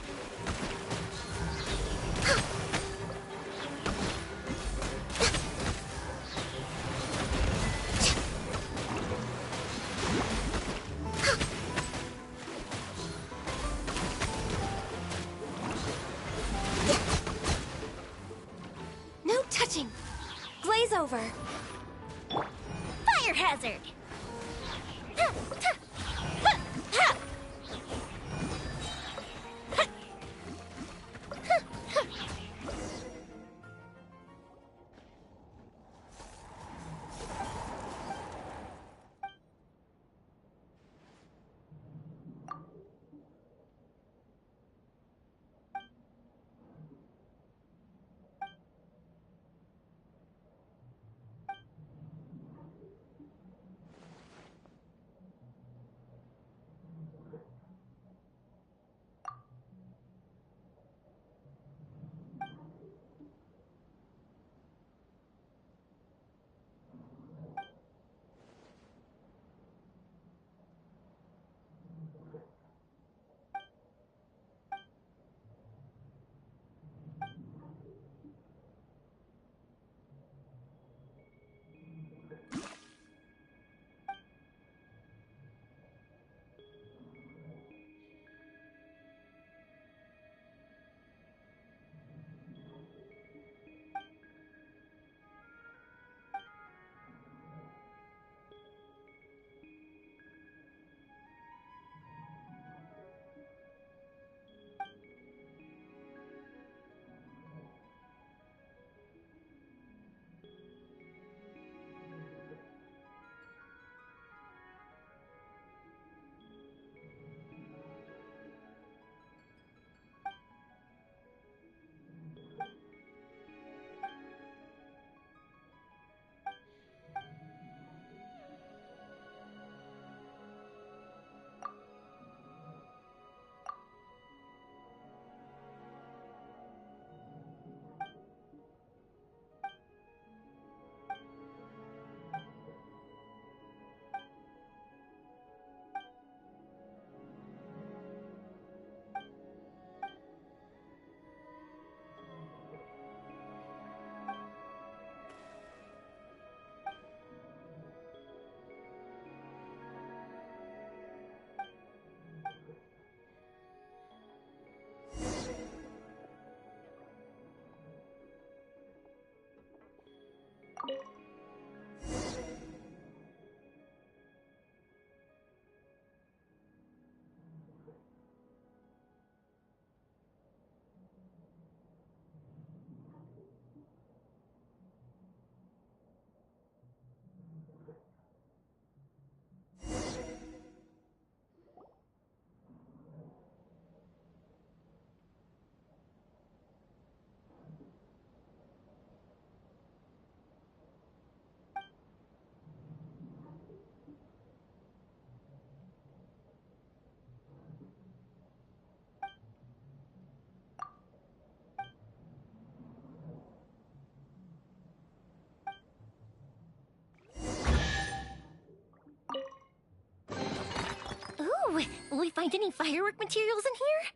No touching! Glaze over. Fire hazard! Ooh, will we find any firework materials in here?